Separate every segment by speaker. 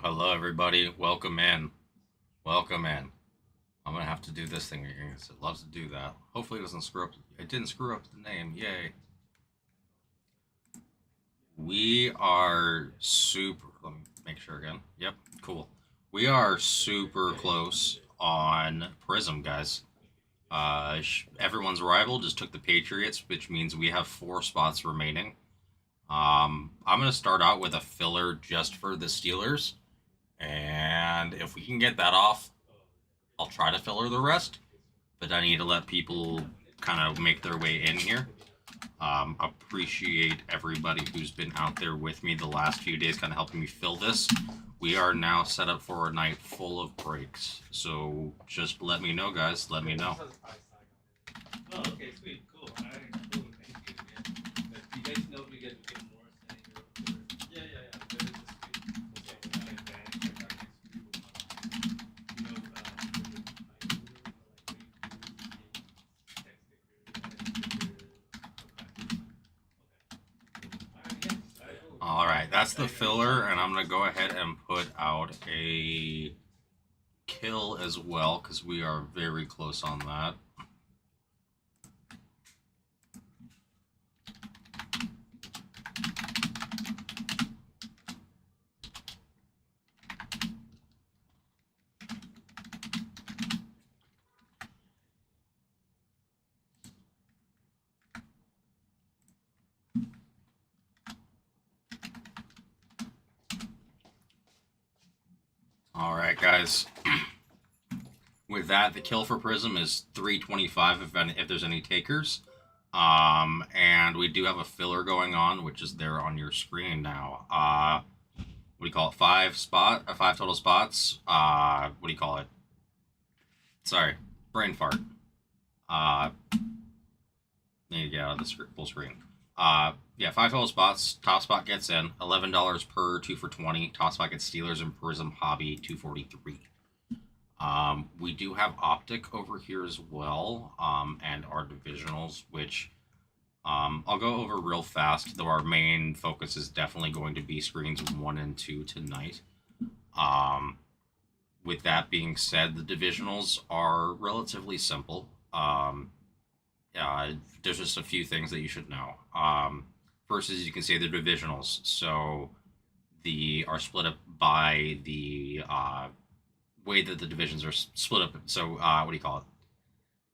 Speaker 1: Hello, everybody. Welcome in. Welcome in. I'm gonna have to do this thing again because it loves to do that. Hopefully, it doesn't screw up. It didn't screw up the name. Yay. We are super. Let me make sure again. Yep, cool. We are super close on Prism, guys. Everyone's rival just took the Patriots, which means we have 4 spots remaining. I'm gonna start out with a filler just for the Steelers, and if we can get that off, I'll try to filler the rest. But I need to let people kind of make their way in here. Appreciate everybody who's been out there with me the last few days, kind of helping me fill this. We are now set up for a night full of breaks, so just let me know, guys. Let me know.
Speaker 2: Oh, okay, sweet, cool. All right, cool. Thank you, man. But you guys know we get more sending your. Yeah, yeah, yeah. There is a sweet. So like that, like our next week will come. You know,
Speaker 1: All right, that's the filler, and I'm gonna go ahead and put out a kill as well because we are very close on that. All right, guys. With that, the kill for Prism is 325 if there's any takers. And we do have a filler going on, which is there on your screen now. What do you call it? 5 total spots. What do you call it? Sorry, brain fart. Need to get out of the full screen. Yeah, 5 total spots. Top spot gets in. $11 per 2 for 20. Top spot gets Steelers and Prism Hobby 243. We do have Optic over here as well, and our divisionals, which I'll go over real fast, though our main focus is definitely going to be screens 1 and 2 tonight. With that being said, the divisionals are relatively simple. There's just a few things that you should know. First, as you can see, the divisionals. So the are split up by the way that the divisions are split up. So what do you call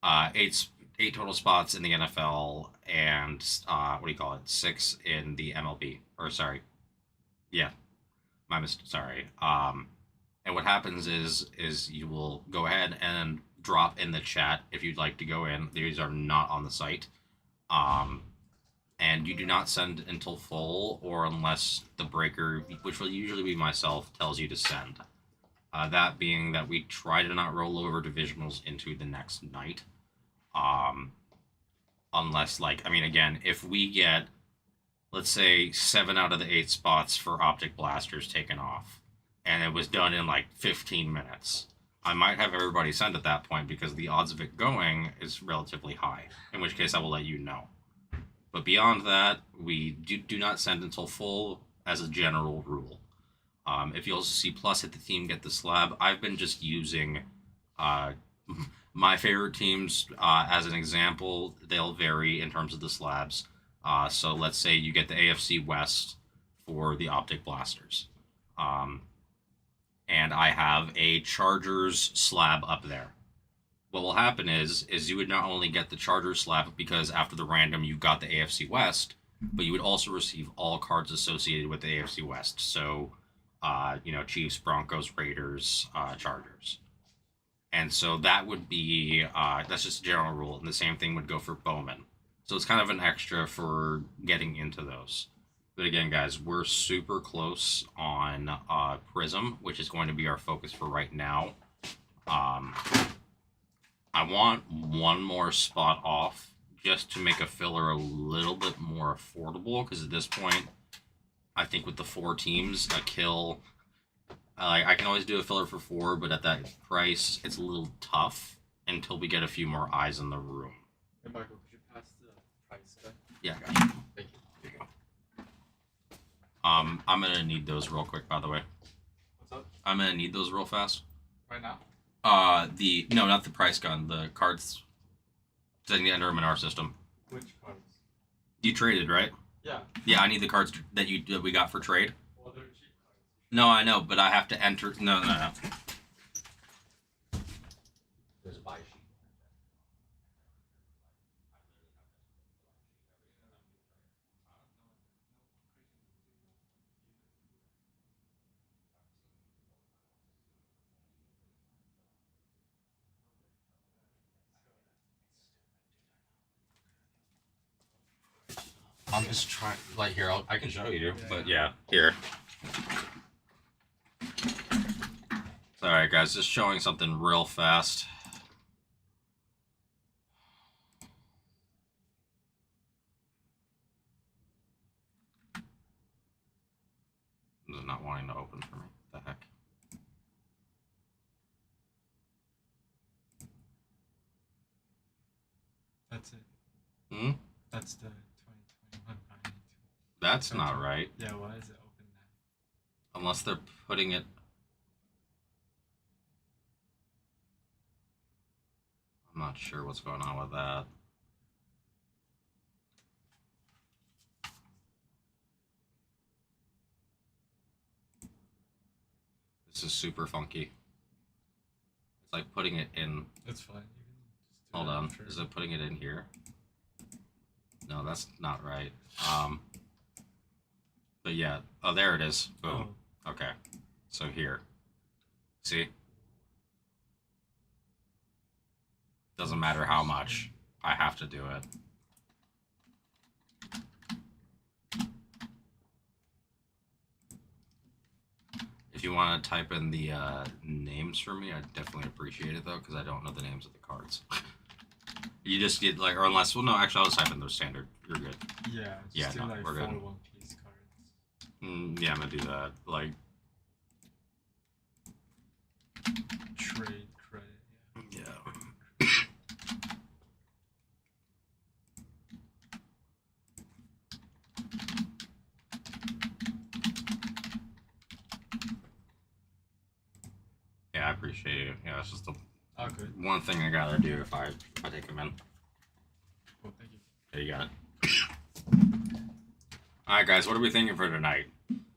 Speaker 1: it? Eight total spots in the NFL, and what do you call it? 6 in the MLB. Or sorry, yeah, my mistake. Sorry. And what happens is you will go ahead and drop in the chat if you'd like to go in. These are not on the site. And you do not send until full or unless the breaker, which will usually be myself, tells you to send. That being that we try to not roll over divisionals into the next night. Unless, again, if we get, let's say, 7 out of the 8 spots for Optic Blasters taken off, and it was done in 15 minutes, I might have everybody send at that point because the odds of it going is relatively high, in which case I will let you know. But beyond that, we do not send until full as a general rule. If you also see plus hit the team, get the slab, I've been just using my favorite teams as an example. They'll vary in terms of the slabs. So let's say you get the AFC West for the Optic Blasters. And I have a Chargers slab up there. What will happen is you would not only get the Chargers slab because after the random you got the AFC West, but you would also receive all cards associated with the AFC West. So, Chiefs, Broncos, Raiders, Chargers. And so that would be, that's just a general rule. And the same thing would go for Bowman. So it's kind of an extra for getting into those. But again, guys, we're super close on Prism, which is going to be our focus for right now. I want one more spot off just to make a filler a little bit more affordable, because at this point, I think with the 4 teams, a kill, I can always do a filler for 4, but at that price, it's a little tough until we get a few more eyes in the room.
Speaker 3: Hey, Michael, could you pass the price guy?
Speaker 1: Yeah, I got you.
Speaker 3: Thank you.
Speaker 1: Here you go. I'm gonna need those real quick, by the way.
Speaker 3: What's up?
Speaker 1: I'm gonna need those real fast.
Speaker 3: Right now?
Speaker 1: No, not the price gun. The cards. So I can enter them in our system.
Speaker 3: Which cards?
Speaker 1: You traded, right?
Speaker 3: Yeah.
Speaker 1: Yeah, I need the cards that we got for trade.
Speaker 3: Well, they're cheap cards.
Speaker 1: No, I know, but I have to enter. No.
Speaker 4: There's a buy sheet. I'm just trying, like, here, I can show you, but
Speaker 1: Yeah, here. Alright, guys, just showing something real fast. This is not wanting to open for me. What the heck?
Speaker 3: That's it.
Speaker 1: Hmm?
Speaker 3: That's the 2021 I need to.
Speaker 1: That's not right.
Speaker 3: Yeah, why is it open now?
Speaker 1: Unless they're putting it... I'm not sure what's going on with that. This is super funky. It's like putting it in...
Speaker 3: That's fine. You can just do
Speaker 1: Hold
Speaker 3: that
Speaker 1: on.
Speaker 3: after.
Speaker 1: Is it putting it in here? No, that's not right. But yeah. Oh, there it is. Boom.
Speaker 3: Oh.
Speaker 1: Okay. So here. See? Doesn't matter how much. I have to do it. If you want to type in the names for me, I'd definitely appreciate it, though, because I don't know the names of the cards. You just get, like, or unless, well, no, actually, I'll just type in those standard. You're good.
Speaker 3: Yeah, just
Speaker 1: Yeah,
Speaker 3: do
Speaker 1: no,
Speaker 3: like
Speaker 1: we're
Speaker 3: 4
Speaker 1: good.
Speaker 3: one-piece cards.
Speaker 1: Yeah, I'm going to do that. Like,
Speaker 3: Trade credit, yeah.
Speaker 1: yeah. Yeah, I appreciate it. Yeah, it's just the
Speaker 3: Oh, good.
Speaker 1: one thing I gotta do if I take them in.
Speaker 3: Cool, thank you.
Speaker 1: There you got it. Alright guys, what are we thinking for tonight?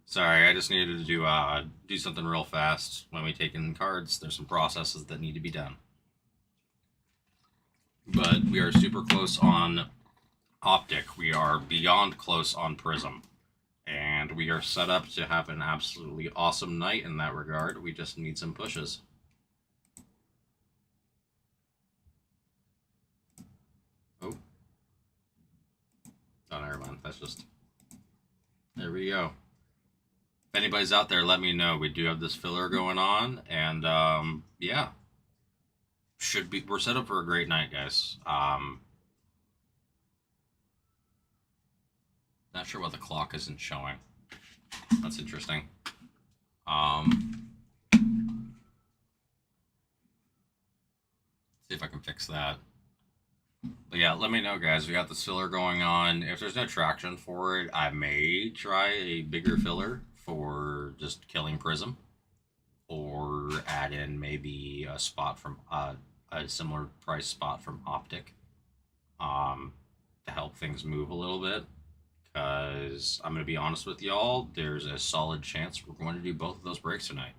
Speaker 1: Sorry, I just needed to do something real fast when we take in cards. There's some processes that need to be done. But we are super close on Optic. We are beyond close on Prism. And we are set up to have an absolutely awesome night in that regard. We just need some pushes. Oh, never mind. That's just... There we go. If anybody's out there, let me know. We do have this filler going on. And, yeah. Should be... We're set up for a great night, guys. Not sure why the clock isn't showing. That's interesting. See if I can fix that. But yeah, let me know, guys. We got this filler going on. If there's no traction for it, I may try a bigger filler for just killing Prism, or add in maybe a spot from a similar price spot from Optic, to help things move a little bit. Because I'm going to be honest with y'all, there's a solid chance we're going to do both of those breaks tonight.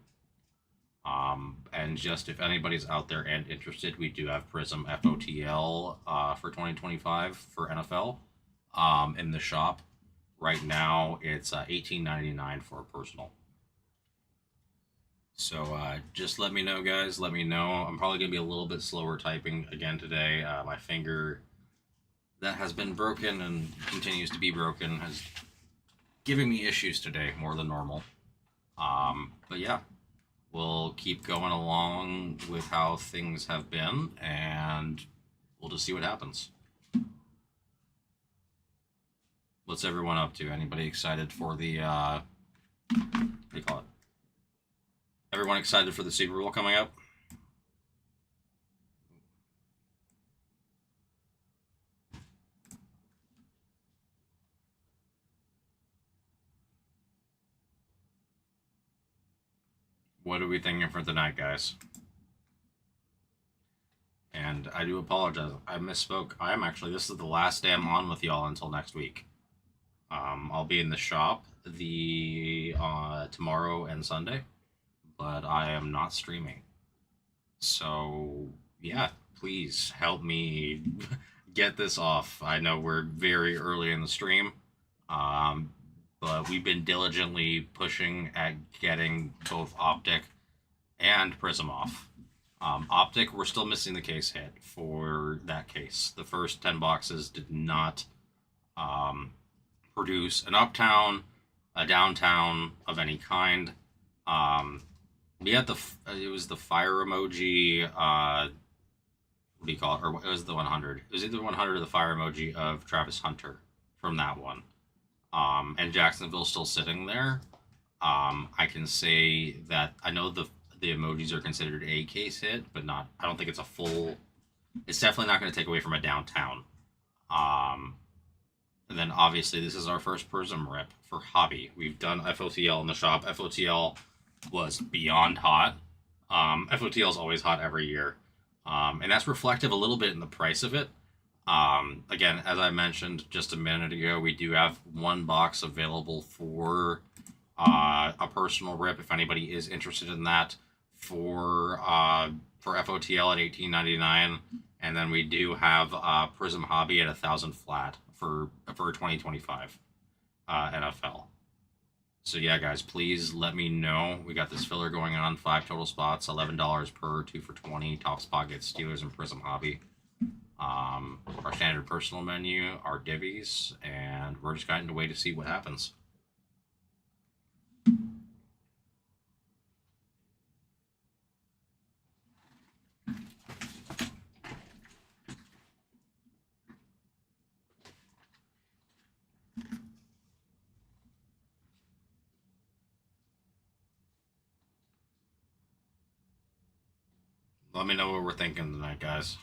Speaker 1: And just if anybody's out there and interested, we do have Prism FOTL for 2025 for NFL in the shop. Right now, it's $18.99 for a personal. So just let me know, guys. Let me know. I'm probably going to be a little bit slower typing again today. My finger that has been broken and continues to be broken has given me issues today more than normal. But yeah. We'll keep going along with how things have been, and we'll just see what happens. What's everyone up to? Anybody excited for the, what do you call it? Everyone excited for the Super Bowl coming up? What are we thinking for tonight, guys? And I do apologize. I misspoke. I am actually, this is the last day I'm on with y'all until next week. I'll be in the shop tomorrow and Sunday, but I am not streaming. So yeah, please help me get this off. I know we're very early in the stream, but we've been diligently pushing at getting both Optic and Prism off. Optic, we're still missing the case hit for that case. The first 10 boxes did not produce an uptown, a downtown of any kind. We had it was the fire emoji, what do you call it? Or it was the 100. It was either 100 or the fire emoji of Travis Hunter from that one. And Jacksonville's still sitting there. I can say that I know the emojis are considered a case hit, but not, I don't think it's a full, it's definitely not going to take away from a downtown. And then obviously this is our first Prism rip for Hobby. We've done FOTL in the shop. FOTL was beyond hot. FOTL is always hot every year. And that's reflective a little bit in the price of it. Again, as I mentioned just a minute ago, we do have one box available for a personal rip if anybody is interested in that for FOTL at $18.99, and then we do have Prism Hobby at 1,000 flat for 2025 NFL. So yeah, guys, please let me know. We got this filler going on, 5 total spots, $11 per, 2 for 20. Top spot gets Steelers and Prism Hobby. Our standard personal menu, our divvies, and we're just going to wait to see what happens. Let me know what we're thinking tonight, guys.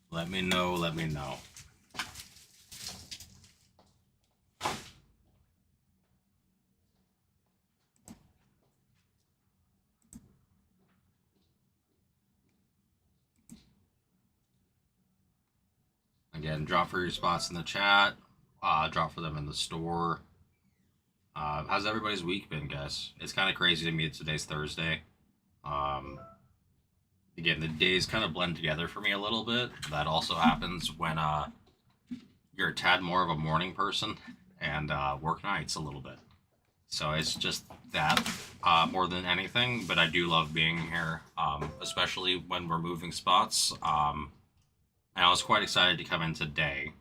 Speaker 1: Let me know, let me know. Again, drop for your spots in the chat. Drop for them in the store. How's everybody's week been, guys? It's kind of crazy to me that today's Thursday. Again, the days kind of blend together for me a little bit. That also happens when you're a tad more of a morning person and work nights a little bit. So it's just that more than anything. But I do love being here, especially when we're moving spots. And I was quite excited to come in today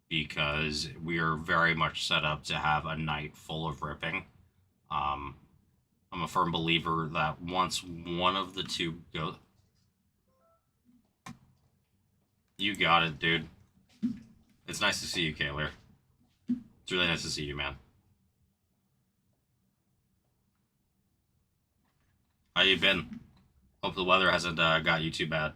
Speaker 1: because we are very much set up to have a night full of ripping. I'm a firm believer that once one of the two goes... You got it, dude. It's nice to see you, Kaylor. It's really nice to see you, man. How you been? Hope the weather hasn't got you too bad.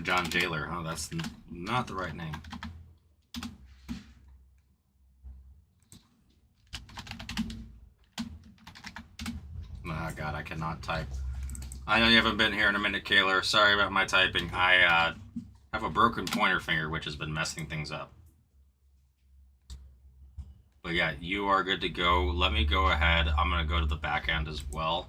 Speaker 1: John Jailer, huh? That's not the right name. Oh god, I cannot type. I know you haven't been here in a minute, Kaylor. Sorry about my typing. I have a broken pointer finger, which has been messing things up. But yeah, you are good to go. Let me go ahead. I'm going to go to the back end as well.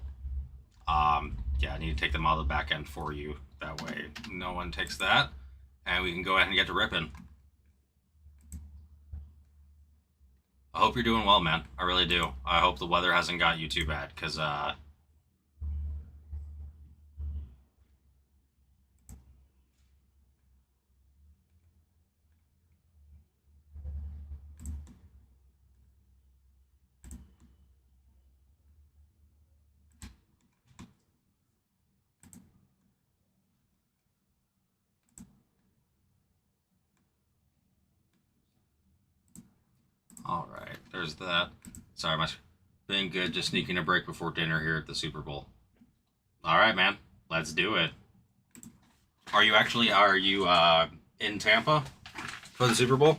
Speaker 1: Yeah, I need to take them out of the back end for you. That way no one takes that. And we can go ahead and get to ripping. I hope you're doing well, man. I really do. I hope the weather hasn't got you too bad, because All right, there's that. Sorry, my been good. Just sneaking a break before dinner here at the Super Bowl. All right, man, let's do it. Are you in Tampa for the Super Bowl?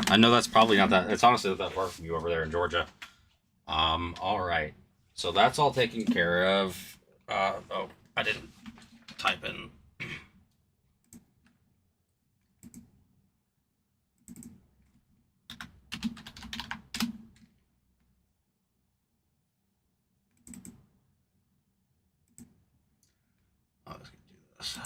Speaker 1: I know that's probably not that. It's honestly not that far from you over there in Georgia. All right. So that's all taken care of. Oh, I didn't type in. I was gonna do this.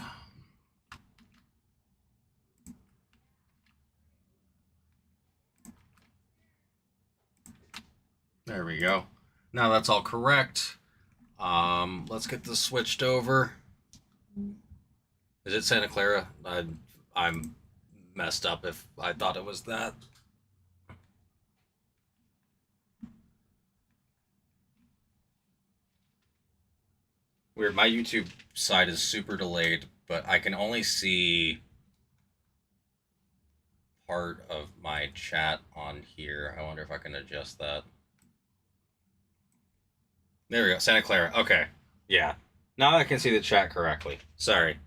Speaker 1: There we go. Now that's all correct. Let's get this switched over. Is it Santa Clara? I'm messed up if I thought it was that. Weird, my YouTube side is super delayed, but I can only see part of my chat on here. I wonder if I can adjust that. There we go, Santa Clara. Okay, yeah. Now I can see the chat correctly. Sorry.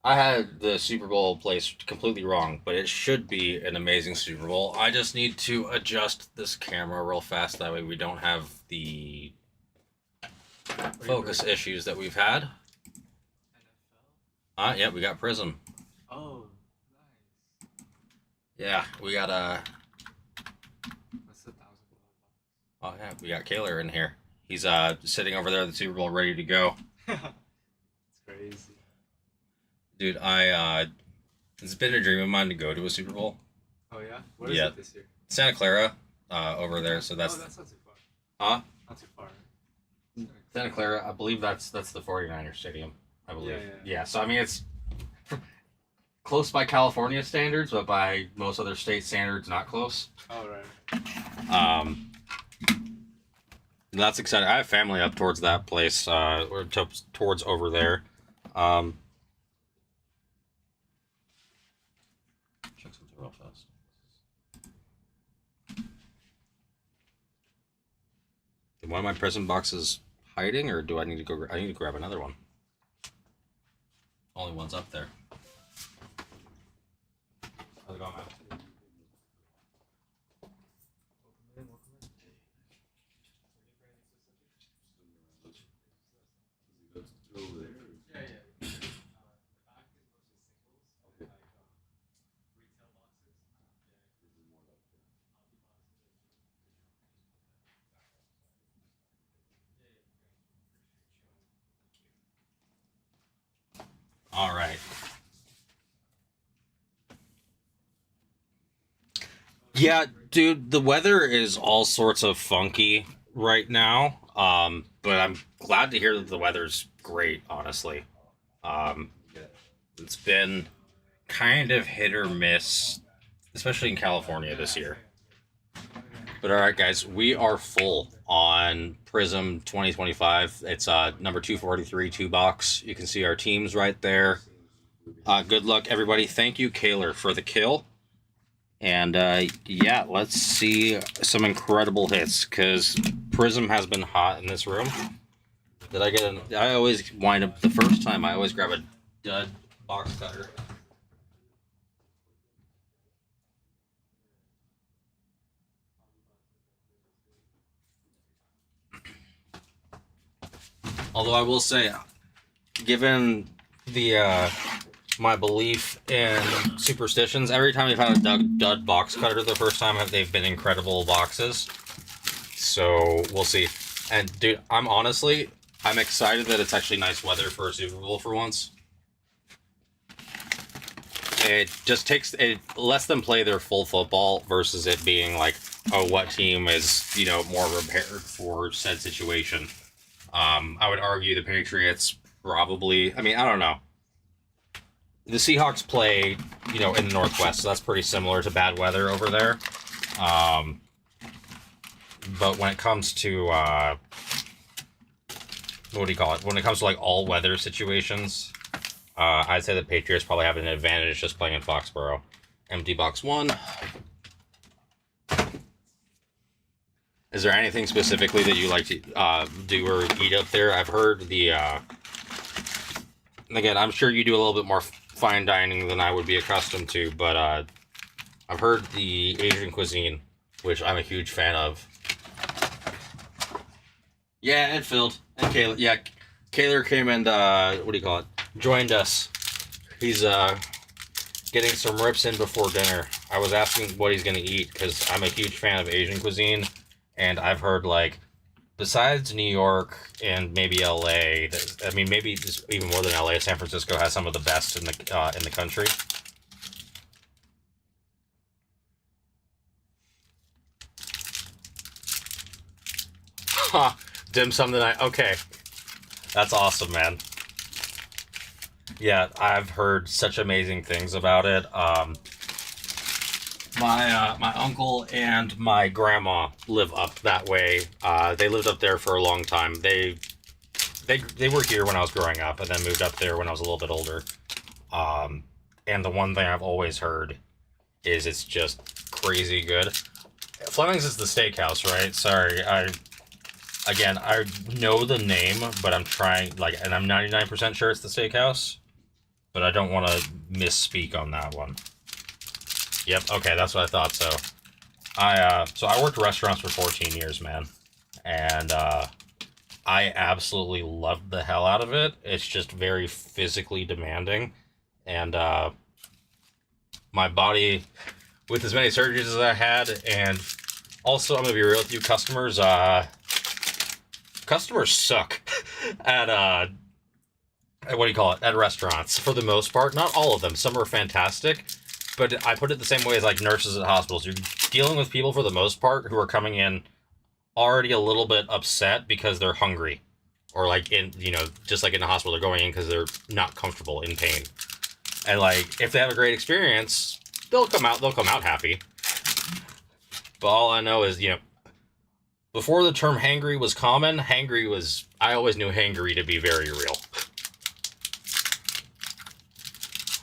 Speaker 1: I had the Super Bowl place completely wrong, but it should be an amazing Super Bowl. I just need to adjust this camera real fast. That way we don't have the focus issues that we've had.
Speaker 3: NFL?
Speaker 1: Yeah, we got Prism.
Speaker 3: Oh, nice.
Speaker 1: Yeah, we got
Speaker 3: That's $1,000 box.
Speaker 1: oh yeah, we got Kaler in here. He's sitting over there at the Super Bowl ready to go.
Speaker 3: It's crazy.
Speaker 1: Dude, it's been a dream of mine to go to a Super Bowl.
Speaker 3: Oh yeah? What is
Speaker 1: Yeah.
Speaker 3: it this year?
Speaker 1: Santa Clara, over there, so that's
Speaker 3: Oh, that's not too far.
Speaker 1: Huh?
Speaker 3: Not too far.
Speaker 1: Santa Clara, I believe that's the 49ers stadium, I believe.
Speaker 3: Yeah.
Speaker 1: So I mean it's close by California standards, but by most other state standards not close.
Speaker 3: Oh right.
Speaker 1: That's exciting. I have family up towards that place, or towards over there. Check something real fast. Is one of my present boxes hiding, or do I need to go? I need to grab another one. Only one's up there. How's it going, man? All right. Yeah, dude, the weather is all sorts of funky right now. But I'm glad to hear that the weather's great, honestly. It's been kind of hit or miss, especially in California this year. But all right, guys, we are full on Prism 2025. It's number 243 2 box. You can see our teams right there. Good luck, everybody. Thank you, Kaler, for the kill. And yeah, let's see some incredible hits, because Prism has been hot in this room. Did I get I always wind up the first time. I always grab a dud box cutter. Although I will say, given the my belief in superstitions, every time we've had a dud box cutter the first time, they've been incredible boxes. So we'll see. And dude, I'm excited that it's actually nice weather for a Super Bowl for once. It just lets them play their full football versus it being like, oh, what team is, more prepared for said situation. I would argue the Patriots probably, I don't know. The Seahawks play, in the Northwest, so that's pretty similar to bad weather over there. But when it comes to, what do you call it? When it comes to like all weather situations, I'd say the Patriots probably have an advantage just playing in Foxborough. Empty box one.
Speaker 4: Is there anything specifically that you like to do or eat up there? I've heard the. Again, I'm sure you do a little bit more fine dining than I would be accustomed to, but I've heard the Asian cuisine, which I'm a huge fan of. Yeah, it filled. And Kayla, yeah, Kaylor came and what do you call it? Joined us. He's getting some rips in before dinner. I was asking what he's gonna eat because I'm a huge fan of Asian cuisine, and I've heard like besides New York and maybe LA, I mean maybe even more than LA, San Francisco has some of the best in the country. Huh. Dim sum tonight. Okay. That's awesome, man. Yeah, I've heard such amazing things about it. My uncle and my grandma live up that way. They lived up there for a long time. They were here when I was growing up, and then moved up there when I was a little bit older. And the one thing I've always heard is it's just crazy good. Fleming's is the steakhouse, right? Sorry, I know the name, but I'm trying, like, and I'm 99% sure it's the steakhouse, but I don't want to misspeak on that one. Yep, okay, that's what I thought. So I worked restaurants for 14 years, man, and I absolutely loved the hell out of it. It's just very physically demanding, and my body, with as many surgeries as I had, and also I'm gonna be real with you, customers suck at what do you call it, at restaurants for the most part. Not all of them, some are fantastic, but I put it the same way as like nurses at hospitals. You're dealing with people for the most part who are coming in already a little bit upset because they're hungry, or like in, you know, just like in the hospital, they're going in because they're not comfortable, in pain, and like if they have a great experience, they'll come out happy. But all I know is, you know, before the term hangry was common, I always knew hangry to be very real.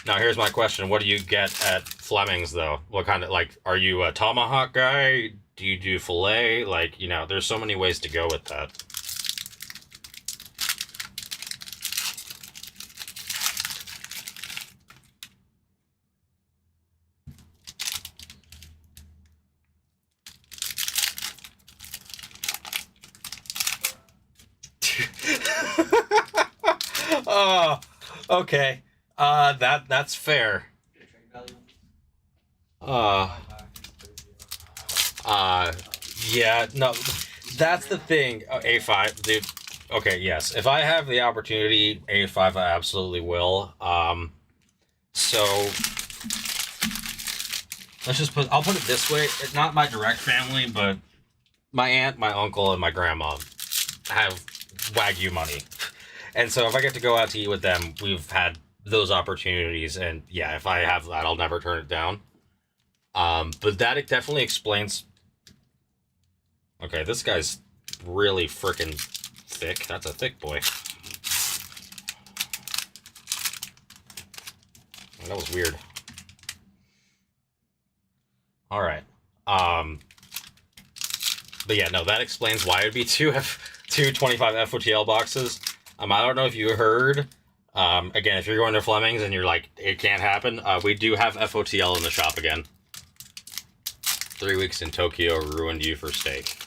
Speaker 4: Now here's my question. What do you get at Fleming's though? What kind of, like, are you a tomahawk guy? Do you do filet? Like, you know, there's so many ways to go with that. Oh, okay. That's fair. Yeah, no, that's the thing. A5, dude. Okay, yes. If I have the opportunity, A5, I absolutely will. So I'll put it this way. It's not my direct family, but my aunt, my uncle, and my grandma have Wagyu money. And so if I get to go out to eat with them, we've had those opportunities, and yeah, if I have that, I'll never turn it down. But that it definitely explains. Okay, this guy's really freaking thick. That's a thick boy. That was weird. All right. But yeah, no, that explains why it'd be two 25 FOTL boxes. I don't know if you heard. Again, if you're going to Fleming's and you're like, it can't happen, we do have FOTL in the shop again. 3 weeks in Tokyo ruined you for steak.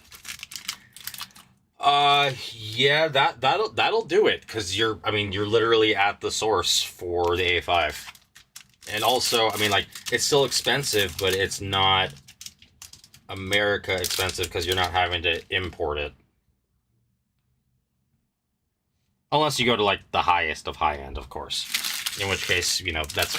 Speaker 4: Yeah, that'll do it, because you're literally at the source for the A5. And also, I mean, like, it's still expensive, but it's not America expensive because you're not having to import it. Unless you go to, like, the highest of high end, of course. In which case, you know, that's...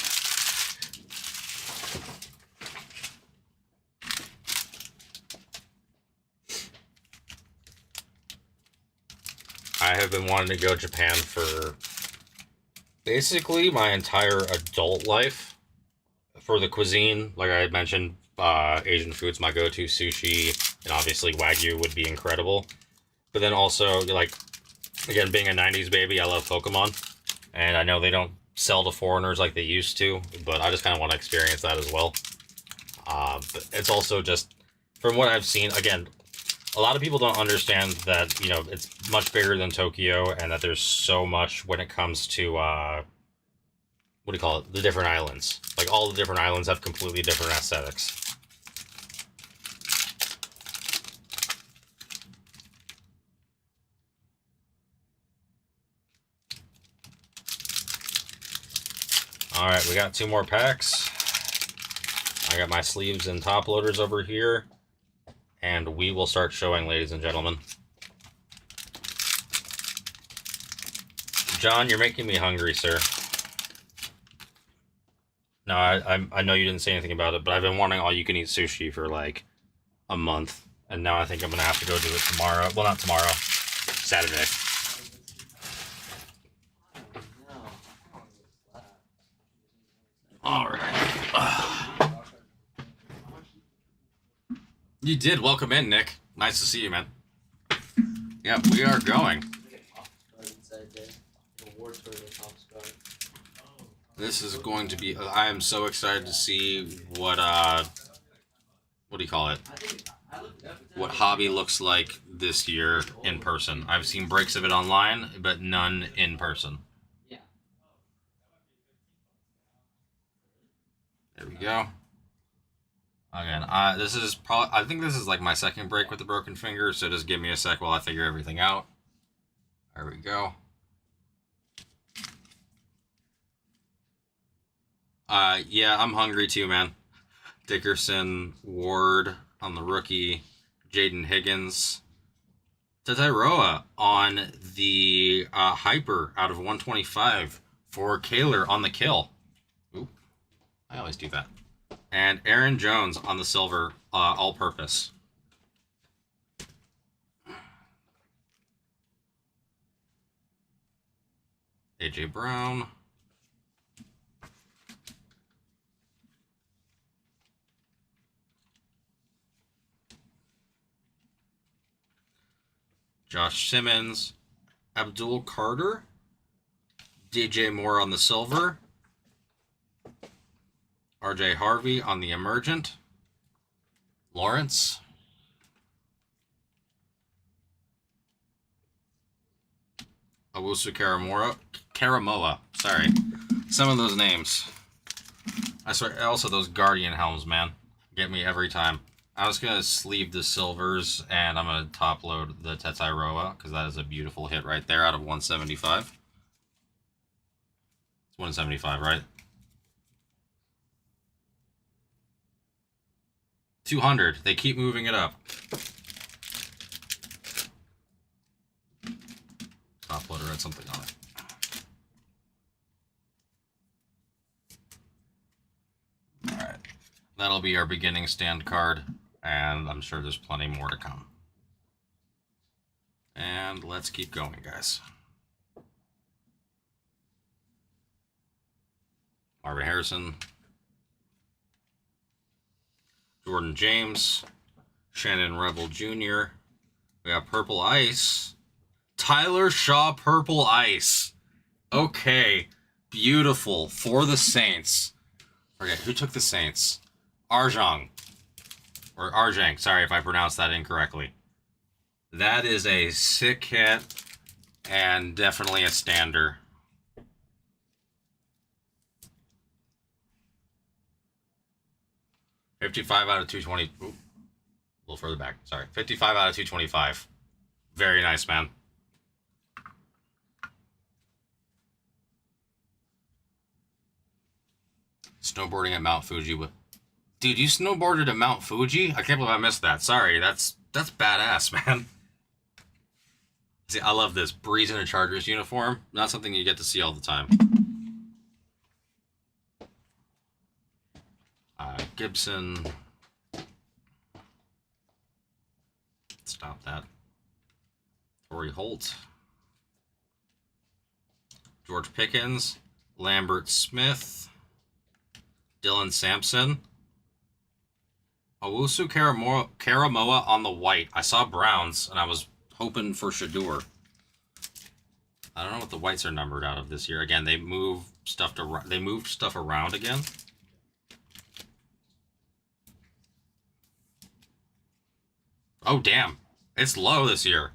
Speaker 4: I have been wanting to go to Japan for basically my entire adult life. For the cuisine, like I had mentioned, Asian food's my go-to. Sushi, and obviously Wagyu would be incredible. But then also, like, again, being a 90s baby, I love Pokemon. And I know they don't sell to foreigners like they used to, but I just kind of want to experience that as well. But it's also just, from what I've seen, again, a lot of people don't understand that, you know, it's much bigger than Tokyo and that there's so much when it comes to, what do you call it? The different islands. Like, all the different islands have completely different aesthetics. Alright, we got 2 more packs. I got my sleeves and top loaders over here. And we will start showing, ladies and gentlemen. John, you're making me hungry, sir. No, I know you didn't say anything about it, but I've been wanting all-you-can-eat sushi for, like, a month. And now I think I'm going to have to go do it tomorrow. Well, not tomorrow. Saturday. Alright. You did. Welcome in, Nick. Nice to see you, man. Yeah, we are going. This is going to be... I am so excited to see what do you call it? What hobby looks like this year in person. I've seen breaks of it online, but none in person. There we go. Again, this is probably... I think this is like my second break with the broken finger, so just give me a sec while I figure everything out. There we go. Yeah, I'm hungry too, man. Dickerson, Ward on the rookie, Jaden Higgins, Tataroa on the hyper out of 125 for Kaler on the kill. Oop, I always do that. And Aaron Jones on the silver, all-purpose. AJ Brown. Josh Simmons, Abdul Carter, DJ Moore on the silver, RJ Harvey on the emergent, Lawrence, Owusu Karamoa, sorry, some of those names. I swear, also those Guardian helms, man, get me every time. I was going to sleeve the silvers, and I'm going to top load the Tetsairoa, because that is a beautiful hit right there out of 175. It's 175, right? 200. They keep moving it up. Top loader had something on it. Alright. That'll be our beginning stand card. And I'm sure there's plenty more to come. And let's keep going, guys. Marvin Harrison. Jordan James. Shannon Rebel Jr. We got Purple Ice. Tyler Shaw Purple Ice. Okay. Beautiful. For the Saints. Okay, who took the Saints? Arjang. Or Arjang, sorry if I pronounced that incorrectly. That is a sick hit and definitely a stander. $55 out of 220. Ooh, a little further back. Sorry. 55 out of 225. Very nice, man. Snowboarding at Mount Fuji with... Dude, you snowboarded at Mount Fuji? I can't believe I missed that. Sorry, that's badass, man. See, I love this. Breeze in a Chargers uniform. Not something you get to see all the time. Gibson. Stop that. Torrey Holt. George Pickens. Lambert Smith. Dylan Sampson. Owusu Karamoa on the white. I saw Browns, and I was hoping for Shadur. I don't know what the whites are numbered out of this year. Again, they moved stuff around again. Oh, damn. It's low this year.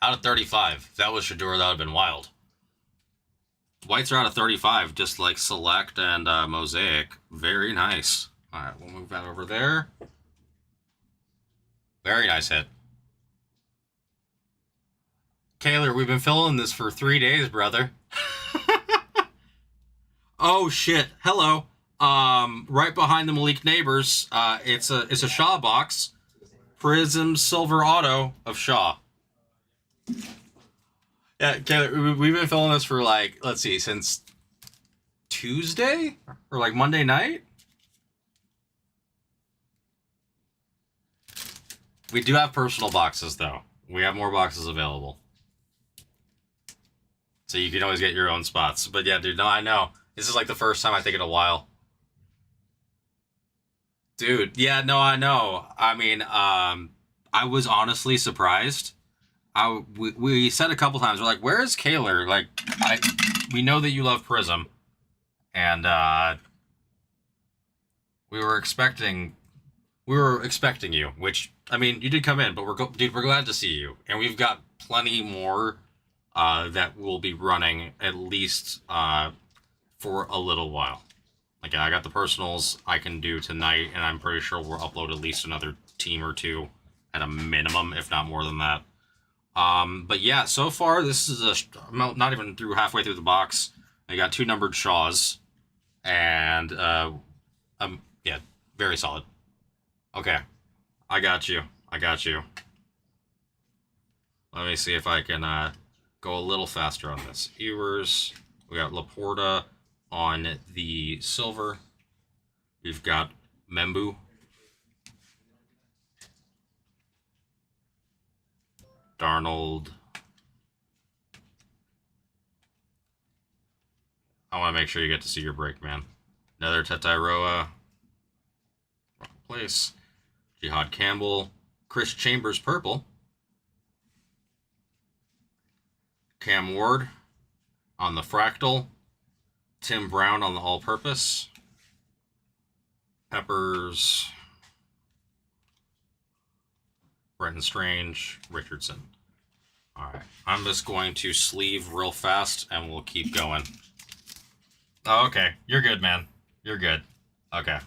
Speaker 4: Out of 35. If that was Shadura, that would have been wild. Whites are out of 35, just like Select and Mosaic. Very nice. All right, we'll move that over there. Very nice hit. Kaylor, we've been filling this for 3 days, brother. Oh shit! Hello. Right behind the Malik neighbors, it's a Shaw box. Prism Silver Auto of Shaw. Yeah, Kaylor, we've been filming this for like, let's see, since Tuesday or like Monday night. We do have personal boxes though. We have more boxes available, so you can always get your own spots. But yeah, dude, no, I know this is like the first time I think in a while. Dude, yeah, no, I know. I mean, I was honestly surprised. We said a couple times, we're like, "Where is Kaylor?" Like, we know that you love Prism, and we were expecting you. Which, I mean, you did come in, but we're glad to see you, and we've got plenty more that will be running at least for a little while. Like, I got the personals I can do tonight, and I'm pretty sure we'll upload at least another team or two at a minimum, if not more than that. But yeah, so far this is I'm not even through halfway through the box. I got 2 numbered Shaws, and yeah, very solid. Okay, I got you. Let me see if I can go a little faster on this. Ewers, we got Laporta on the silver. We've got Membu. Darnold. I want to make sure you get to see your break, man. Another Tetairoa. Wrong place. Jihad Campbell. Chris Chambers, purple. Cam Ward on the fractal. Tim Brown on the all-purpose. Peppers. Brenton Strange, Richardson. All right, I'm just going to sleeve real fast, and we'll keep going. Oh, okay, you're good, man. You're good. Okay.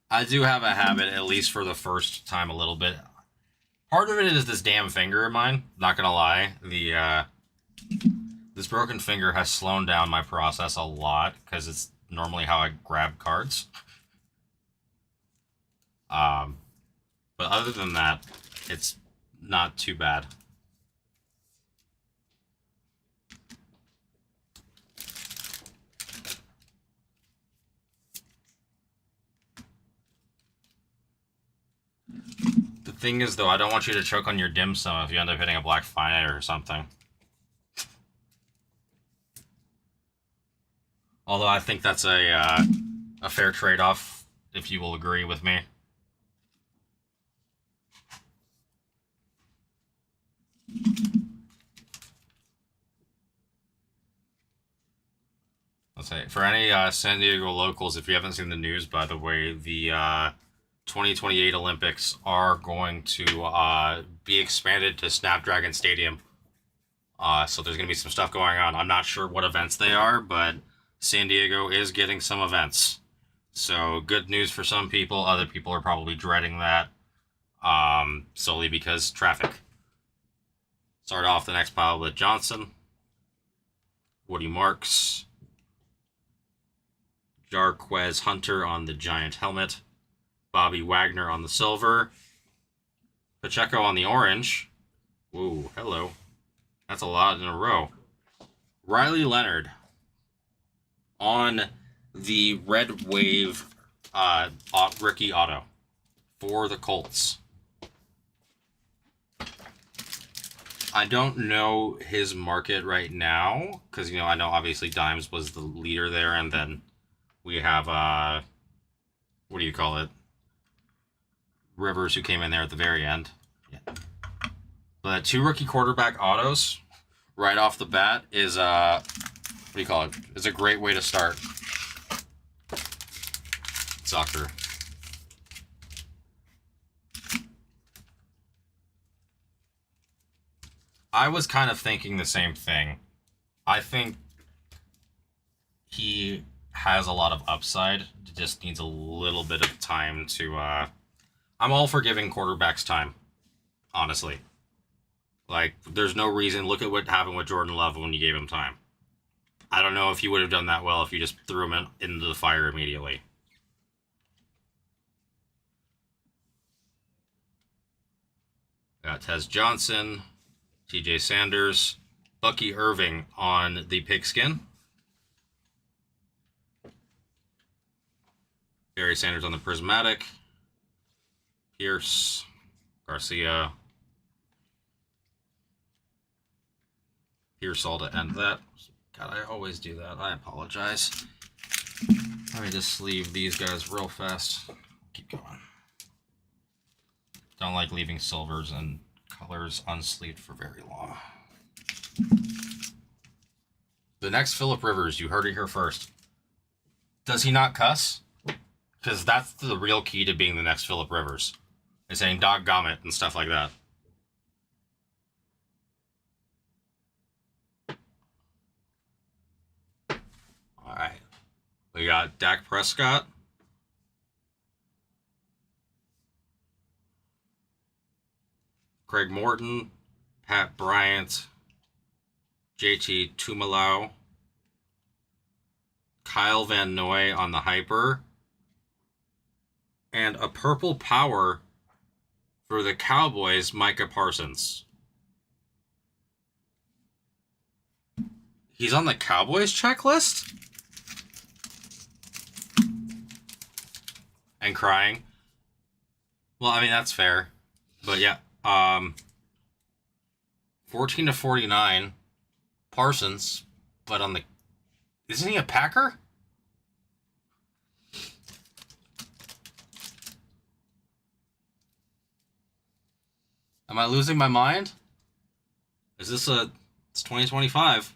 Speaker 4: I do have a habit, at least for the first time a little bit. Part of it is this damn finger of mine. Not gonna lie, this broken finger has slowed down my process a lot because it's normally how I grab cards. But other than that, it's not too bad. The thing is, though, I don't want you to choke on your dim sum if you end up hitting a black finite or something. Although I think that's a fair trade-off, if you will agree with me. Let's say, for any San Diego locals, if you haven't seen the news, by the way, the 2028 Olympics are going to be expanded to Snapdragon Stadium. So there's going to be some stuff going on. I'm not sure what events they are, but San Diego is getting some events. So good news for some people. Other people are probably dreading that solely because traffic. Start off the next pile with Johnson, Woody Marks, Jarquez Hunter on the giant helmet, Bobby Wagner on the silver, Pacheco on the orange. Whoa, hello. That's a lot in a row. Riley Leonard on the red wave rookie auto for the Colts. I don't know his market right now because, you know, I know obviously Dimes was the leader there, and then we have, what do you call it? Rivers, who came in there at the very end. Yeah. But 2 rookie quarterback autos right off the bat is, what do you call it? Is a great way to start soccer. I was kind of thinking the same thing. I think he has a lot of upside. It just needs a little bit of time to. I'm all for giving quarterbacks time, honestly. Like, there's no reason. Look at what happened with Jordan Love when you gave him time. I don't know if you would have done that well if you just threw him into the fire immediately. Got Tez Johnson, TJ Sanders, Bucky Irving on the pigskin. Barry Sanders on the prismatic. Pierce, Garcia. Pierce all to end that. God, I always do that. I apologize. Let me just sleeve these guys real fast. Keep going. Don't like leaving silvers and colors unsleeved for very long. The next Phillip Rivers, you heard it here first. Does he not cuss? Because that's the real key to being the next Phillip Rivers. Is saying doggone and stuff like that. Alright. We got Dak Prescott. Craig Morton, Pat Bryant, JT Tumalau, Kyle Van Noy on the hyper, and a purple power for the Cowboys, Micah Parsons. He's on the Cowboys checklist? And crying. Well, I mean, that's fair. But yeah. 14 to 49, Parsons, but on the, isn't he a Packer? Am I losing my mind? Is this it's 2025.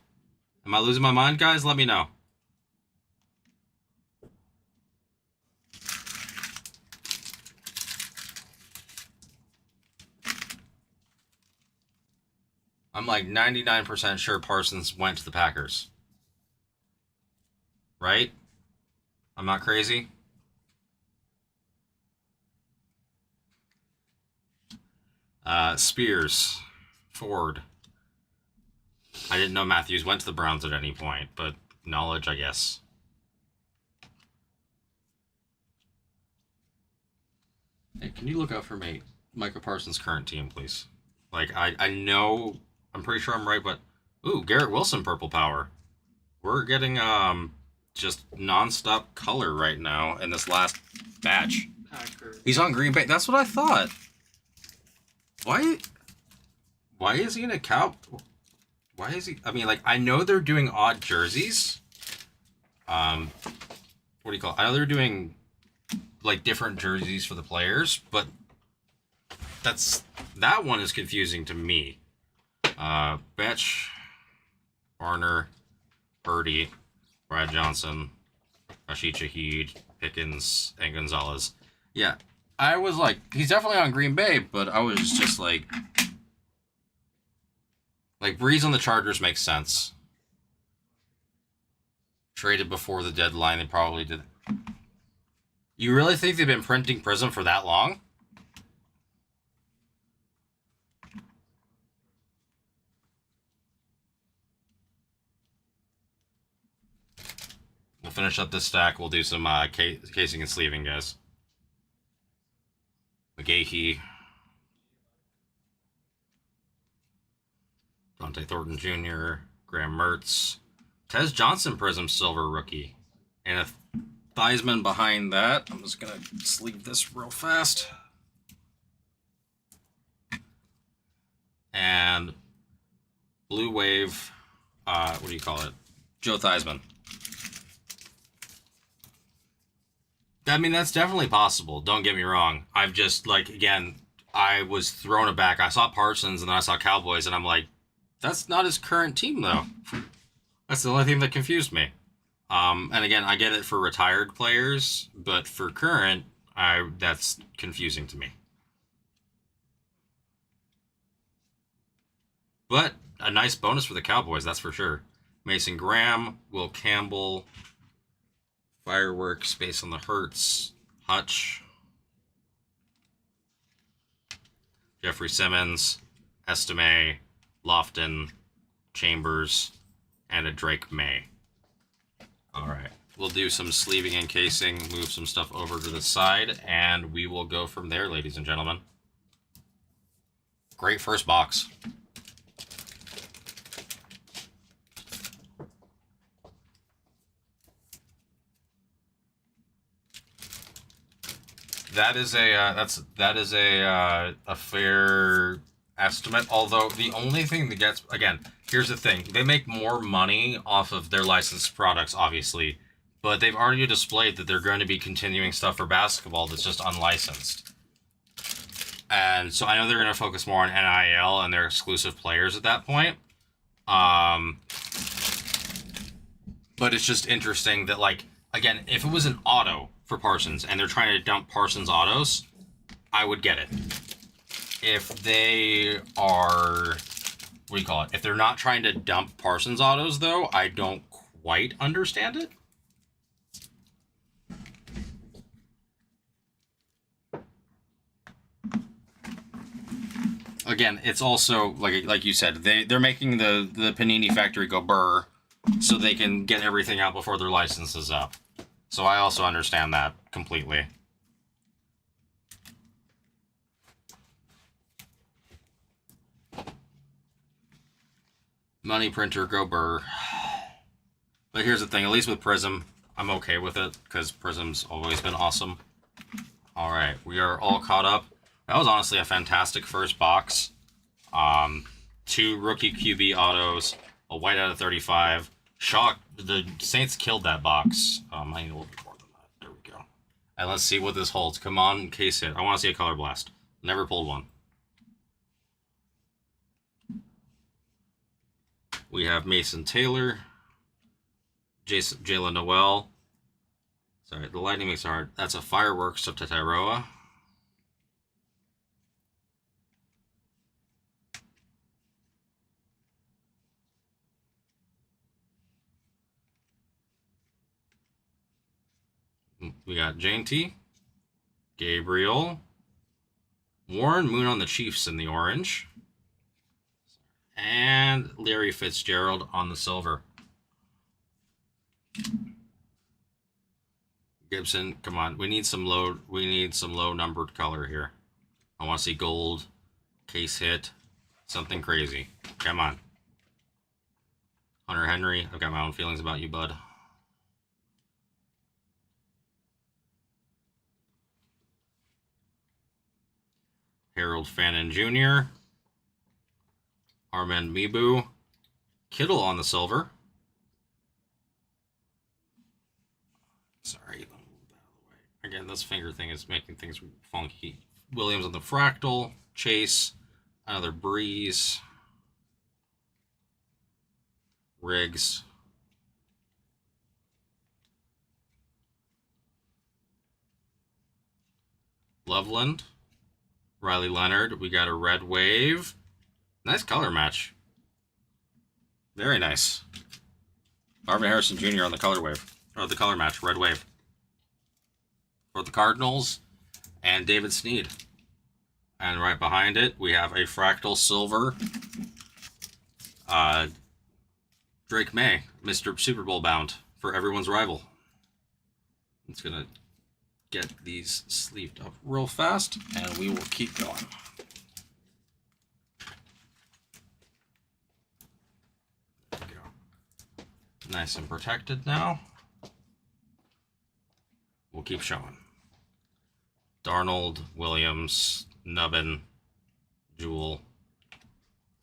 Speaker 4: Am I losing my mind, guys? Let me know. I'm like 99% sure Parsons went to the Packers. Right? I'm not crazy? Spears. Ford. I didn't know Matthews went to the Browns at any point, but knowledge, I guess. Hey, can you look up for me Micah Parsons' current team, please? Like, I know... I'm pretty sure I'm right, but... Ooh, Garrett Wilson purple power. We're getting, just non-stop color right now in this last batch.
Speaker 3: Packer.
Speaker 4: He's on Green Bay. That's what I thought. Why is he in a cow... Why is he... I mean, like, I know they're doing odd jerseys. What do you call it? I know they're doing, like, different jerseys for the players, but... That one is confusing to me. Betch, Varner, Purdy, Brad Johnson, Rashid Shaheed, Pickens, and Gonzalez. Yeah, I was like, he's definitely on Green Bay, but I was just like Breeze on the Chargers makes sense. Traded before the deadline, they probably did. You really think they've been printing Prism for that long? We'll finish up this stack. We'll do some casing and sleeving, guys. McGahee. Dante Thornton Jr., Graham Mertz. Tez Johnson Prism Silver rookie. And a Theismann behind that. I'm just going to sleeve this real fast. And Blue Wave, what do you call it? Joe Theismann. I mean, that's definitely possible. Don't get me wrong. I've just, like, again, I was thrown aback. I saw Parsons and then I saw Cowboys, and I'm like, that's not his current team, though. That's the only thing that confused me. And again, I get it for retired players, but for current, that's confusing to me.
Speaker 1: But a nice bonus for the Cowboys, that's for sure. Mason Graham, Will Campbell, Fireworks, based on the Hurts, Hutch, Jeffrey Simmons, Estime, Lofton, Chambers, and a Drake May. All right. We'll do some sleeving and casing, move some stuff over to the side, and we will go from there, ladies and gentlemen. Great first box. That is a fair estimate. Although the only thing that gets, again, here's the thing: they make more money off of their licensed products, obviously, but they've already displayed that they're going to be continuing stuff for basketball that's just unlicensed. And so I know they're going to focus more on NIL and their exclusive players at that point. But it's just interesting that, like, again, if it was an auto for Parsons and they're trying to dump Parsons autos, I would get it. If they are, what do you call it? If they're not trying to dump Parsons autos, though, I don't quite understand it. Again, it's also, like you said, they're making the Panini factory go burr so they can get everything out before their license is up. So I also understand that completely. Money printer, go burr. But here's the thing, at least with Prism, I'm okay with it, because Prism's always been awesome. Alright, we are all caught up. That was honestly a fantastic first box. 2 rookie QB autos, a white out of 35. Shock, the Saints killed that box. I need a little bit more than that. There we go. And let's see what this holds. Come on, case hit. I want to see a color blast. Never pulled one. We have Mason Taylor, Jalen Noel. Sorry, the lighting makes it hard. That's a Fireworks of Tataroa. We got Jane T, Gabriel, Warren Moon on the Chiefs in the orange, and Larry Fitzgerald on the silver. Gibson, come on, we need some low numbered color here. I want to see gold, case hit, something crazy. Come on. Hunter Henry, I've got my own feelings about you, bud. Harold Fannin Jr., Armand Mibu, Kittle on the silver. Sorry, move that out of the way. Again, this finger thing is making things funky. Williams on the fractal, Chase, another Breeze, Riggs, Loveland, Riley Leonard. We got a red wave. Nice color match. Very nice. Marvin Harrison Jr. on the color wave. Or the color match, red wave. For the Cardinals. And David Snead. And right behind it, we have a fractal silver. Drake May, Mr. Super Bowl bound for everyone's rival. It's going to get these sleeved up real fast, and we will keep going. There we go. Nice and protected now. We'll keep showing. Darnold, Williams, Nubbin, Jewell,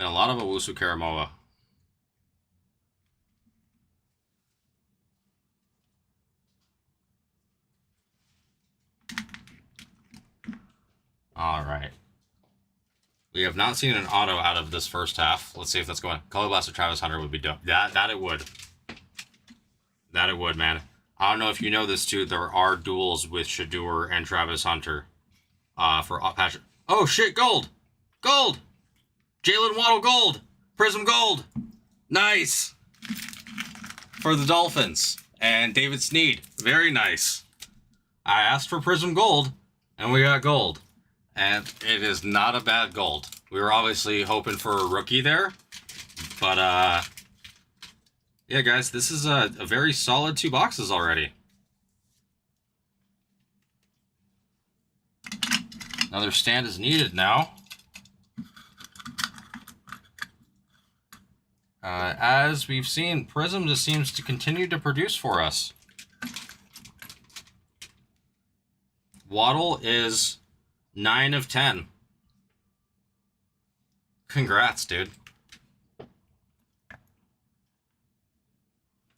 Speaker 1: and a lot of Owusu Karamoa. All right. We have not seen an auto out of this first half. Let's see if that's going. Color Blaster Travis Hunter would be dope. That it would. That it would, man. I don't know if you know this too. There are duels with Shador and Travis Hunter. For Patrick. Oh shit! Gold, gold. Jalen Waddle gold.
Speaker 4: Prism Gold. Nice. For the Dolphins. And David Snead. Very nice. I asked for Prism Gold, and we got gold. And it is not a bad gold. We were obviously hoping for a rookie there. But, yeah, guys, this is a very solid 2 boxes already. Another stand is needed now. As we've seen, Prism just seems to continue to produce for us. Waddle is 9 of 10. Congrats, dude.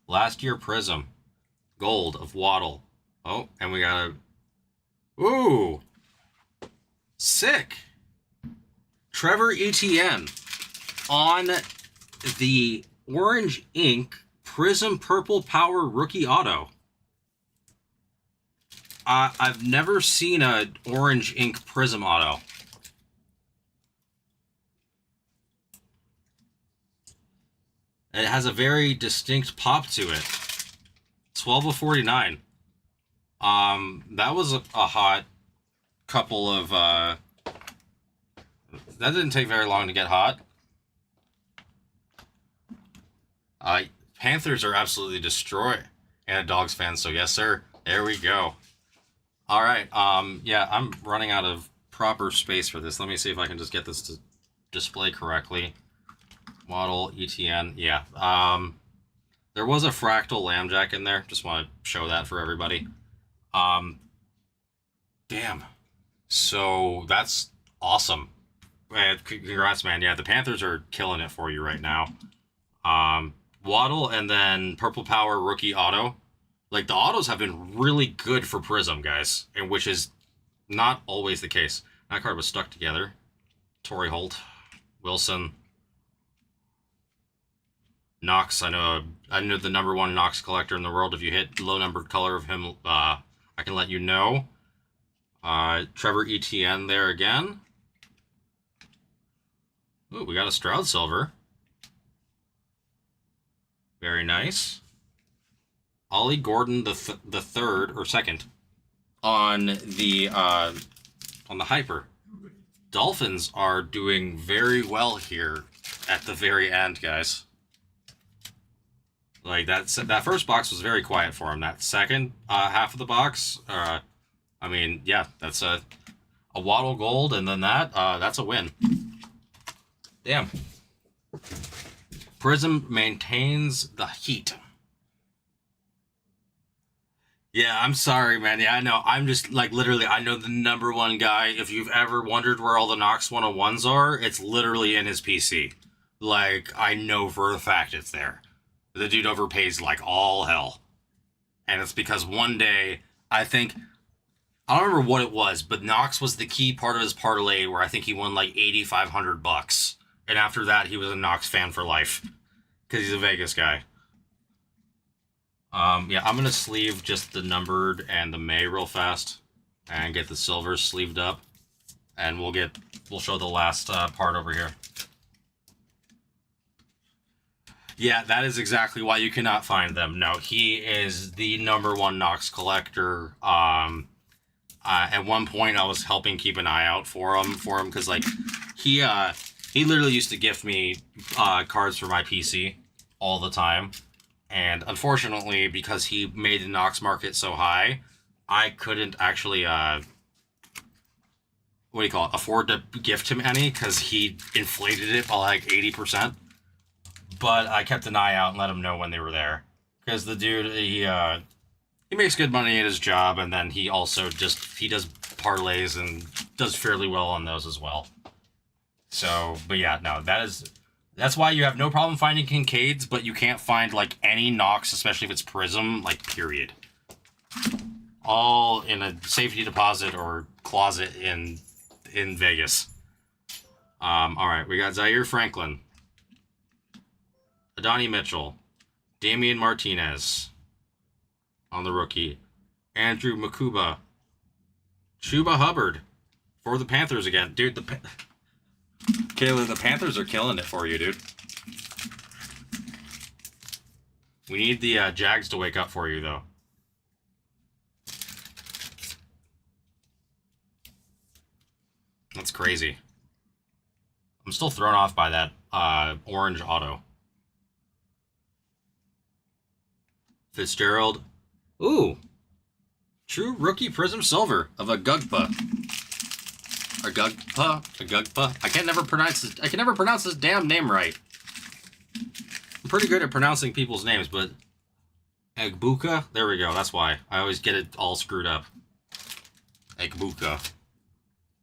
Speaker 4: Last year Prism. Gold of Waddle. Oh, and we got a... Ooh! Sick! Trevor Etienne on the Orange Ink Prism Purple Power Rookie Auto. I've never seen a Orange Ink Prism Auto. It has a very distinct pop to it. 12 of 49. That was a hot couple of, that didn't take very long to get hot. Panthers are absolutely destroyed. And a Dogs fan, so yes, sir. There we go. All right. Yeah, I'm running out of proper space for this. Let me see if I can just get this to display correctly. Waddle, ETN. Yeah. There was a fractal lambjack in there. Just want to show that for everybody. Damn. So that's awesome. Congrats, man. Yeah, the Panthers are killing it for you right now. Waddle and then Purple Power Rookie Auto. Like, the autos have been really good for Prism, guys, and which is not always the case. That card was stuck together. Torrey Holt, Wilson, Knox. I know the #1 Knox collector in the world. If you hit low numbered color of him, I can let you know. Trevor Etienne there again. Ooh, we got a Stroud Silver. Very nice. Ollie Gordon the third or second on the Hyper. Dolphins are doing very well here at the very end, guys. Like, that first box was very quiet for him. That second half of the box, I mean, yeah, that's a Waddle Gold, and then that's a win. Damn. Prism maintains the heat. Yeah, I'm sorry, man. Yeah, I know. I'm just, like, literally, I know the #1 guy. If you've ever wondered where all the Knox 101s are, it's literally in his PC. Like, I know for a fact it's there. The dude overpays like all hell. And it's because one day, I don't remember what it was, but Knox was the key part of his parlay where I think he won like $8,500. And after that, he was a Knox fan for life. Because he's a Vegas guy. Yeah, I'm going to sleeve just the numbered and the May real fast. And get the silvers sleeved up. And we'll show the last part over here. Yeah, that is exactly why you cannot find them. No, he is the #1 Knox collector. At one point, I was helping keep an eye out for him, because like he literally used to gift me cards for my PC all the time, and unfortunately, because he made the Knox market so high, I couldn't actually afford to gift him any because he inflated it by like 80%. But I kept an eye out and let him know when they were there. Because the dude, he makes good money at his job, and then he also he does parlays and does fairly well on those as well. So, but yeah, no, that's why you have no problem finding Kincaids, but you can't find, like, any Knox, especially if it's Prism, like, period. All in a safety deposit or closet in Vegas. Alright, we got Zaire Franklin. Adonai Mitchell, Damian Martinez on the rookie, Andrew Makuba, Chuba Hubbard for the Panthers again. Dude, Kayla, the Panthers are killing it for you, dude.
Speaker 1: We need the Jags to wake up for you, though. That's crazy. I'm still thrown off by that orange auto. Fitzgerald. Ooh. True rookie Prism Silver of a Gugpa. A Gugpa. I can never pronounce this damn name right. I'm pretty good at pronouncing people's names, but Egbuka? There we go. That's why. I always get it all screwed up. Egbuka.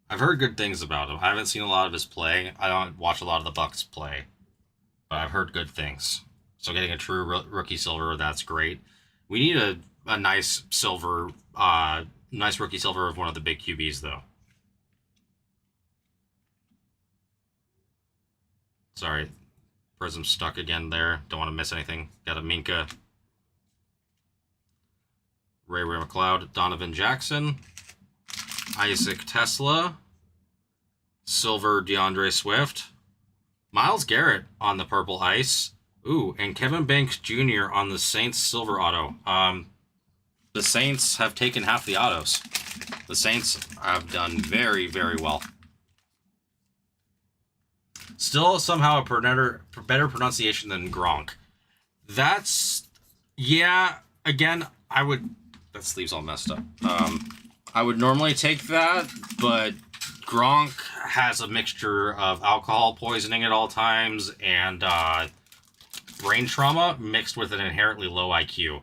Speaker 1: I've heard good things about him. I haven't seen a lot of his play. I don't watch a lot of the Bucks play. But I've heard good things. So getting a true rookie silver, that's great. We need a nice silver, nice rookie silver of one of the big QBs, though. Sorry. Prism's stuck again there. Don't want to miss anything. Got a Minka. Ray McLeod. Donovan Jackson. Isaac Tesla. Silver DeAndre Swift. Myles Garrett on the purple ice. Ooh, and Kevin Banks Jr. on the Saints silver auto. The Saints have taken half the autos. The Saints have done very, very well. Still somehow a better pronunciation than Gronk. That's, yeah, again, I would, that sleeve's all messed up. I would normally take that, but Gronk has a mixture of alcohol poisoning at all times and brain trauma mixed with an inherently low IQ.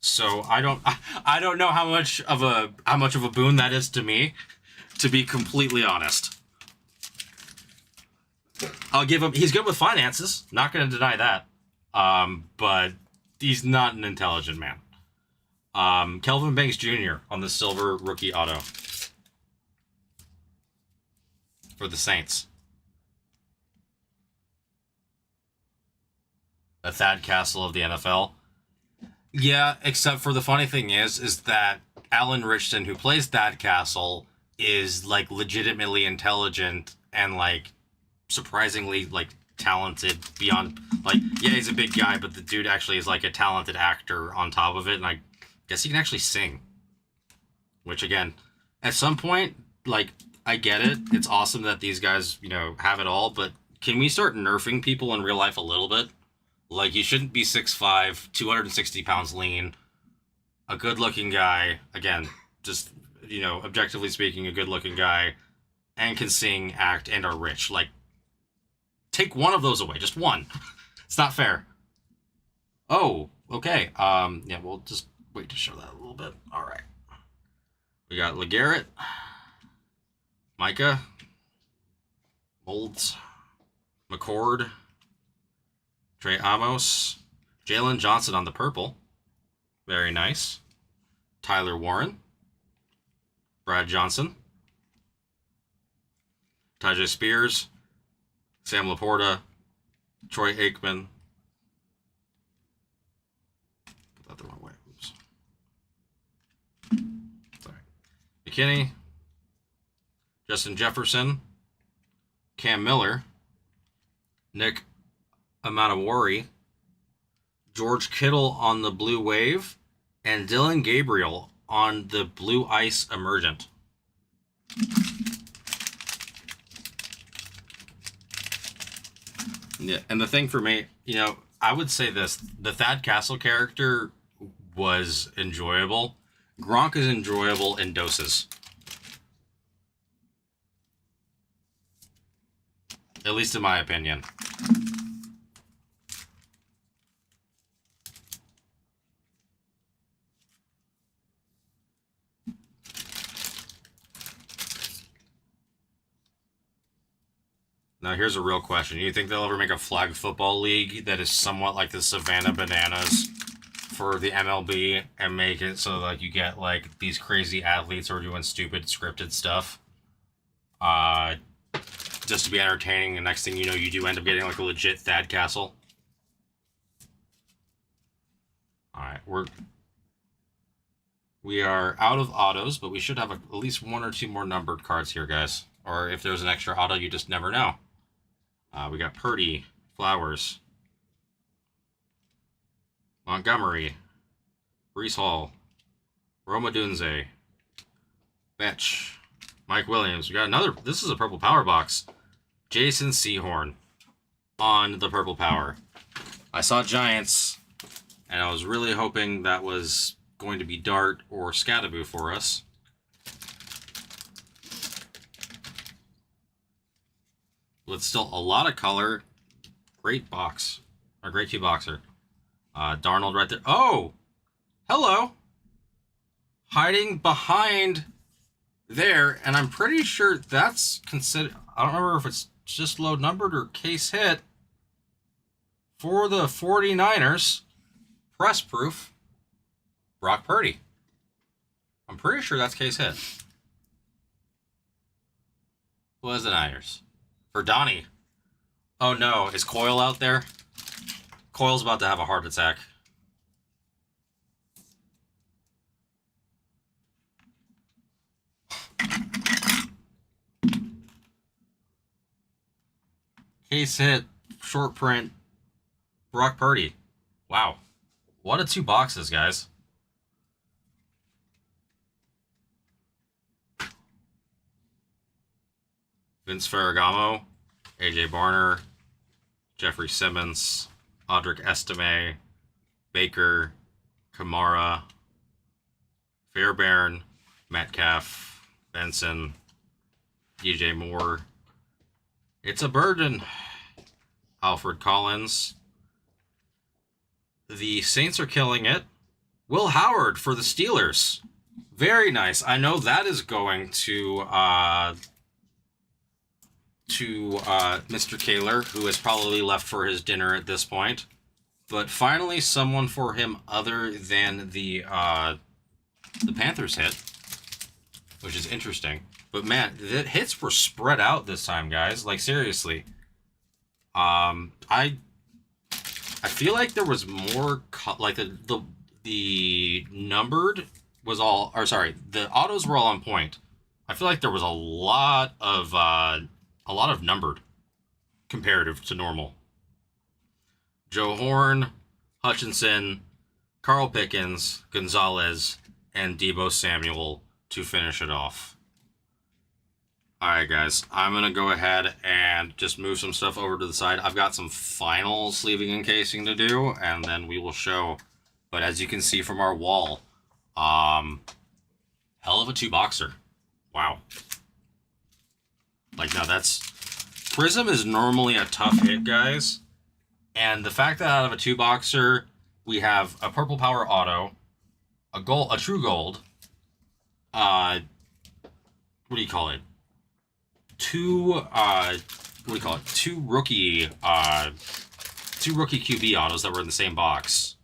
Speaker 1: So I don't know how much of a boon that is to me, to be completely honest. I'll give him, he's good with finances, not going to deny that. But he's not an intelligent man. Kelvin Banks Jr. on the silver rookie auto for the Saints. A Thad Castle of the NFL. Yeah, except for the funny thing is that Alan Richardson, who plays Thad Castle, is like legitimately intelligent and like surprisingly like talented beyond, like, yeah, he's a big guy, but the dude actually is like a talented actor on top of it, and I guess he can actually sing. Which again, at some point, like, I get it. It's awesome that these guys, you know, have it all, but can we start nerfing people in real life a little bit? Like, you shouldn't be 6'5", 260 pounds lean, a good-looking guy, again, just, you know, objectively speaking, a good-looking guy, and can sing, act, and are rich. Like, take one of those away, just one. It's not fair. Oh, okay. Yeah, we'll just wait to show that a little bit. All right. We got LeGarrette, Micah, Molds, McCord, Trey Amos, Jalen Johnson on the purple. Very nice. Tyler Warren, Brad Johnson, Tajay Spears, Sam Laporta, Troy Aikman. Put that the wrong way. Oops. Sorry. McKinney, Justin Jefferson, Cam Miller, Nick Amanawari, George Kittle on the Blue Wave, and Dylan Gabriel on the Blue Ice Emergent. Yeah, and the thing for me, you know, I would say this. The Thad Castle character was enjoyable. Gronk is enjoyable in doses. At least in my opinion. Now, here's a real question. You think they'll ever make a flag football league that is somewhat like the Savannah Bananas for the MLB and make it so like you get like these crazy athletes who are doing stupid scripted stuff just to be entertaining, and next thing you know, you do end up getting like a legit Thad Castle? Alright, we are out of autos, but we should have at least one or two more numbered cards here, guys. Or if there's an extra auto, you just never know. We got Purdy, Flowers, Montgomery, Brees Hall, Roma Dunze, Betch, Mike Williams. We got another. This is a purple power box. Jason Sehorn on the purple power. I saw Giants, and I was really hoping that was going to be Dart or Scattaboo for us. With still a lot of color. Great box. Or great two boxer. Darnold right there. Oh! Hello! Hiding behind there, and I'm pretty sure that's considered. I don't remember if it's just low numbered or case hit. For the 49ers, press proof, Brock Purdy. I'm pretty sure that's case hit. Who has the Niners? For Donnie. Oh no, is Coyle out there? Coyle's about to have a heart attack. Case hit, short print, Brock Purdy. Wow. What a two boxes, guys. Vince Ferragamo, AJ Barner, Jeffrey Simmons, Audric Estime, Baker, Kamara, Fairbairn, Metcalf, Benson, DJ Moore. It's a burden. Alfred Collins. The Saints are killing it. Will Howard for the Steelers. Very nice. I know that is going to Mr. Kaler, who is probably left for his dinner at this point. But finally, someone for him other than the Panthers hit, which is interesting. But man, the hits were spread out this time, guys. Like seriously, I feel like there was more like the numbered was all, or sorry, the autos were all on point. I feel like there was a lot of numbered comparative to normal. Joe Horn, Hutchinson, Carl Pickens, Gonzalez, and Deebo Samuel to finish it off. Alright guys, I'm going to go ahead and just move some stuff over to the side. I've got some final sleeving and casing to do, and then we will show. But as you can see from our wall, hell of a two boxer. Wow. Like now that's... Prism is normally a tough hit, guys. And the fact that out of a two boxer, we have a purple power auto, a true gold, what do you call it? Two rookie QB autos that were in the same box.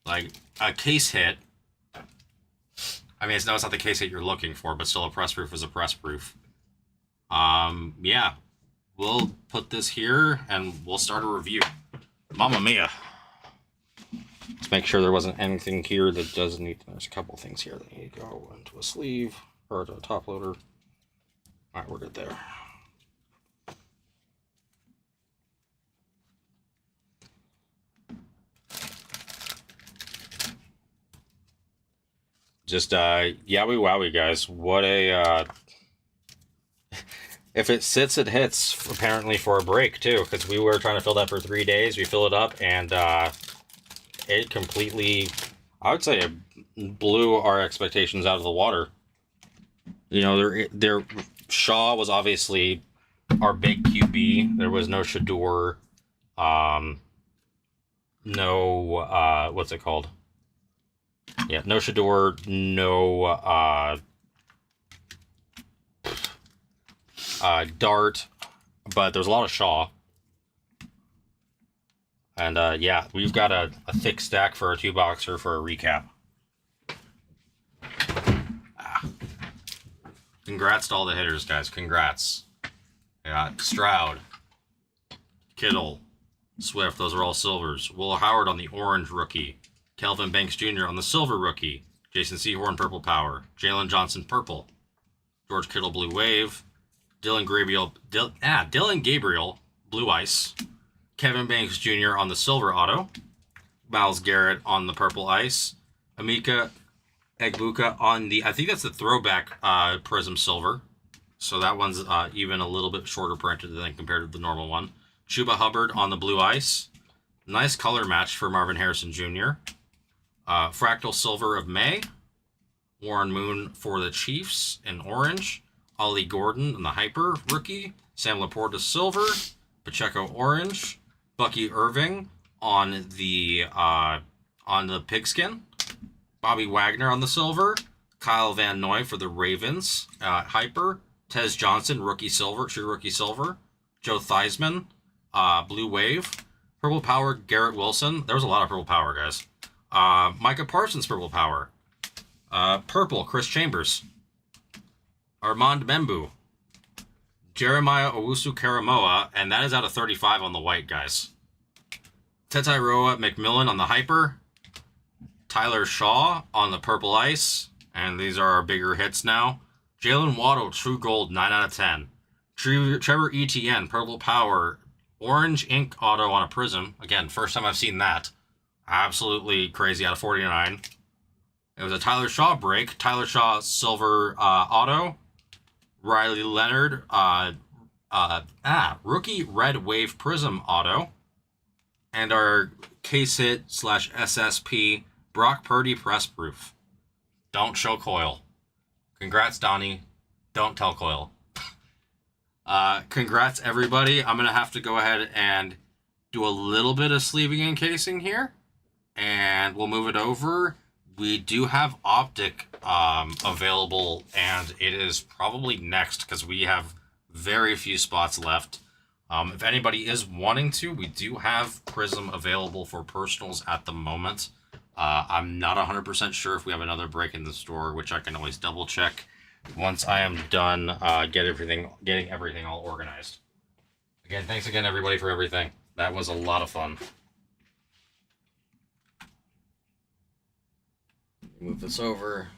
Speaker 1: Like a case hit. I mean, it's not the case hit you're looking for, but still a press proof is a press proof. Yeah. We'll put this here and we'll start a review. Mamma mia. Let's make sure there wasn't anything here that doesn't need to, there's a couple things here that need to go into a sleeve or a top loader. Alright, we're good there. Just yowie wowie, guys. What a if it sits, it hits, apparently for a break too, because we were trying to fill that for 3 days. We fill it up and it completely, I would say, it blew our expectations out of the water. You know, Shaw was obviously our big QB. There was no Shador. No, what's it called? Yeah, no Shador, no Dart, but there's a lot of Shaw. And yeah, we've got a thick stack for a two boxer for a recap. Congrats to all the hitters, guys. Congrats. Yeah, Stroud, Kittle, Swift, those are all silvers. Will Howard on the orange rookie. Kelvin Banks Jr. on the silver rookie. Jason Sehorn, purple power. Jalen Johnson, purple. George Kittle, blue wave. Dylan Gabriel, blue ice. Kevin Banks Jr. on the silver auto. Miles Garrett on the purple ice. Amika Egbuka on the, I think that's the throwback Prism Silver. So that one's even a little bit shorter printed than compared to the normal one. Chuba Hubbard on the blue ice. Nice color match for Marvin Harrison Jr. Fractal Silver of May. Warren Moon for the Chiefs in orange. Ollie Gordon in the Hyper rookie. Sam Laporta Silver. Pacheco orange. Bucky Irving on the pigskin. Bobby Wagner on the silver. Kyle Van Noy for the Ravens. Hyper. Tez Johnson, rookie silver, true rookie silver. Joe Theismann, blue wave. Purple power, Garrett Wilson. There was a lot of purple power, guys. Micah Parsons, purple power. Purple, Chris Chambers. Armand Membu. Jeremiah Owusu-Karamoa, and that is out of 35 on the white, guys. Tetairoa McMillan on the hyper. Tyler Shaw on the purple ice. And these are our bigger hits now. Jalen Waddle, true gold, 9 out of 10. Trevor Etienne, purple power. Orange ink auto on a prism. Again, first time I've seen that. Absolutely crazy, out of 49. It was a Tyler Shaw break. Tyler Shaw silver auto. Riley Leonard, rookie red wave prism auto. And our case hit / SSP, Brock Purdy press proof. Don't show coil. Congrats, Donnie. Don't tell coil. Congrats, everybody. I'm going to have to go ahead and do a little bit of sleeving and casing here. And we'll move it over. We do have Optic available, and it is probably next because we have very few spots left. If anybody is wanting to, we do have Prism available for personals at the moment. I'm not 100% sure if we have another break in the store, which I can always double check once I am done getting everything all organized. Again, thanks again, everybody, for everything. That was a lot of fun. Move this over.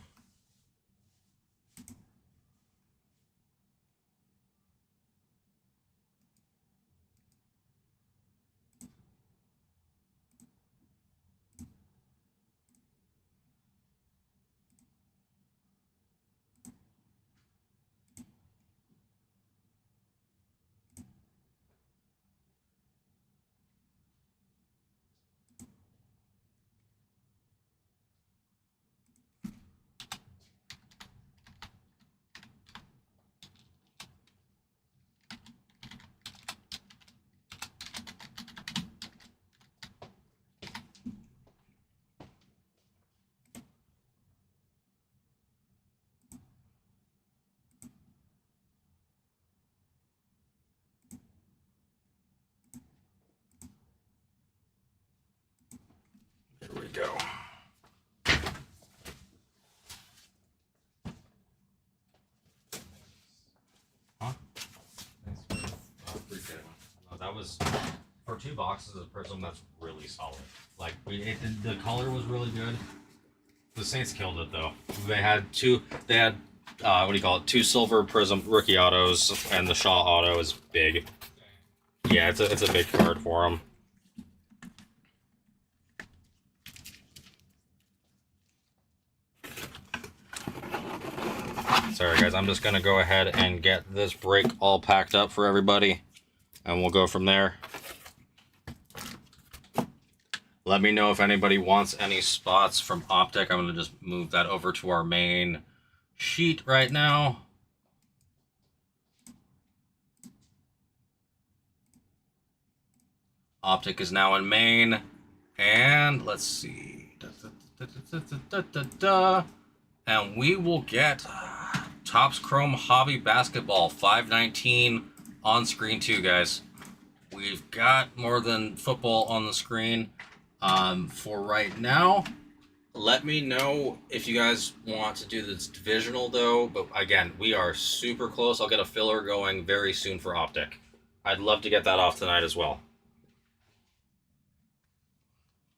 Speaker 1: There we go. Huh? Thanks for appreciate it. No, that was for 2 boxes of Prism. That's really solid. Like the color was really good. The Saints killed it though. They had 2 2 silver Prism rookie autos, and the Shaw auto is big. Yeah, it's a big card for them. Sorry guys, I'm just gonna go ahead and get this break all packed up for everybody, and we'll go from there. Let me know if anybody wants any spots from Optic. I'm gonna just move that over to our main sheet right now. Optic is now in main, and let's see. And we will get Topps Chrome Hobby Basketball 519 on screen too, guys. We've got more than football on the screen for right now. Let me know if you guys want to do this divisional though, but again, we are super close. I'll get a filler going very soon for Optic. I'd love to get that off tonight as well.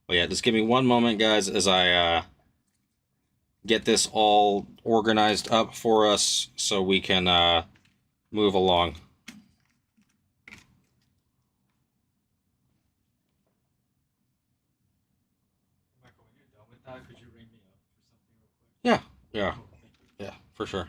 Speaker 1: But yeah, just give me one moment, guys, as I get this all organized up for us so we can move along.
Speaker 3: Could you ring me up for something real quick?
Speaker 4: Yeah,
Speaker 3: Cool, thank you.
Speaker 4: yeah, for sure.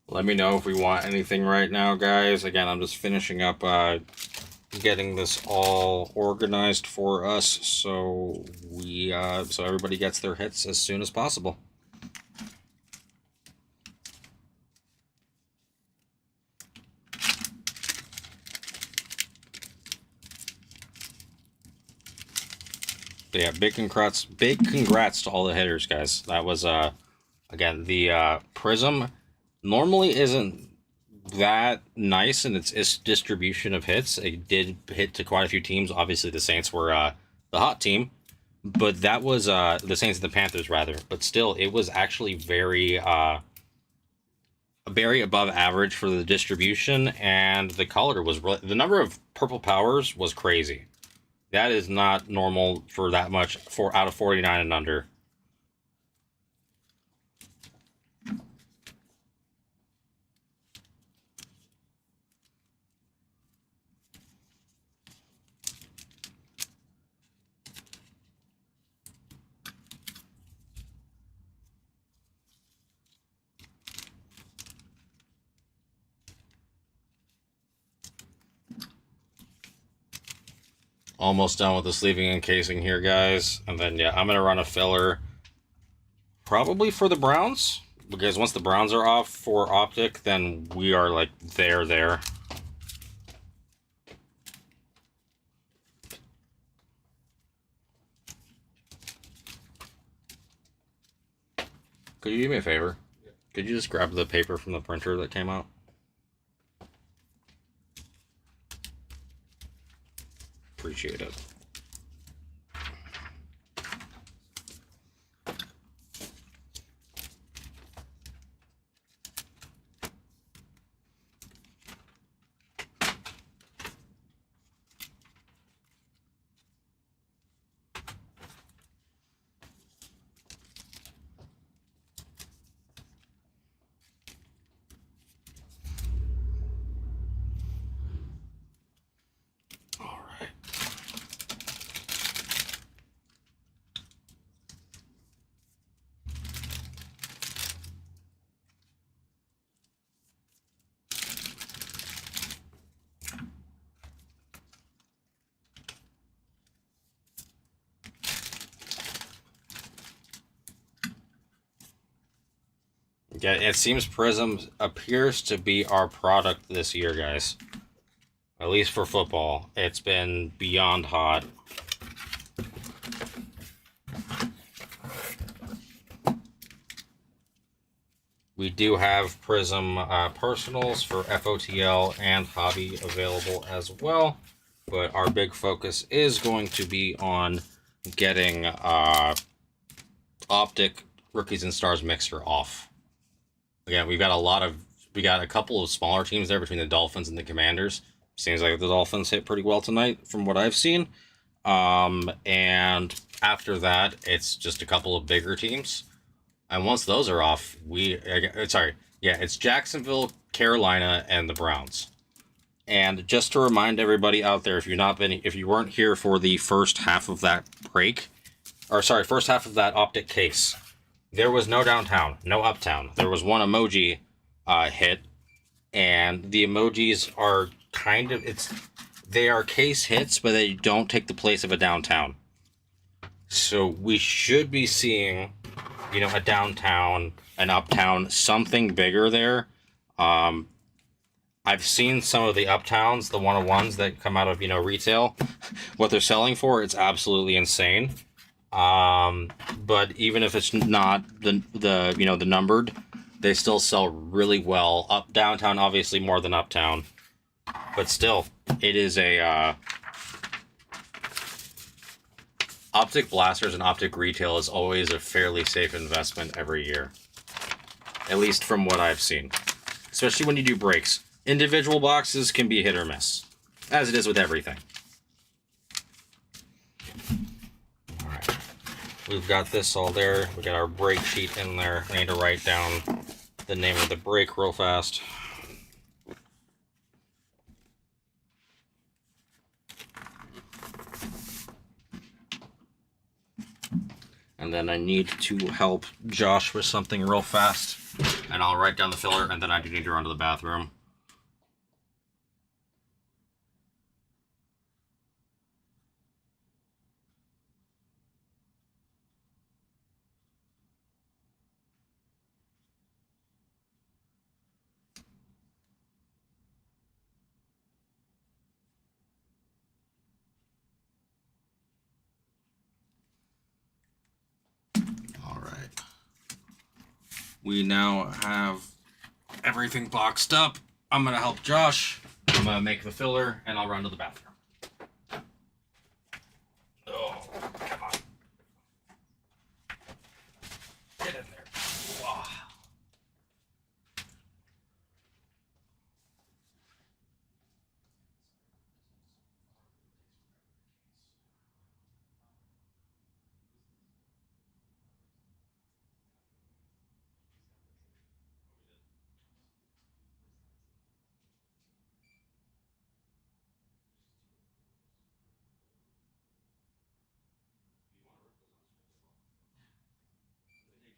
Speaker 4: Let me know if we want anything right now, guys. Again, I'm just finishing up getting this all organized for us, so so everybody gets their hits as soon as possible. But yeah, big congrats to all the hitters, guys. That was again, the Prism normally isn't that nice in its distribution of hits. It did hit to quite a few teams. Obviously, the Saints were the hot team, but that was the Saints and the Panthers rather. But still, it was actually very above average for the distribution, and the color was the number of purple powers was crazy. That is not normal for that much out of 49 and under. Almost done with the sleeving and casing here, guys. And then, yeah, I'm going to run a filler probably for the Browns. Because once the Browns are off for Optic, then we are, like, there. Could you do me a favor?
Speaker 3: Yeah.
Speaker 4: Could you just grab the paper from the printer that came out? Appreciate it. Yeah, it seems Prism appears to be our product this year, guys. At least for football. It's been beyond hot. We do have Prism Personals for FOTL and Hobby available as well. But our big focus is going to be on getting Optic Rookies and Stars Mixer off. Again, we got a couple of smaller teams there between the Dolphins and the Commanders. Seems like the Dolphins hit pretty well tonight from what I've seen. And after that, it's just a couple of bigger teams. And once those are off, it's Jacksonville, Carolina, and the Browns. And just to remind everybody out there, if you weren't here for the first half of that first half of that optic case, there was no downtown, no uptown. There was one emoji hit, and the emojis are they are case hits, but they don't take the place of a downtown. So we should be seeing, a downtown, an uptown, something bigger there. I've seen some of the uptowns, the one-on-ones that come out of, retail, what they're selling for. It's absolutely insane. But even if it's not the numbered, they still sell really well. Downtown, obviously more than uptown, but still, it is a optic blasters and optic retail is always a fairly safe investment every year, at least from what I've seen. Especially when you do breaks. Individual boxes can be hit or miss, as it is with everything. Alright, we've got this all there. We got our break sheet in there. I need to write down the name of the break real fast. And then I need to help Josh with something real fast. And I'll write down the filler, and then I do need to run to the bathroom. We now have everything boxed up. I'm going to help Josh. I'm going to make the filler, and I'll run to the bathroom. Oh, come on. Get in there. Wow.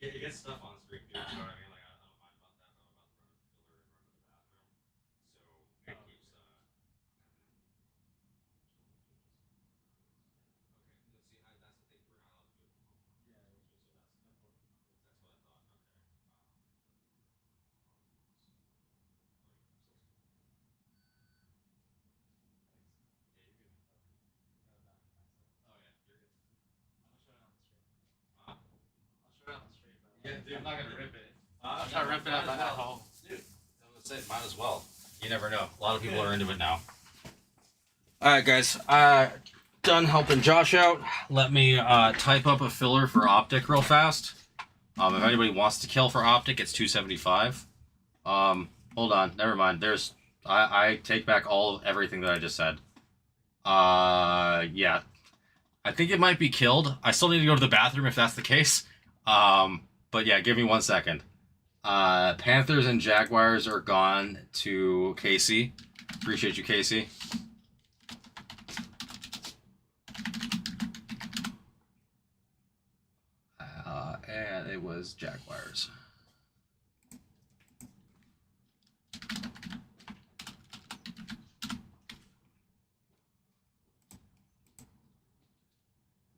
Speaker 4: It gets stuff on screen, dude. You know what I mean? Like, I don't mind about that. I'm about to run a filler and run to the bathroom. So it keeps. Okay, let's see. That's the thing. We're not allowed to do it. Yeah. So that's what I thought. Okay. Yeah, dude, I'm not gonna rip it.
Speaker 3: I'm not ripping it at home.
Speaker 4: Dude, I was gonna say, might as well. You never know. A lot of people are into it now. Alright, guys. Done helping Josh out. Let me type up a filler for optic real fast. If anybody wants to kill for optic, it's $275. Hold on. Never mind. I take back everything that I just said. Yeah. I think it might be killed. I still need to go to the bathroom if that's the case. But yeah, give me 1 second. Panthers and Jaguars are gone to Casey. Appreciate you, Casey. And it was Jaguars.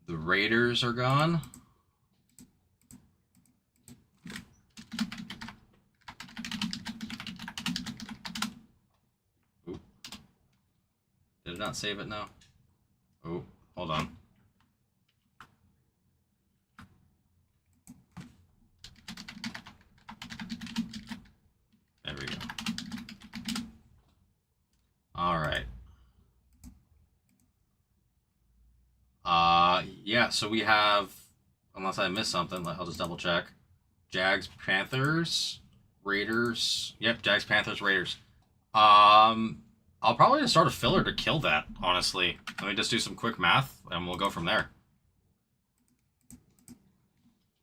Speaker 4: The Raiders are gone. Oop. Did it not save it now? Oh, hold on. There we go. All right. Yeah, so we have, unless I missed something, I'll just double check. Jags, Panthers, Raiders. Yep, Jags, Panthers, Raiders. I'll probably just start a filler to kill that, honestly. Let me just do some quick math, and we'll go from there.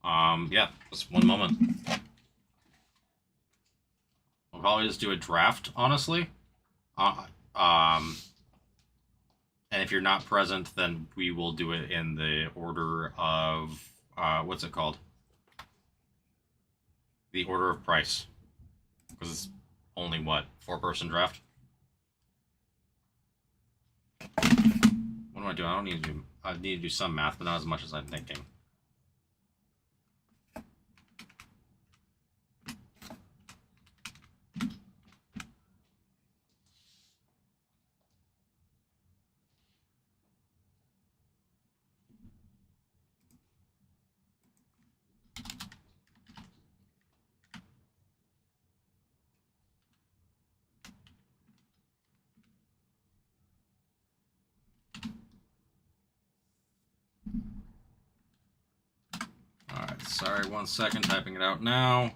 Speaker 4: Yeah, just one moment. I'll probably just do a draft, honestly.
Speaker 1: And if you're not present, then we will do it in the order of what's it called? The order of price, because it's only what 4-person draft. What am I doing? I don't need to do. I need to do some math, but not as much as I'm thinking. Alright, sorry, 1 second, typing it out now.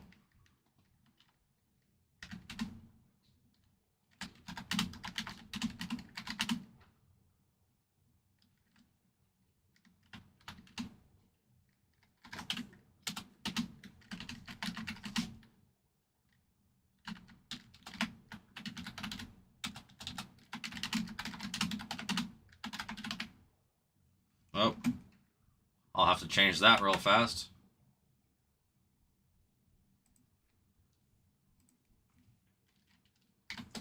Speaker 1: Oh, I'll have to change that real fast.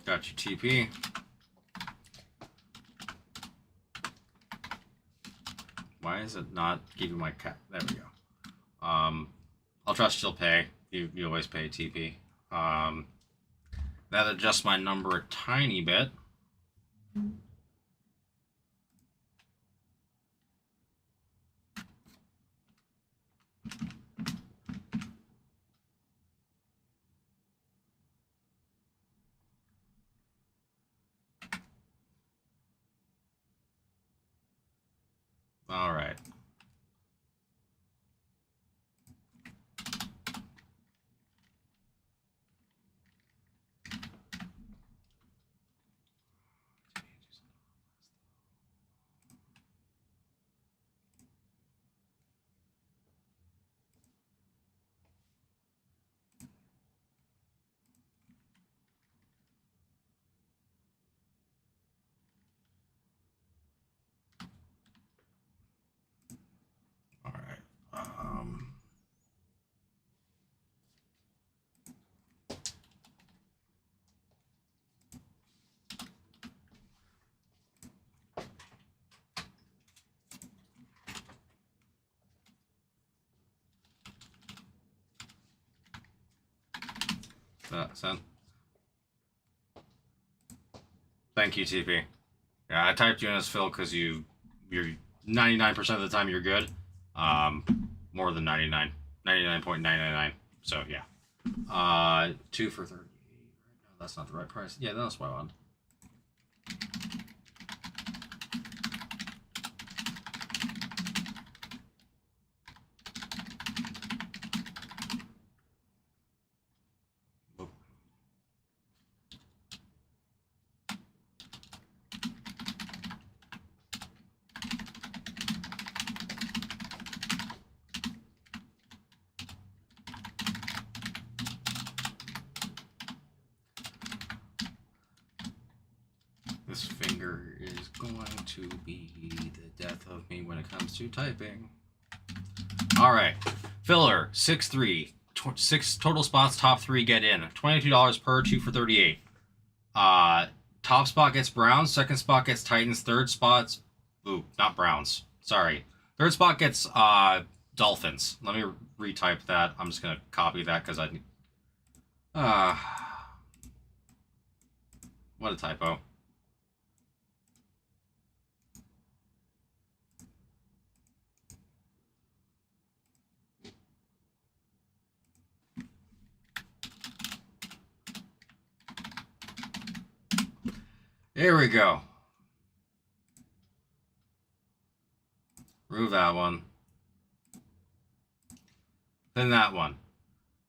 Speaker 1: Got your TP. Why is it not giving my cat? There we go. I'll trust you'll pay. You always pay TP. That adjusts my number a tiny bit. All right. All right. Send. Thank you, TP. Yeah, I typed you in as Phil because you're 99% of the time you're good. More than 99.999. So yeah. 2 for 38. No, that's not the right price. Yeah, that's what I want. This finger is going to be the death of me when it comes to typing. All right. Filler, 6-3. 6 total spots, top 3 get in. $22 per, 2 for 38. Top spot gets Browns, second spot gets Titans, third spot's... Ooh, not Browns. Sorry. Third spot gets Dolphins. Let me retype that. I'm just going to copy that because I... what a typo. Here we go. Remove that one. Then that one.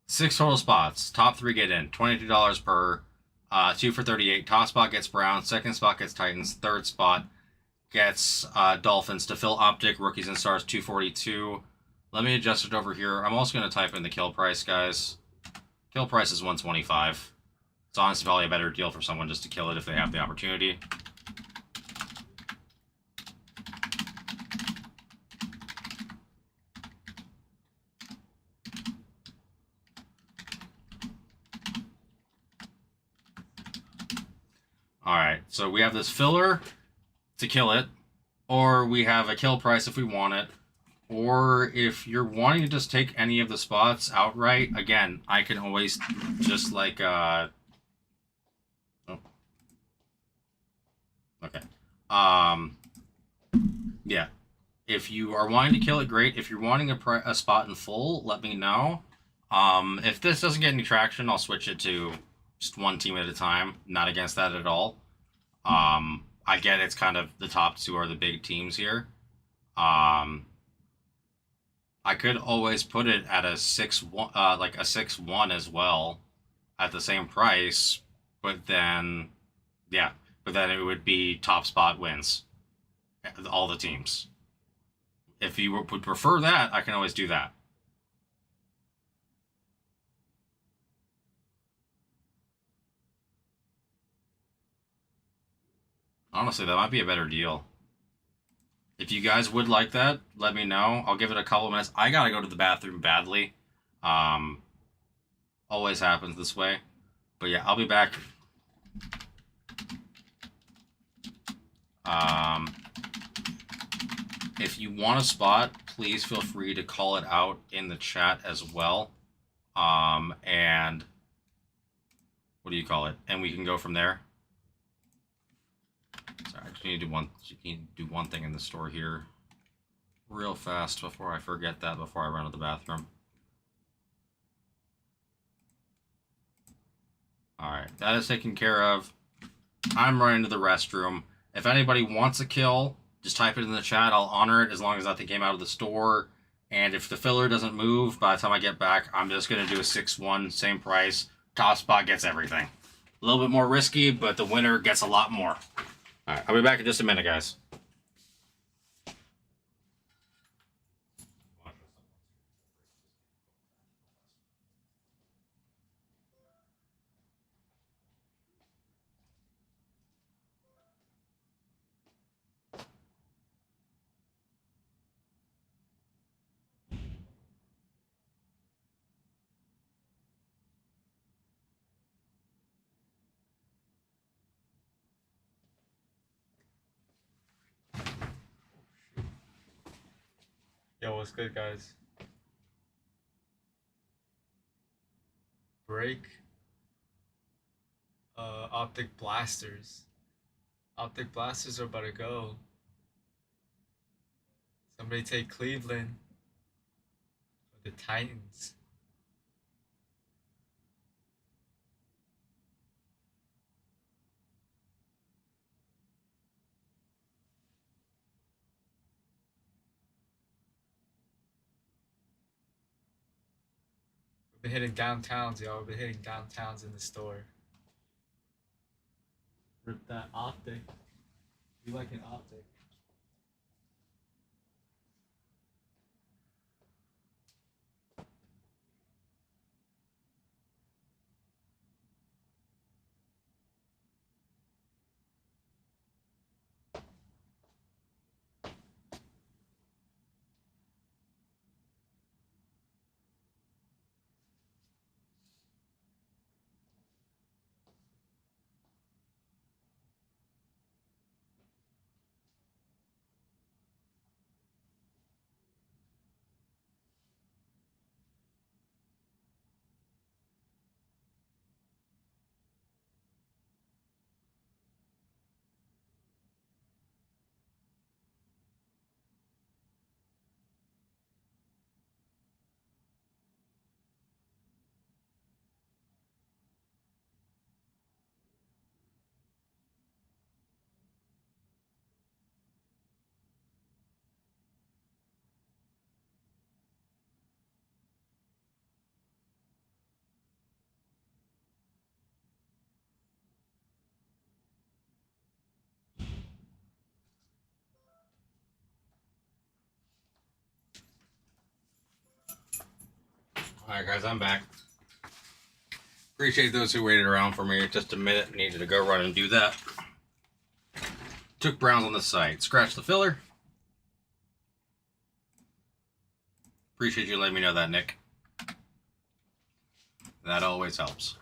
Speaker 1: 6 total spots. Top 3 get in. $22 per. 2 for 38. Top spot gets Browns. Second spot gets Titans. Third spot gets Dolphins. To fill Optic, Rookies and Stars, 242. Let me adjust it over here. I'm also going to type in the kill price, guys. Kill price is 125. It's honestly probably a better deal for someone just to kill it if they have the opportunity. Alright, so we have this filler to kill it, or we have a kill price if we want it, or if you're wanting to just take any of the spots outright, again, I can always just like, oh. Okay. Yeah. If you are wanting to kill it, great. If you're wanting a spot in full, let me know. If this doesn't get any traction, I'll switch it to just one team at a time. Not against that at all. I get it's kind of the top two are the big teams here. I could always put it at a 6-1, like a 6-1 as well, at the same price, but then, yeah, but then it would be top spot wins, all the teams. If you would prefer that, I can always do that. Honestly, that might be a better deal. If you guys would like that, let me know. I'll give it a couple minutes. I gotta go to the bathroom badly. Always happens this way. But yeah, I'll be back. If you want a spot, please feel free to call it out in the chat as well. And what do you call it? And we can go from there. Sorry, I just need to do one thing in the store here real fast before I forget that, before I run to the bathroom. Alright, that is taken care of. I'm running to the restroom. If anybody wants a kill, just type it in the chat. I'll honor it as long as that thing came out of the store. And if the filler doesn't move by the time I get back, I'm just going to do a 6-1, same price. Top spot gets everything. A little bit more risky, but the winner gets a lot more. Alright, I'll be back in just a minute, guys.
Speaker 3: Yo, what's good, guys? Break. Optic blasters. Optic blasters are about to go. Somebody take Cleveland. Or the Titans. We've been hitting downtowns, y'all. We've been hitting downtowns in the store. Rip that optic. You like an optic.
Speaker 1: Alright, guys, I'm back. Appreciate those who waited around for me just a minute. Needed to go run and do that. Took Browns on the site. Scratch the filler. Appreciate you letting me know that, Nick. That always helps.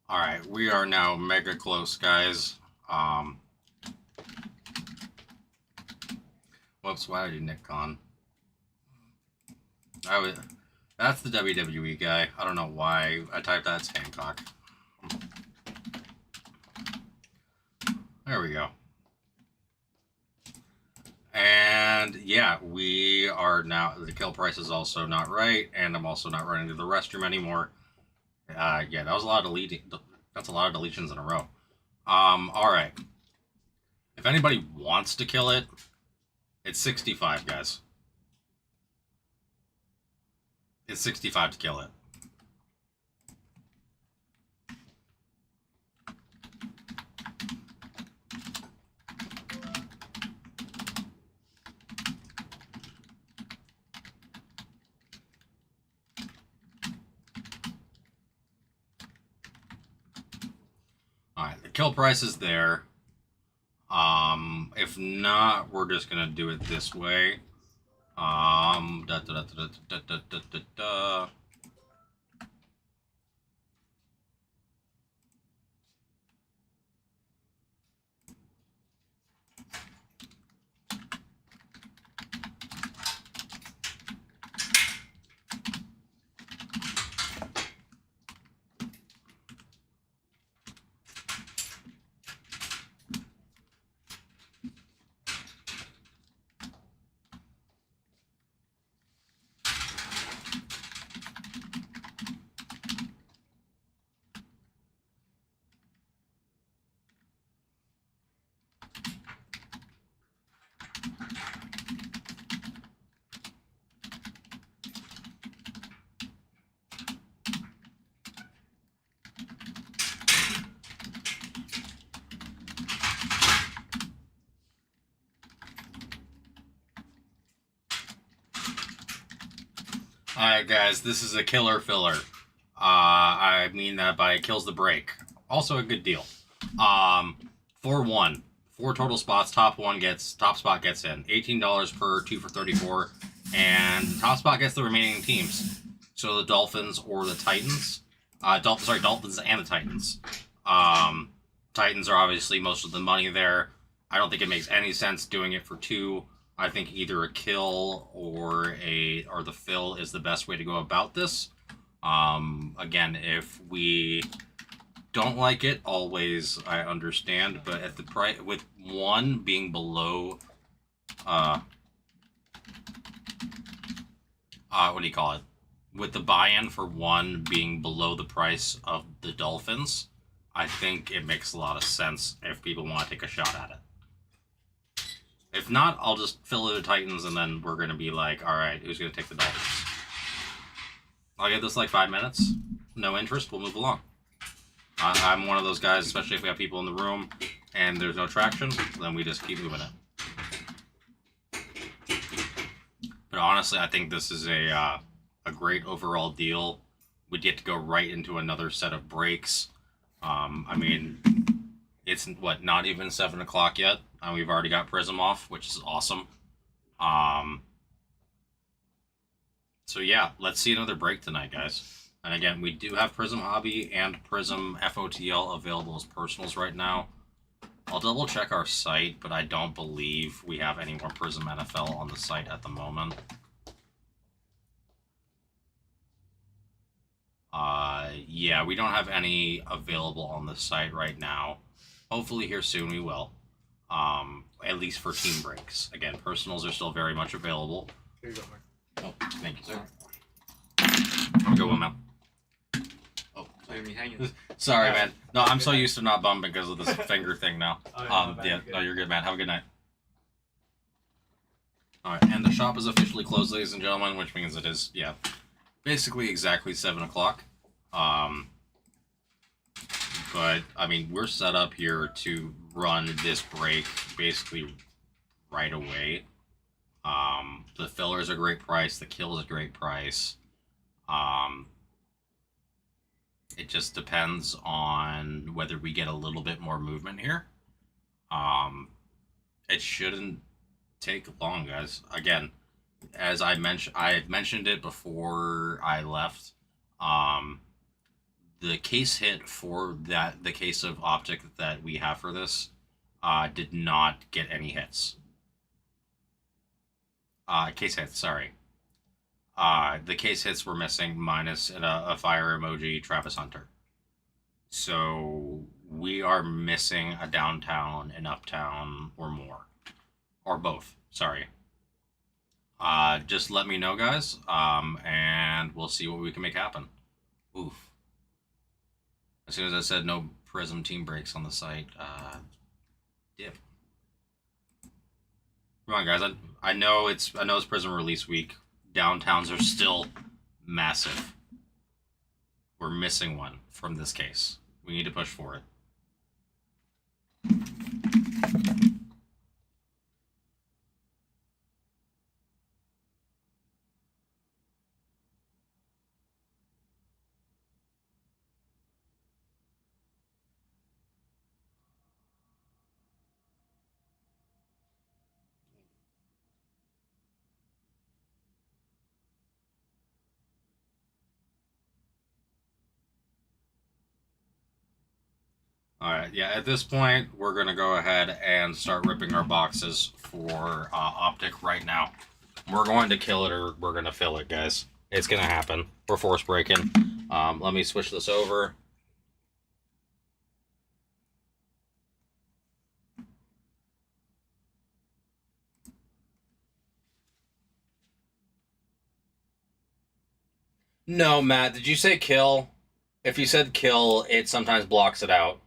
Speaker 1: Alright, we are now mega close, guys. Whoops, why did Nick con? That's the WWE guy. I don't know why I typed that. It's Hancock. There we go. And yeah, we are now, the kill price is also not right, and I'm also not running to the restroom anymore. Yeah, that was a lot of that's a lot of deletions in a row. Alright. If anybody wants to kill it, it's 65, guys. It's 65 to kill it. Alright, the kill price is there. If not, we're just gonna do it this way. Alright guys, this is a killer filler. I mean that by it kills the break. Also a good deal. 4-1. 4 total spots, top spot gets in. $18 per 2 for 34. And the top spot gets the remaining teams. So the Dolphins or the Titans. Dolphins and the Titans. Titans are obviously most of the money there. I don't think it makes any sense doing it for 2. I think either a kill or the fill is the best way to go about this. Again, if we don't like it, always I understand, but at the price with 1 being below, what do you call it? With the buy-in for 1 being below the price of the Dolphins, I think it makes a lot of sense if people want to take a shot at it. If not, I'll just fill the Titans, and then we're going to be like, alright, who's going to take the Dolphins? I'll give this like 5 minutes. No interest, we'll move along. I'm one of those guys, especially if we have people in the room and there's no traction, then we just keep moving it. But honestly, I think this is a great overall deal. We'd get to go right into another set of breaks. I mean, it's, what, not even 7 o'clock yet? And we've already got Prism off, which is awesome. So yeah, let's see another break tonight, guys. And again, we do have Prism Hobby and Prism FOTL available as personals right now. I'll double check our site, but I don't believe we have any more Prism NFL on the site at the moment. Yeah, we don't have any available on the site right now. Hopefully here soon we will. At least for team breaks. Again, personals are still very much available.
Speaker 3: Here you go, Mike.
Speaker 1: Oh, thank you, sir. Have a good one, man. Oh,
Speaker 3: Leave me hanging.
Speaker 1: sorry, man. No, I'm so used to not bumping because of this finger thing now.
Speaker 3: Oh, yeah,
Speaker 1: Yeah, no, you're good, man. Have a good night. Alright, and the shop is officially closed, ladies and gentlemen, which means it is, yeah, basically exactly 7 o'clock. But, I mean, we're set up here to run this break basically right away. The filler is a great price. The kill is a great price. Um, it just depends on whether we get a little bit more movement here. It shouldn't take long, guys. Again, as I mentioned it before I left. The case hit for the case of optic that we have for this did not get any hits. Case hits, sorry. The case hits were missing minus a fire emoji Travis Hunter. So we are missing a downtown, an uptown, or more. Or both, sorry. Just let me know, guys, and we'll see what we can make happen. Oof. As soon as I said no Prism team breaks on the site, dip. Come on, guys. I know it's Prism release week. Downtowns are still massive. We're missing one from this case. We need to push for it. Alright, yeah, at this point, we're going to go ahead and start ripping our boxes for Optic right now. We're going to kill it or we're going to fill it, guys. It's going to happen. We're force breaking. Let me switch this over. No, Matt, did you say kill? If you said kill, it sometimes blocks it out.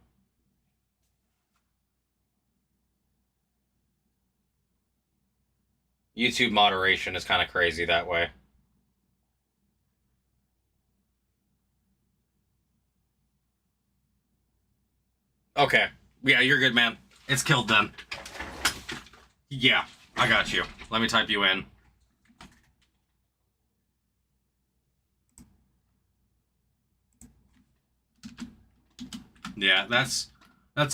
Speaker 1: YouTube moderation is kind of crazy that way. Okay. Yeah, you're good, man. It's killed then. Yeah, I got you. Let me type you in. Yeah, that's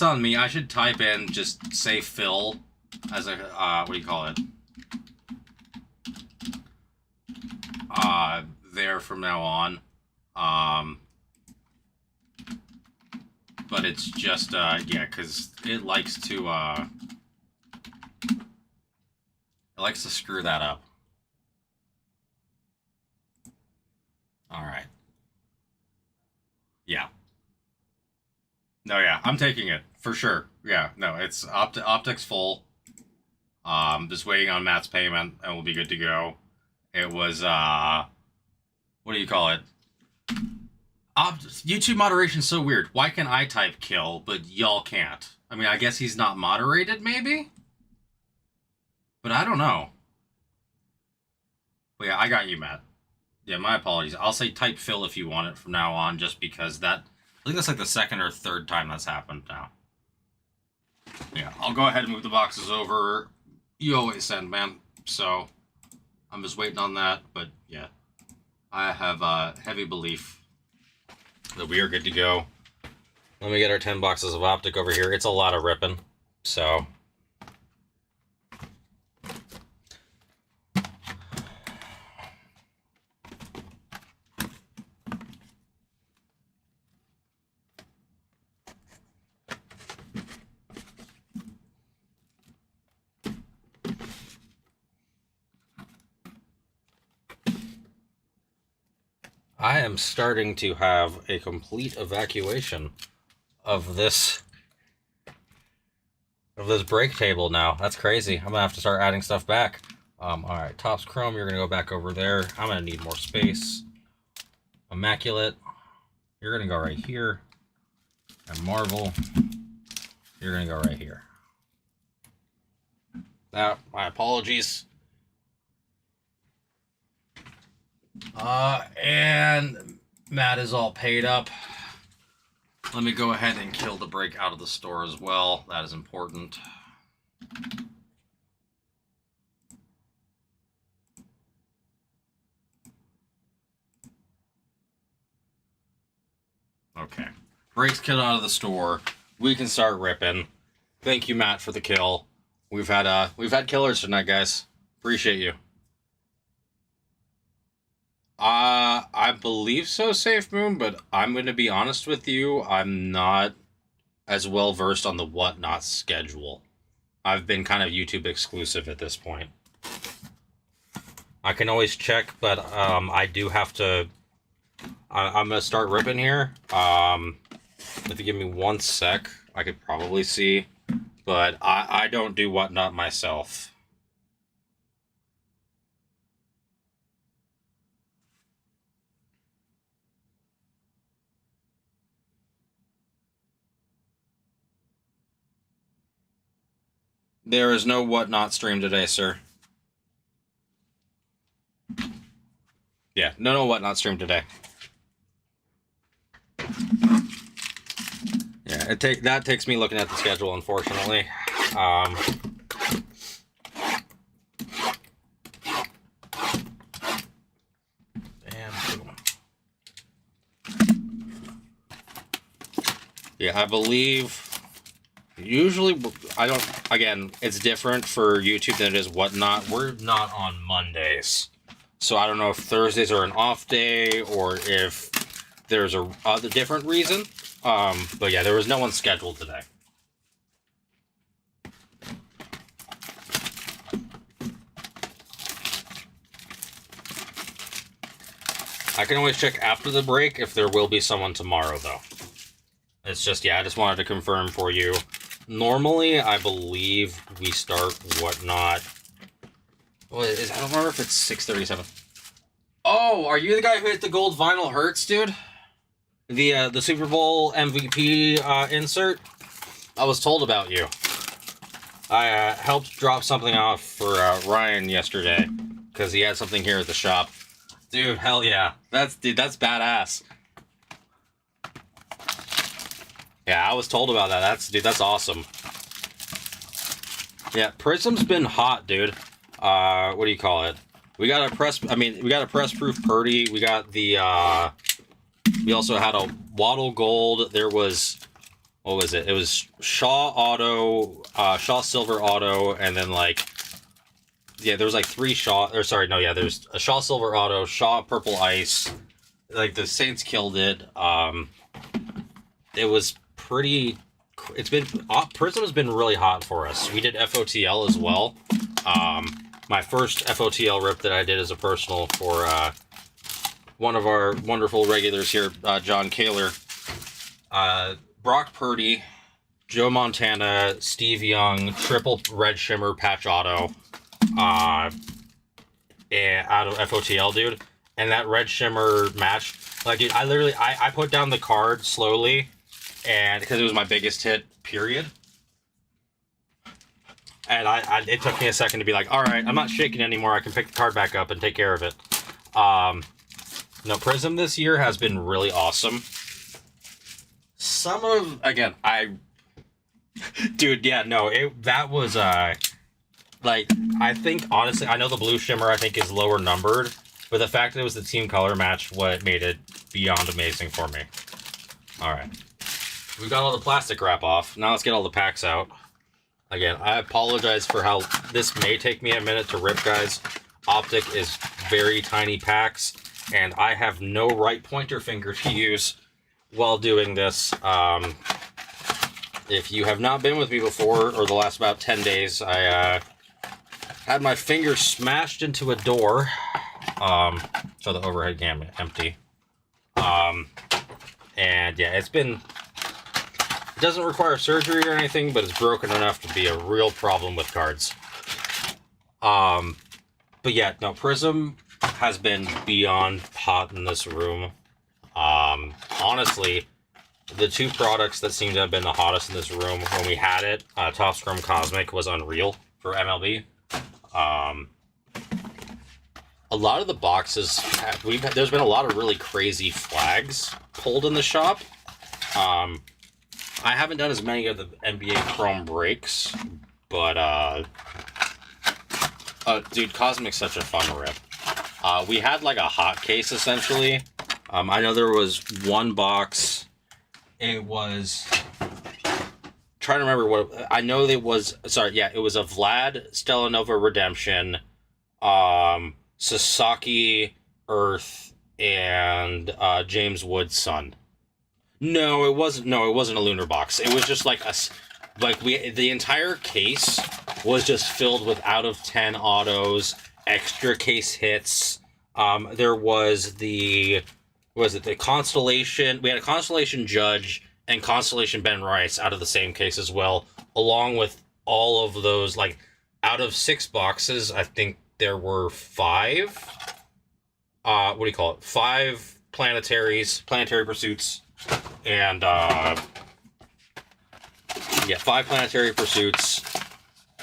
Speaker 1: on me. I should type in just say Phil as a what do you call it? There from now on. But it's just yeah, because it likes to screw that up. All right. Yeah. No, yeah, I'm taking it for sure. Yeah, no, it's optics full. Just waiting on Matt's payment, and we'll be good to go. It was what do you call it? YouTube moderation's so weird. Why can I type kill, but y'all can't? I mean, I guess he's not moderated, maybe? But I don't know. But yeah, I got you, Matt. Yeah, my apologies. I'll say type Phil if you want it from now on, just because that... I think that's like the second or third time that's happened now. Yeah, I'll go ahead and move the boxes over. You always send, man. So, I'm just waiting on that, but yeah. I have a heavy belief that we are good to go. Let me get our 10 boxes of optic over here. It's a lot of ripping, so... I am starting to have a complete evacuation of this break table now. That's crazy. I'm gonna have to start adding stuff back. All right, Topps Chrome, you're gonna go back over there. I'm gonna need more space. Immaculate, you're gonna go right here. And Marvel, you're gonna go right here. Now, my apologies. And Matt is all paid up. Let me go ahead and kill the break out of the store as well. That is important.
Speaker 4: Okay. Breaks killed out of the store. We can start ripping. Thank you, Matt, for the kill. We've had killers tonight, guys. Appreciate you. I believe so, Safe Moon, but I'm going to be honest with you. I'm not as well versed on the Whatnot schedule. I've been kind of YouTube exclusive at this point. I can always check, but I do have to. I'm going to start ripping here. If you give me 1 sec, I could probably see. But I don't do Whatnot myself. There is no Whatnot stream today, sir. Yeah, no Whatnot stream today. Yeah, that takes me looking at the schedule, unfortunately. Yeah, I believe. Usually, I don't. Again, it's different for YouTube than it is Whatnot. We're not on Mondays, so I don't know if Thursdays are an off day or if there's a other different reason. But yeah, there was no one scheduled today. I can always check after the break if there will be someone tomorrow, though. It's just, yeah, I just wanted to confirm for you. Normally, I believe we start Whatnot. Well, I don't remember if it's 6:37. Oh, are you the guy who hit the gold vinyl Hertz, dude? The Super Bowl MVP insert? I was told about you. I helped drop something off for Ryan yesterday because he had something here at the shop. Dude, hell yeah. That's badass. Yeah, I was told about that. That's awesome. Yeah, Prism's been hot, dude. What do you call it? We got a press-proof Purdy. We got the, we also had a Waddle Gold. There was, what was it? It was Shaw Auto, Shaw Silver Auto, and then yeah, there was like 3 Shaw, or sorry, no, yeah, there's a Shaw Silver Auto, Shaw Purple Ice. Like, the Saints killed it. It was pretty, Prism has been really hot for us. We did FOTL as well. My first FOTL rip that I did as a personal for one of our wonderful regulars here, John Kaler. Brock Purdy, Joe Montana, Steve Young, triple red shimmer patch auto, and out of FOTL, dude. And that red shimmer match, like, dude, I put down the card slowly, and because it was my biggest hit, period. And it took me a second to be like, all right, I'm not shaking anymore. I can pick the card back up and take care of it. No, Prism this year has been really awesome. Dude, yeah, no, that was, like, I think, honestly, I know the blue shimmer, I think, is lower numbered, but the fact that it was the team color match, what made it beyond amazing for me. All right. We got all the plastic wrap off. Now let's get all the packs out. Again, I apologize for how this may take me a minute to rip, guys. Optic is very tiny packs, and I have no right pointer finger to use while doing this. If you have not been with me before, or the last about 10 days, I had my finger smashed into a door. So the overhead cam empty. And yeah, it doesn't require surgery or anything, but it's broken enough to be a real problem with cards. But yeah, no, Prism has been beyond hot in this room. Honestly, the 2 products that seem to have been the hottest in this room when we had it, Top Scrum Cosmic was unreal for MLB. A lot of the boxes, there's been a lot of really crazy flags pulled in the shop. I haven't done as many of the NBA Chrome breaks, but, dude, Cosmic's such a fun rip. We had, like, a hot case, essentially. I know there was one box It was trying to remember what I know. It was it was a Vlad Stellanova Redemption, Sasaki Earth, and James Wood's son. No, it wasn't. No, it wasn't a lunar box. It was just like the entire case was just filled with out of 10 autos, extra case hits. There was the Constellation. We had a Constellation Judge and Constellation Ben Rice out of the same case as well, along with all of those, like, out of 6 boxes, I think there were 5. What do you call it? 5 planetary pursuits, and 5 planetary pursuits,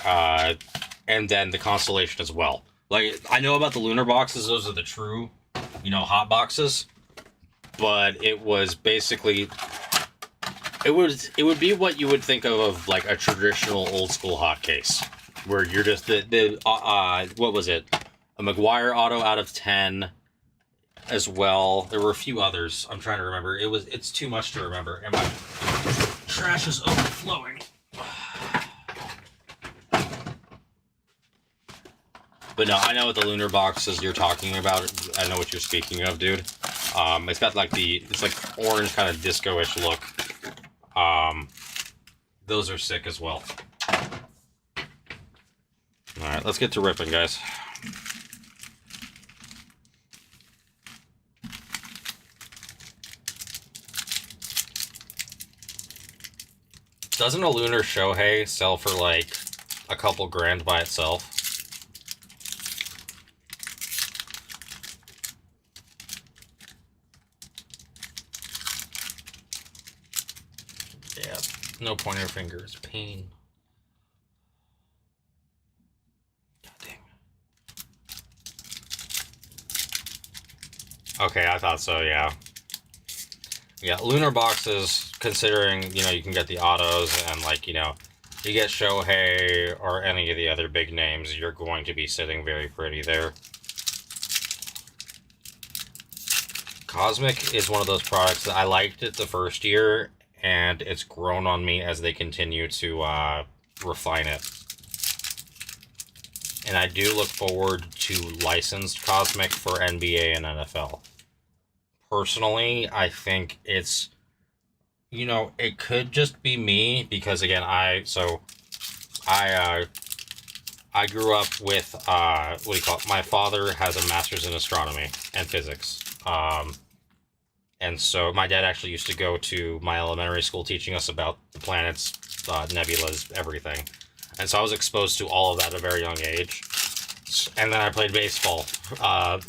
Speaker 4: and then the Constellation as well. Like, I know about the lunar boxes; those are the true, hot boxes. But it was basically, it would be what you would think of like a traditional old school hot case, where you're just what was it? A McGuire auto out of 10 as well. There were a few others. I'm trying to remember. It's too much to remember. And my trash is overflowing. But no, I know what the lunar boxes you're talking about. I know what you're speaking of, dude. It's got like it's like orange kind of disco-ish look. Those are sick as well. Alright, let's get to ripping, guys. Doesn't a lunar Shohei sell for like a couple grand by itself? Yeah, no pointer fingers. Pain. God dang. Okay, I thought so, yeah. Yeah, lunar boxes, considering, you can get the autos and, like, you get Shohei or any of the other big names, you're going to be sitting very pretty there. Cosmic is one of those products that I liked it the first year, and it's grown on me as they continue to refine it. And I do look forward to licensed Cosmic for NBA and NFL. Personally, I think it's, it could just be me, because again, I grew up with, what do you call it? My father has a master's in astronomy and physics. And so my dad actually used to go to my elementary school teaching us about the planets, nebulas, everything. And so I was exposed to all of that at a very young age. And then I played baseball,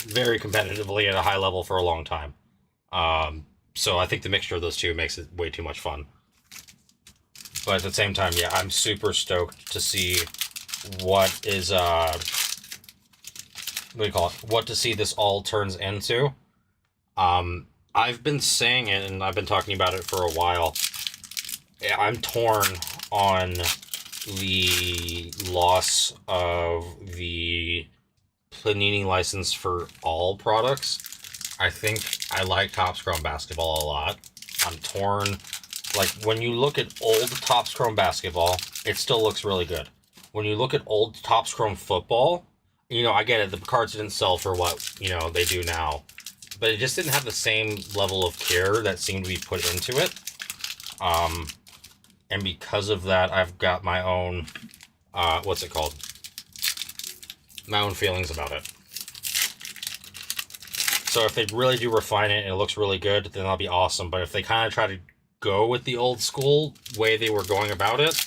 Speaker 4: very competitively at a high level for a long time. So I think the mixture of those two makes it way too much fun. But at the same time, yeah, I'm super stoked to see what is, what do you call it? What to see this all turns into. I've been saying it, and I've been talking about it for a while. I'm torn on the loss of the Panini license for all products. I think I like Topps Chrome Basketball a lot. I'm torn. Like, when you look at old Topps Chrome Basketball, it still looks really good. When you look at old Topps Chrome Football, I get it, the cards didn't sell for what, they do now. But it just didn't have the same level of care that seemed to be put into it. And because of that, I've got my own, what's it called? My own feelings about it. So if they really do refine it and it looks really good, then that'll be awesome. But if they kind of try to go with the old school way they were going about it,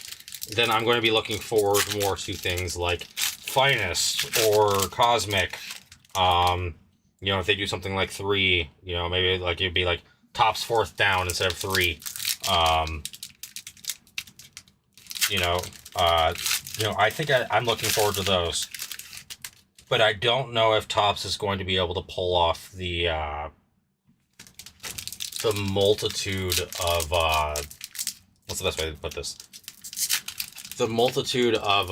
Speaker 4: then I'm going to be looking forward more to things like Finest or Cosmic. If they do something like 3, maybe like it'd be like Topps 4th down instead of 3. I think I'm looking forward to those. But I don't know if Topps is going to be able to pull off the multitude of what's the best way to put this? The multitude of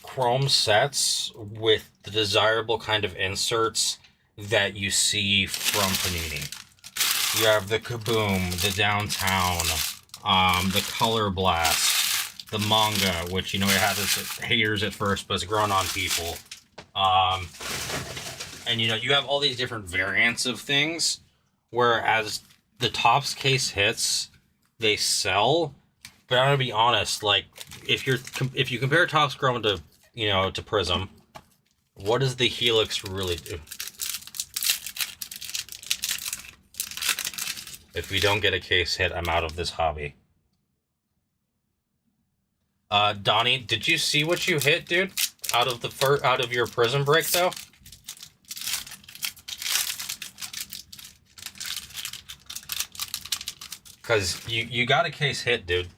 Speaker 4: Chrome sets with the desirable kind of inserts that you see from Panini. You have the Kaboom, the Downtown, the Color Blast, the Manga, which, you know, it had its haters at first, but it's grown on people. And, you know, you have all these different variants of things, whereas the Topps case hits, they sell. But I'm gonna be honest, like, if you compare Topps Chrome to, you know, to Prism, what does the Helix really do? If we don't get a case hit, I'm out of this hobby. Donnie, did you see what you hit, dude? Out of your Prism break, though? Because you got a case hit, dude.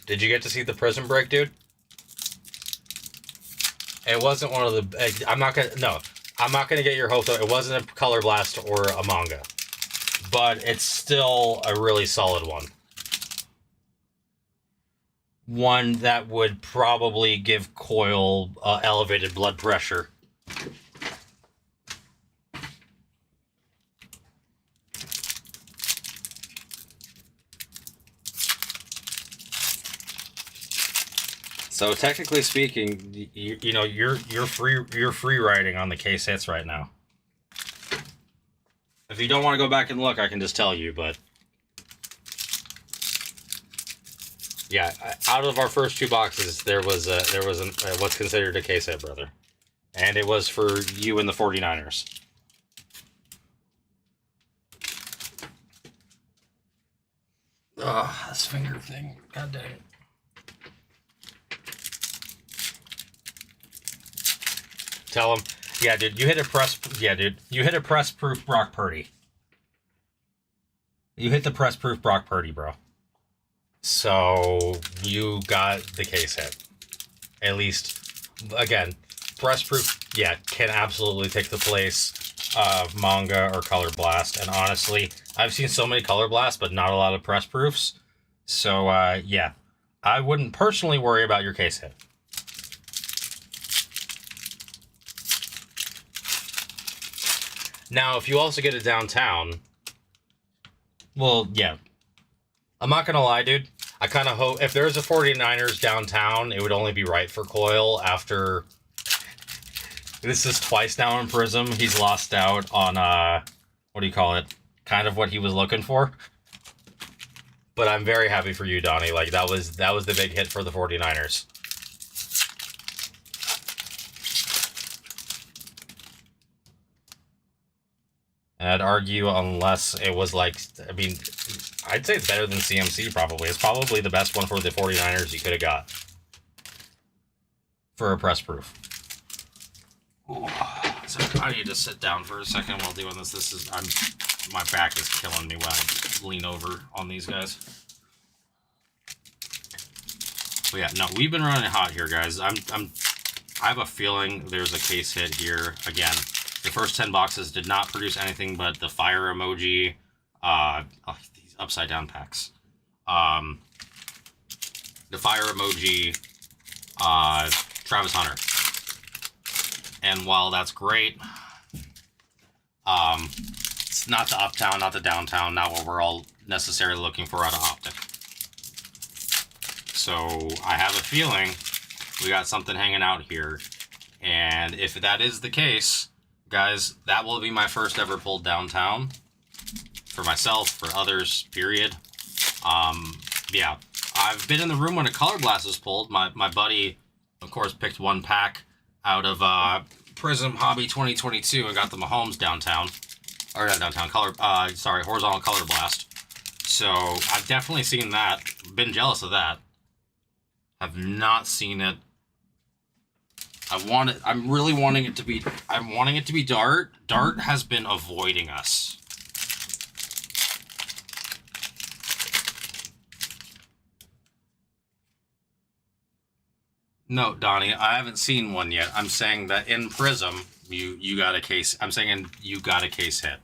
Speaker 4: Did you get to see the Prism break, dude? It wasn't one of the... I'm not gonna get your hopes up. It wasn't a Color Blast or a Manga. But it's still a really solid one. One that would probably give Coil elevated blood pressure. So technically speaking, you know, you're free riding on the case hits right now. If you don't want to go back and look, I can just tell you, but yeah, out of our first 2 boxes, there was what's considered a case hit, brother, and it was for you and the 49ers. Ugh, this finger thing, god dang it. Tell him, yeah, dude, you hit a press. Yeah, dude, you hit a press-proof Brock Purdy. You hit the press-proof Brock Purdy, bro. So you got the case hit. At least, again, press-proof, yeah, can absolutely take the place of Manga or Color Blast. And honestly, I've seen so many Color Blasts, but not a lot of press-proofs. So yeah, I wouldn't personally worry about your case hit. Now, if you also get a Downtown, well, yeah. I'm not going to lie, dude. I kind of hope, if there's a 49ers Downtown, it would only be right for Coil after, this is twice now in Prism. He's lost out on, what do you call it? Kind of what he was looking for. But I'm very happy for you, Donnie. Like, that was the big hit for the 49ers. And I'd argue, unless it was like, I mean, I'd say it's better than CMC probably. It's probably the best one for the 49ers you could have got. For a press proof. Ooh. So I need to sit down for a second while doing this. My back is killing me when I lean over on these guys. But yeah, no, we've been running hot here, guys. I have a feeling there's a case hit here. Again, the first 10 boxes did not produce anything but the fire emoji, these upside down packs. The fire emoji, Travis Hunter. And while that's great, it's not the uptown, not the downtown, not what we're all necessarily looking for out of Optic. So I have a feeling we got something hanging out here. And if that is the case, guys, that will be my first ever pulled downtown. For myself, for others, period. Yeah, I've been in the room when a Color Blast was pulled. My buddy, of course, picked one pack out of Prism Hobby 2022 and got the Mahomes downtown. Or not downtown, horizontal Color Blast. So I've definitely seen that. Been jealous of that. I've not seen it. I'm really wanting it to be, I'm wanting it to be Dart. Dart has been avoiding us. No, Donnie, I haven't seen one yet. I'm saying that in Prism, you got a case. I'm saying you got a case hit.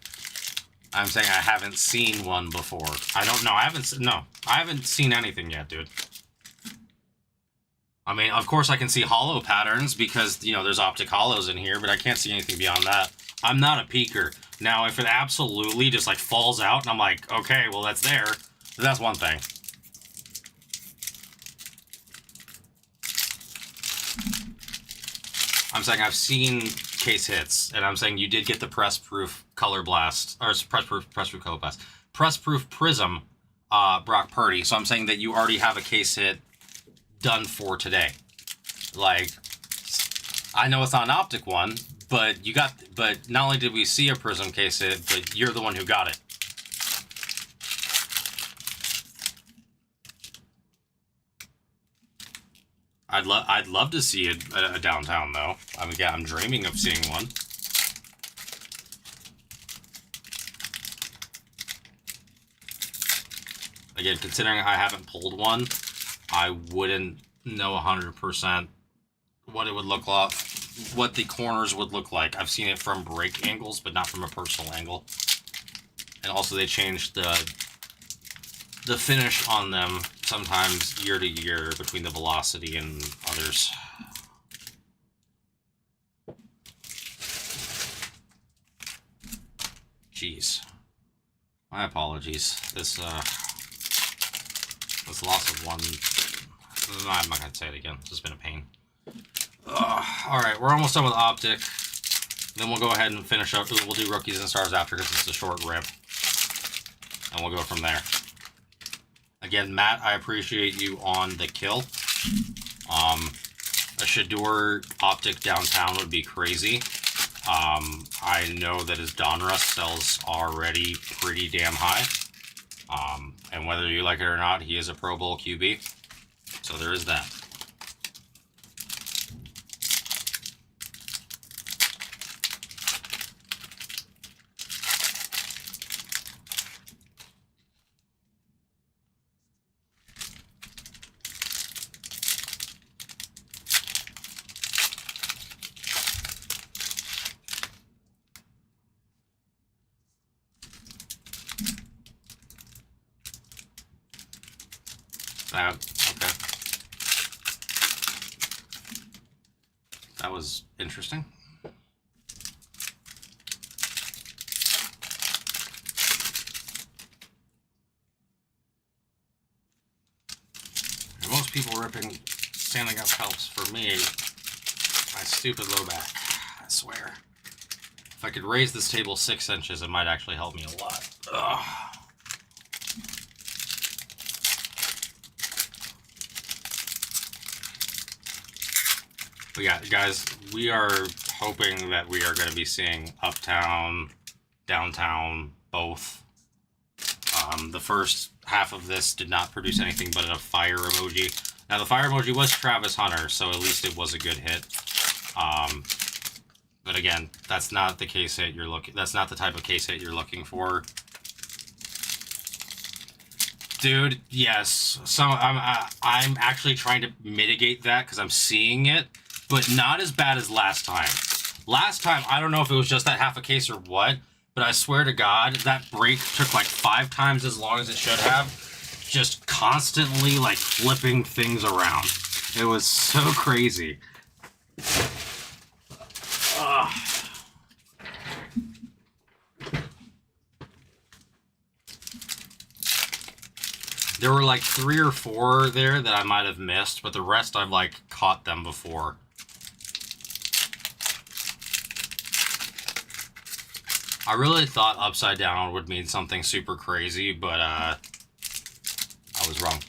Speaker 4: I'm saying I haven't seen one before. I don't know. I haven't seen anything yet, dude.
Speaker 1: I mean, of course I can see hollow patterns because, you know, there's optic hollows in here, but I can't see anything beyond that. I'm not a peeker. Now, if it absolutely just, like, falls out and I'm like, okay, well, that's there, that's one thing. I'm saying I've seen case hits, and I'm saying you did get the press-proof color blast, or press-proof color blast. Press-proof prism, Brock Purdy. So I'm saying that you already have a case hit done for today. Like, I know it's not an optic one, but but not only did we see a prism case hit, but you're the one who got it. I'd love to see a downtown though. I mean, yeah, I'm dreaming of seeing one. Again, considering I haven't pulled one, I wouldn't know 100% what it would look like, what the corners would look like. I've seen it from break angles, but not from a personal angle. And also, they changed the finish on them sometimes year to year between the velocity and others. Jeez. My apologies. This loss of one... I'm not going to say it again. It's just been a pain. Alright, we're almost done with optic. Then we'll go ahead and finish up. We'll do rookies and stars after because it's a short rip. And we'll go from there. Again, Matt, I appreciate you on the kill. A Shador optic downtown would be crazy. I know that his Donruss sells already pretty damn high. And whether you like it or not, he is a Pro Bowl QB. So there is that. Okay. That was interesting. And most people ripping standing up helps. For me, my stupid low back, I swear. If I could raise this table 6 inches, it might actually help me a lot. Ugh. But yeah, guys, we are hoping that we are going to be seeing uptown, downtown, both. The first half of this did not produce anything but a fire emoji. Now, the fire emoji was Travis Hunter, so at least it was a good hit. But again, that's not the case hit you're looking. That's not the type of case hit you're looking for. Dude, yes. I'm actually trying to mitigate that because I'm seeing it. But not as bad as last time. Last time, I don't know if it was just that half a case or what, but I swear to God, that break took like 5 times as long as it should have. Just constantly, like, flipping things around. It was so crazy. Ugh. There were like 3 or 4 there that I might have missed, but the rest I've, like, caught them before. I really thought upside down would mean something super crazy, but I was wrong.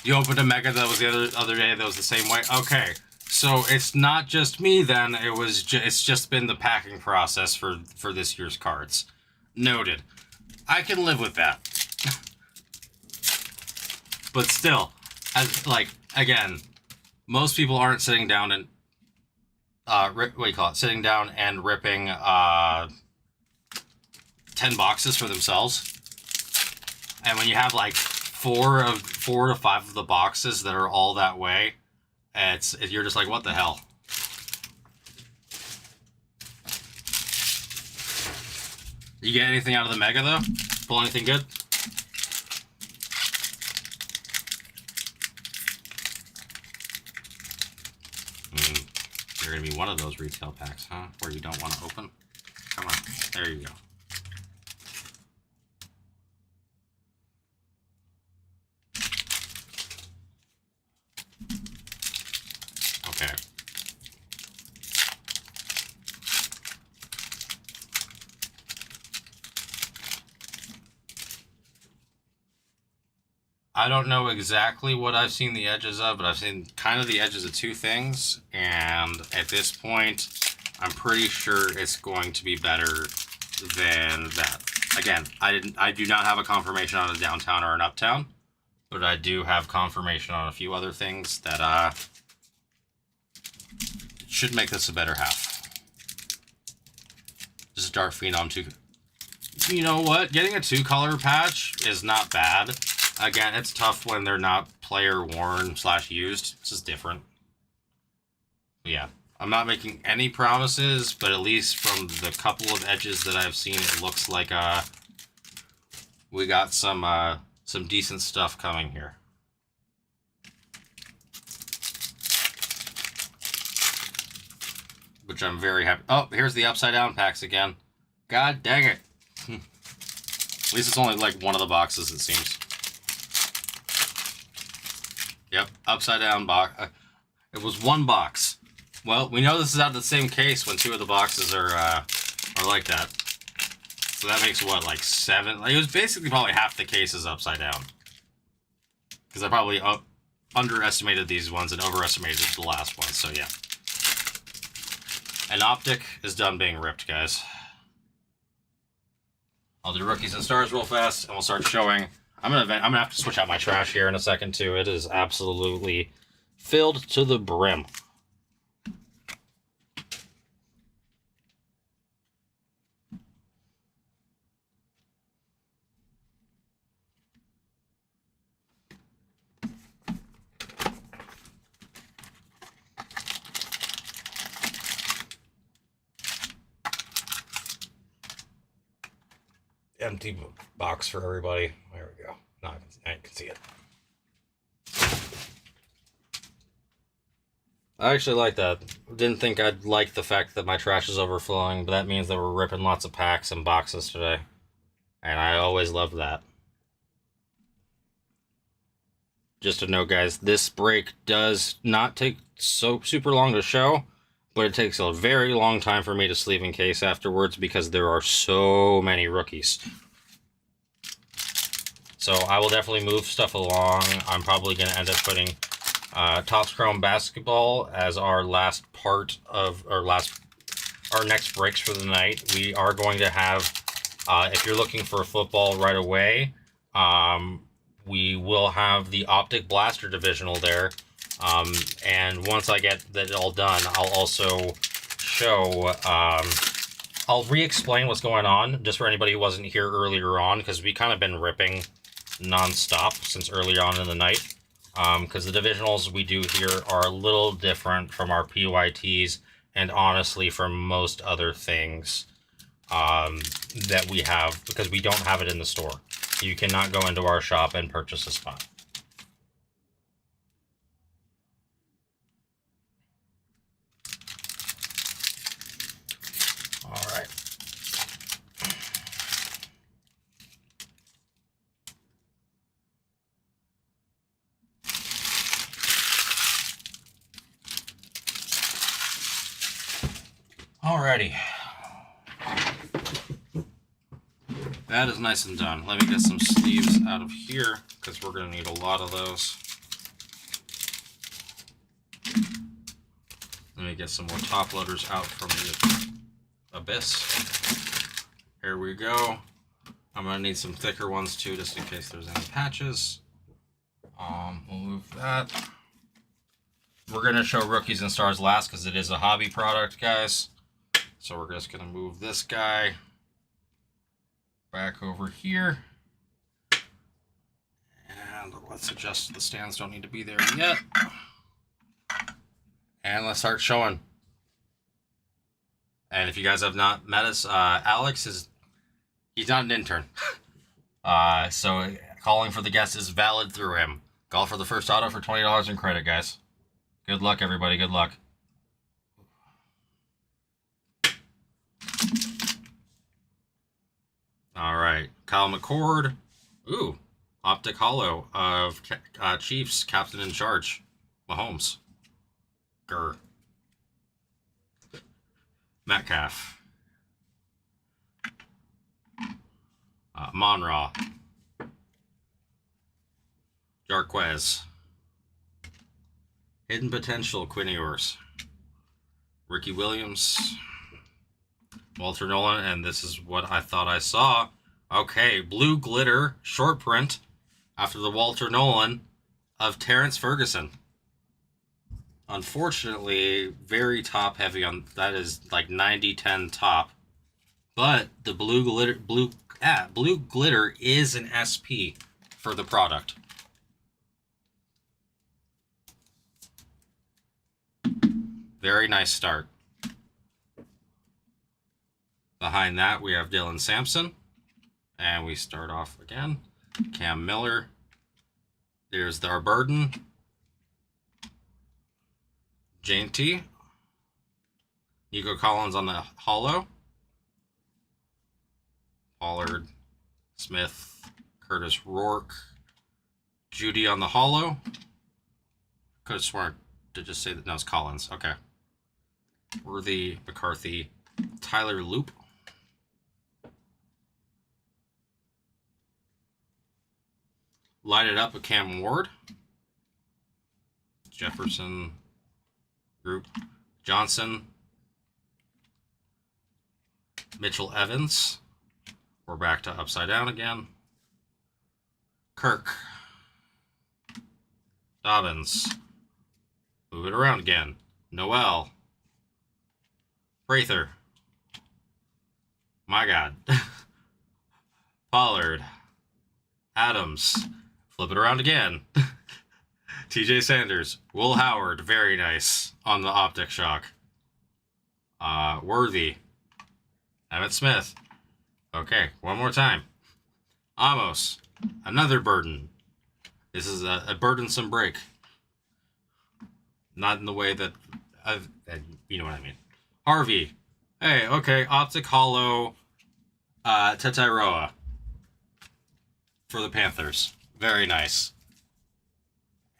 Speaker 1: You opened a mega that was the other day that was the same way? Okay, so it's not just me then, it's just been the packing process for this year's cards. Noted. I can live with that. But still, as like, again, most people aren't sitting down and sitting down and ripping 10 boxes for themselves. And when you have like 4 to 5 of the boxes that are all that way, you're just like, what the hell? You get anything out of the mega though? Pull anything good? You're gonna be one of those retail packs, huh? Where you don't want to open? Come on, there you go. Okay. I don't know exactly what I've seen the edges of, but I've seen kind of the edges of two things, and at this point, I'm pretty sure it's going to be better than that. Again, I do not have a confirmation on a downtown or an uptown, but I do have confirmation on a few other things that should make this a better half. Just Dark Phenom 2. You know what? Getting a 2-color patch is not bad. Again, it's tough when they're not player worn / used. This is different. But yeah, I'm not making any promises, but at least from the couple of edges that I've seen, it looks like we got some decent stuff coming here. Which I'm very happy. Oh, here's the upside down packs again. God dang it. At least it's only like one of the boxes, it seems. Yep, upside down box. It was one box. Well, we know this is out of the same case when 2 of the boxes are like that. So that makes what, like 7? Like, it was basically probably half the case is upside down. Because I probably underestimated these ones and overestimated the last one. So yeah. And Optic is done being ripped, guys. I'll do rookies and stars real fast, and we'll start showing. I'm gonna have to switch out my trash here in a second too. It is absolutely filled to the brim. Empty box for everybody. There we go. Now I can see it. I actually like that. Didn't think I'd like the fact that my trash is overflowing, but that means that we're ripping lots of packs and boxes today. And I always love that. Just to know, guys, this break does not take so super long to show, but it takes a very long time for me to sleeve in case afterwards because there are so many rookies. So I will definitely move stuff along. I'm probably going to end up putting Topps Chrome Basketball as our last part of our next breaks for the night. We are going to have, if you're looking for football right away, we will have the Optic Blaster Divisional there. And once I get that all done, I'll also show, I'll re-explain what's going on, just for anybody who wasn't here earlier on, because we kind of been ripping non-stop since earlier on in the night. Because the divisionals we do here are a little different from our PYTs, and honestly from most other things that we have, because we don't have it in the store. You cannot go into our shop and purchase a spot. All right. Alrighty. That is nice and done. Let me get some sleeves out of here, because we're going to need a lot of those. Let me get some more top loaders out from the Abyss. Here we go. I'm going to need some thicker ones too, just in case there's any patches. We'll move that. We're going to show rookies and stars last, because it is a hobby product, guys. So we're just going to move this guy back over here. And let's adjust the stands, don't need to be there yet. And let's start showing. And if you guys have not met us, Alex he's not an intern. So calling for the guest is valid through him. Call for the first auto for $20 in credit, guys. Good luck, everybody, good luck. All right. Kyle McCord. Ooh. Optic Hollow of Chiefs, captain in charge. Mahomes. Grr. Metcalf. Monra. Jarquez. Hidden Potential, Quinn Ewers. Ricky Williams. Walter Nolan, and this is what I thought I saw. Okay, Blue Glitter, short print, after the Walter Nolan of Terrence Ferguson. Unfortunately, very top heavy on that is like 90-10 top. But the blue glitter is an SP for the product. Very nice start. Behind that, we have Dylan Sampson. And we start off again. Cam Miller. There's our Burden. Jane T. Nico Collins on the hollow. Pollard, Smith, Curtis Rourke, Judy on the hollow. Could have sworn to just say that no, it's Collins. Okay. Worthy, McCarthy, Tyler Loop. Light It Up with Cam Ward. Jefferson, Group, Johnson, Mitchell Evans. We're back to upside down again. Kirk. Dobbins. Move it around again. Noel. Prather. My God. Pollard. Adams. Flip it around again. TJ Sanders. Will Howard. Very nice on the Optic Shock. Worthy. Emmett Smith. Okay, one more time. Amos. Another Burden. This is a burdensome break. Not in the way that you know what I mean. Harvey. Hey, okay. Optic Hollow. Tetairoa. For the Panthers. Very nice.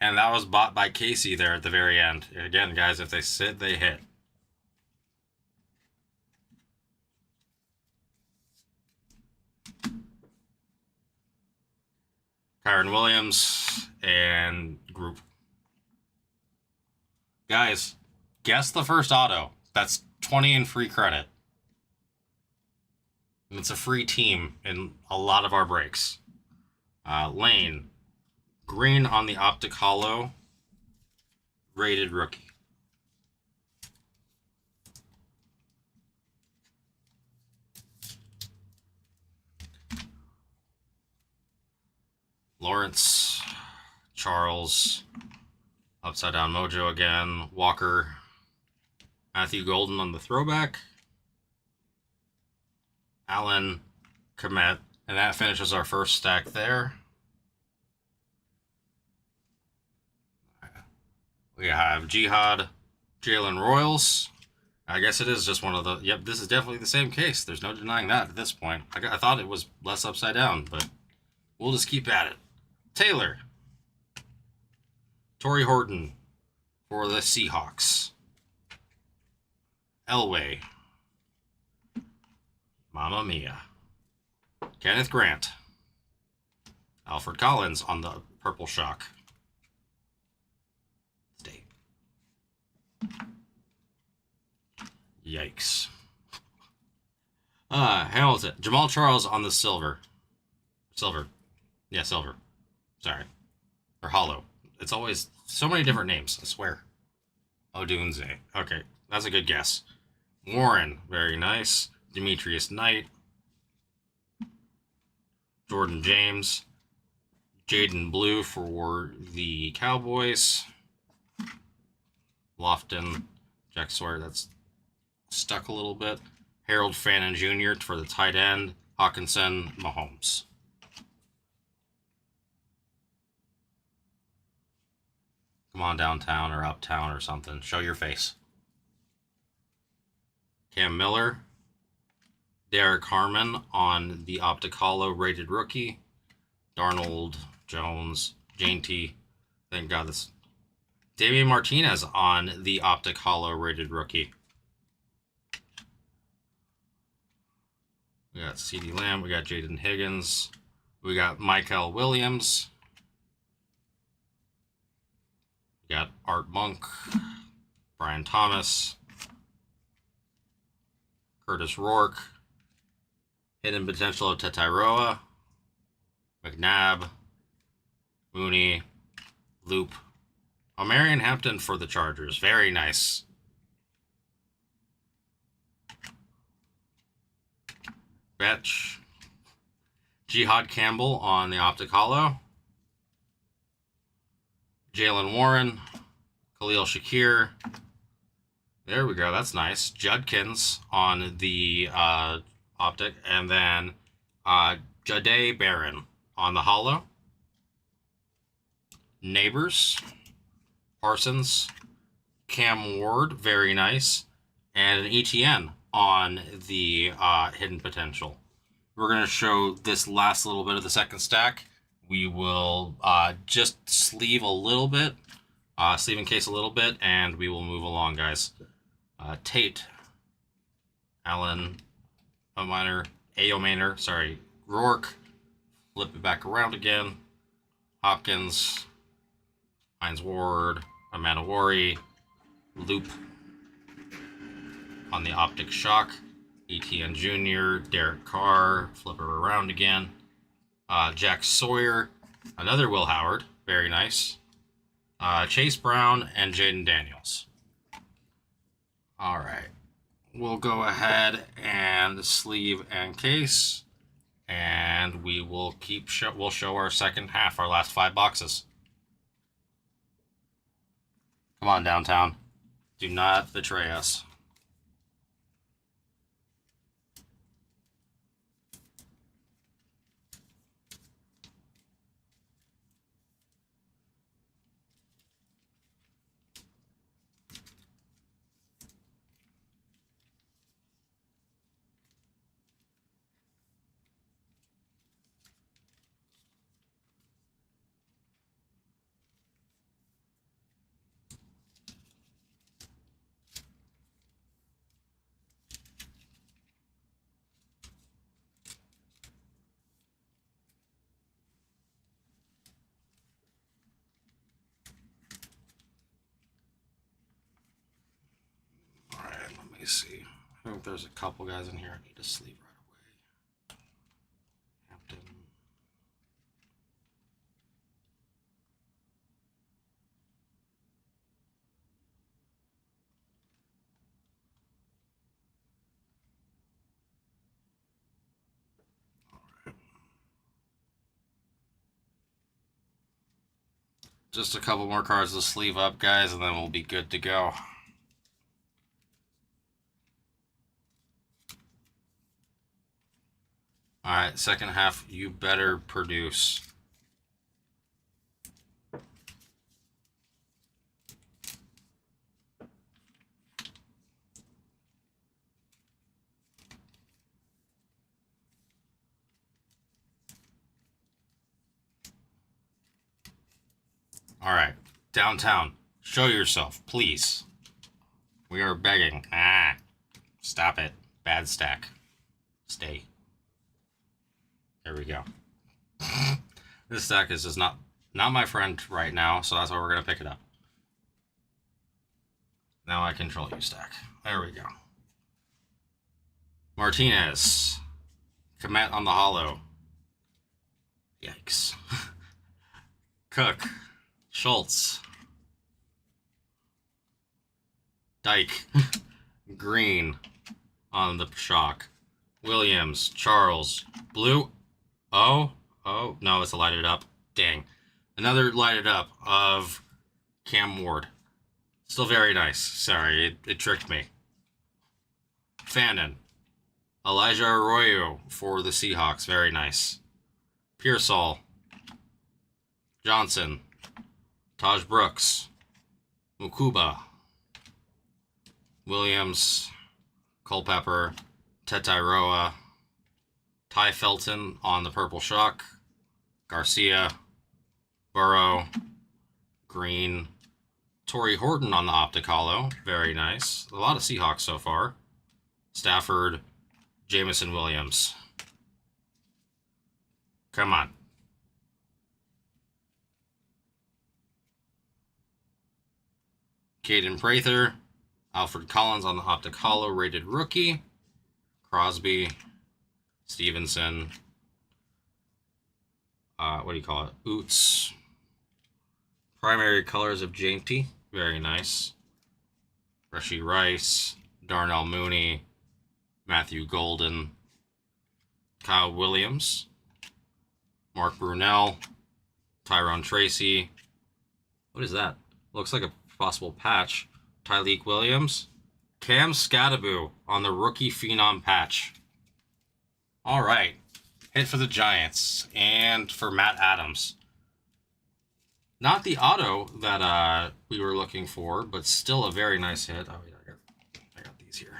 Speaker 1: And that was bought by Casey there at the very end. Again, guys, if they sit, they hit. Kyron Williams and Group. Guys, guess the first auto. That's 20 in free credit. And it's a free team in a lot of our breaks. Lane. Green on the Optic Hollow. Rated rookie. Lawrence, Charles, Upside Down Mojo again, Walker, Matthew Golden on the throwback, Allen, Komet, and that finishes our first stack there. We have Jihad, Jalen Royals. I guess it is just one of the... Yep, this is definitely the same case. There's no denying that at this point. I thought it was less upside down, but we'll just keep at it. Taylor. Torrey Horton for the Seahawks. Elway. Mamma Mia. Kenneth Grant. Alfred Collins on the Purple Shock. Stay. Yikes. Hamilton. Jamal Charles on the silver. Silver. Yeah, silver. Sorry. Or hollow. It's always so many different names, I swear. Odunze. Okay, that's a good guess. Warren. Very nice. Demetrius Knight. Jordan James. Jaden Blue for the Cowboys. Lofton. Jack Sawyer, that's stuck a little bit. Harold Fannin Jr. for the tight end. Hawkinson, Mahomes. Come on downtown or uptown or something. Show your face. Cam Miller. Derek Harmon on the Optic Hollow rated rookie. Darnold, Jones, Jane T. Thank God this. Damian Martinez on the Optic Hollow rated rookie. We got CeeDee Lamb. We got Jaden Higgins. We got Michael Williams. We got Art Monk. Brian Thomas. Curtis Rourke. Hidden potential of Tetiroa. McNabb. Mooney. Loop. Marion Hampton for the Chargers. Very nice. Betch. Jihad Campbell on the Optic Hollow. Jalen Warren. Khalil Shakir. There we go. That's nice. Judkins on the Optic. And then Jade Barron on the Hollow. Neighbors. Parsons. Cam Ward. Very nice. And an ETN on the hidden potential. We're going to show this last little bit of the second stack. We will just sleeve a little bit. Sleeve in case a little bit. And we will move along, guys. Tate. Allen. Ayo sorry. Rourke. Flip it back around again. Hopkins. Hines Ward. Amanawari. Loop on the Optic Shock. ETN Jr., Derek Carr, flip her around again. Jack Sawyer, another Will Howard, very nice. Chase Brown, and Jaden Daniels. All right, we'll go ahead and sleeve and case, and we will we'll show our second half, our last 5 boxes. Come on, downtown. Do not betray us. Let me see. I think there's a couple guys in here I need to sleeve right away. Hampton. All right. Just a couple more cards to sleeve up, guys, and then we'll be good to go. All right, second half, you better produce. All right, downtown, show yourself, please. We are begging. Stop it. Bad stack. Stay. There we go. This stack is just not my friend right now, so that's why we're going to pick it up. Now I control you, stack. There we go. Martinez. Komet on the hollow. Yikes. Cook. Schultz. Dyke. Green on the shock. Williams. Charles. Blue. Oh, no, it's a lighted up. Dang. Another lighted up of Cam Ward. Still very nice. Sorry, it tricked me. Fannin. Elijah Arroyo for the Seahawks. Very nice. Pearsall. Johnson. Taj Brooks. Mukuba. Williams. Culpepper. Tetiroa, Ty Felton on the Purple Shock, Garcia, Burrow, Green, Torrey Horton on the Optic Hollow. Very nice. A lot of Seahawks so far. Stafford, Jamison Williams. Come on. Caden Prather, Alfred Collins on the Optic Hollow, rated rookie. Crosby, Stevenson, what do you call it? Oots. Primary colors of Jainty, very nice. Rashee Rice, Darnell Mooney, Matthew Golden, Kyle Williams, Mark Brunell, Tyrone Tracy. What is that? Looks like a possible patch. Tyleek Williams, Cam Skattebo on the rookie phenom patch. All right, hit for the Giants and for Matt Adams. Not the auto that we were looking for, but still a very nice hit. Oh wait, I got these here.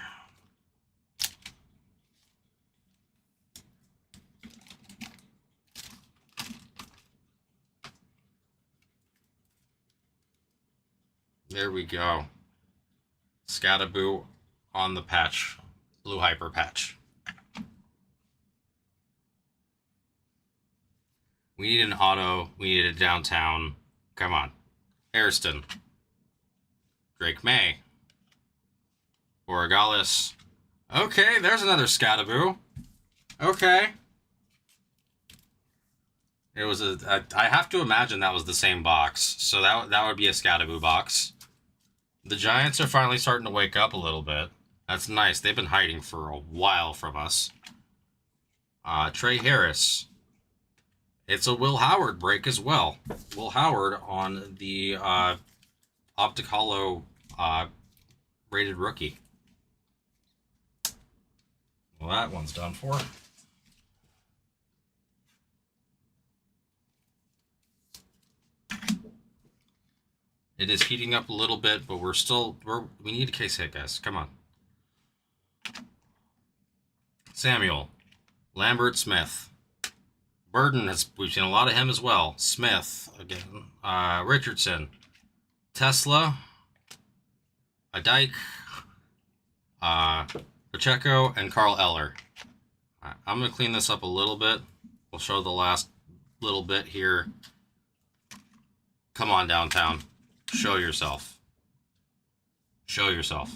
Speaker 1: There we go. Skattebo on the patch. Blue Hyper patch. We need an auto. We need a downtown. Come on. Hairston. Drake May. Borregales. Okay, there's another Skattebo. Okay. It was I have to imagine that was the same box. So that would be a Skattebo box. The Giants are finally starting to wake up a little bit. That's nice. They've been hiding for a while from us. Trey Harris. It's a Will Howard break as well. Will Howard on the Optic Hollow rated rookie. Well, that one's done for. It is heating up a little bit, but we need a case hit, guys. Come on. Samuel. Lambert Smith. Burden, we've seen a lot of him as well. Smith, again. Richardson. Tesla. Dyke. Pacheco, and Carl Eller. Right, I'm going to clean this up a little bit. We'll show the last little bit here. Come on, downtown. Show yourself. Show yourself.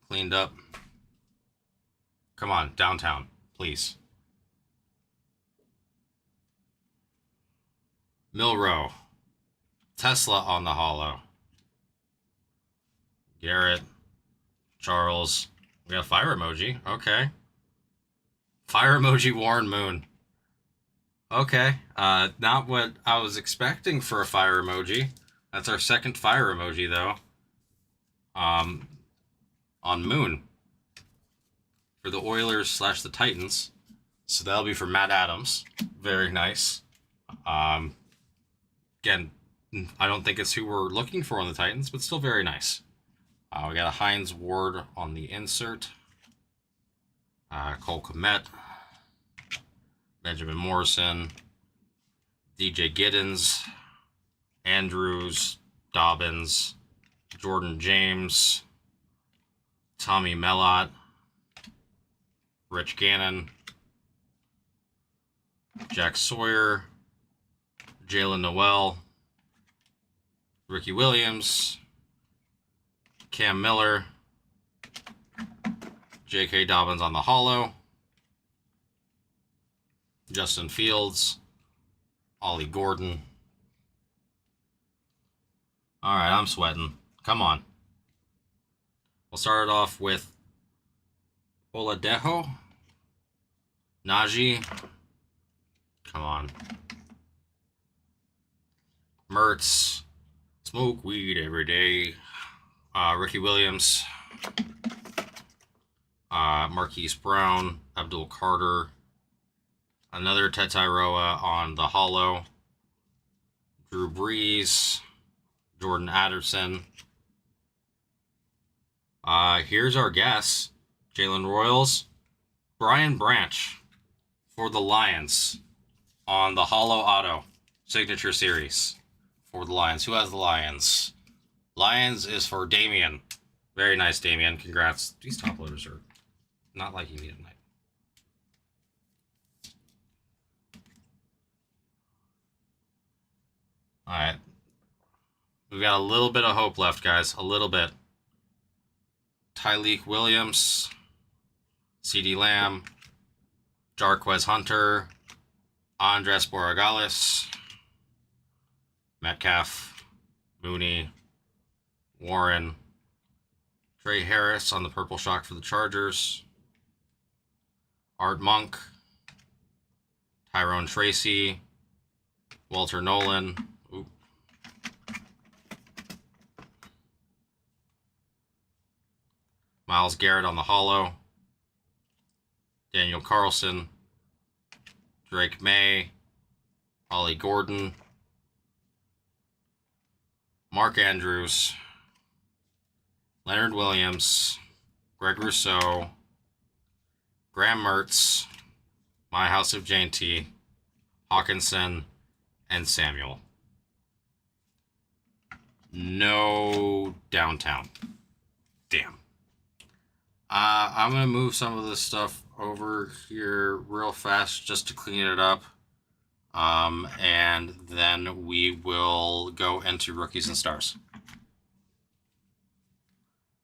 Speaker 1: Cleaned up. Come on, downtown, please. Milrow. Tesla on the hollow. Garrett. Charles. We got fire emoji. Okay. Fire emoji Warren Moon. Okay, not what I was expecting for a fire emoji. That's our second fire emoji, though. On Moon. For the Oilers / the Titans. So that'll be for Matt Adams. Very nice. Again, I don't think it's who we're looking for on the Titans, but still very nice. We got a Hines Ward on the insert. Cole Kmet. Benjamin Morrison, DJ Giddens, Andrews, Dobbins, Jordan James, Tommy Mellott, Rich Gannon, Jack Sawyer, Jalen Noel, Ricky Williams, Cam Miller, J.K. Dobbins on the hollow, Justin Fields, Ollie Gordon. All right, I'm sweating. Come on. We'll start it off with Oladejo, Najee. Come on. Mertz. Smoke weed every day. Ricky Williams. Marquise Brown. Abdul Carter. Another Tetiroa on the hollow. Drew Brees. Jordan Addison. Here's our guess. Jalen Royals, Brian Branch for the Lions on the Hollow Auto Signature Series for the Lions. Who has the Lions? Lions is for Damien. Very nice, Damien. Congrats. These top loaders are not like you need tonight. All right. We've got a little bit of hope left, guys. A little bit. Tyleek Williams, CeeDee Lamb, Jarquez Hunter, Andres Borregales, Metcalf, Mooney, Warren, Trey Harris on the purple shock for the Chargers, Art Monk, Tyrone Tracy, Walter Nolan, Myles Garrett on the hollow, Daniel Carlson, Drake May, Ollie Gordon, Mark Andrews, Leonard Williams, Greg Rousseau, Graham Mertz, My House of Jane T, Hawkinson, and Samuel. No downtown. Damn. I'm going to move some of this stuff over here real fast just to clean it up. And then we will go into rookies and stars.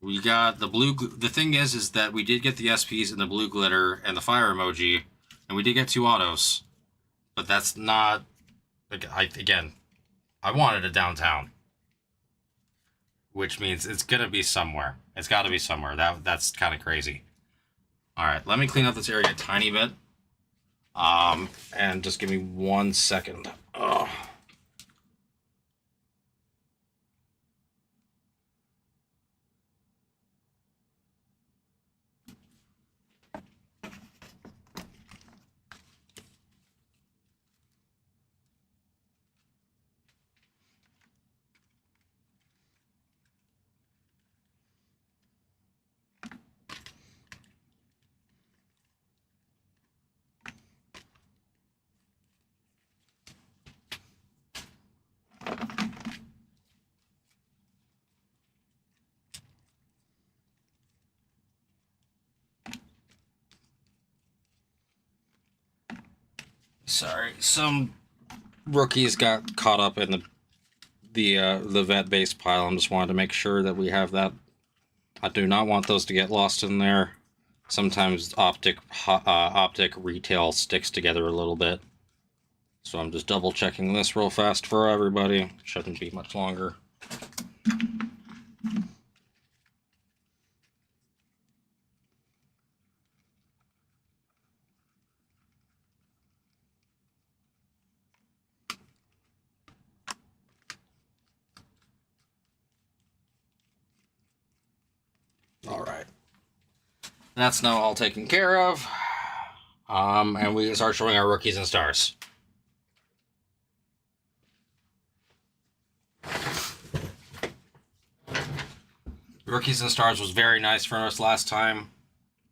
Speaker 1: We got the blue. The thing is that we did get the SPs and the blue glitter and the fire emoji, and we did get 2 autos, but that's not. Again, I wanted a downtown, which means it's gonna be somewhere. It's got to be somewhere. That's kind of crazy. All right, let me clean up this area a tiny bit. And just give me 1 second. Oh. Sorry, some rookies got caught up in the vet base pile. I just wanted to make sure that we have that. I do not want those to get lost in there. Sometimes optic retail sticks together a little bit, so I'm just double checking this real fast for everybody. Shouldn't be much longer. All right, that's now all taken care of. And we start showing our rookies and stars. Rookies and stars was very nice for us last time.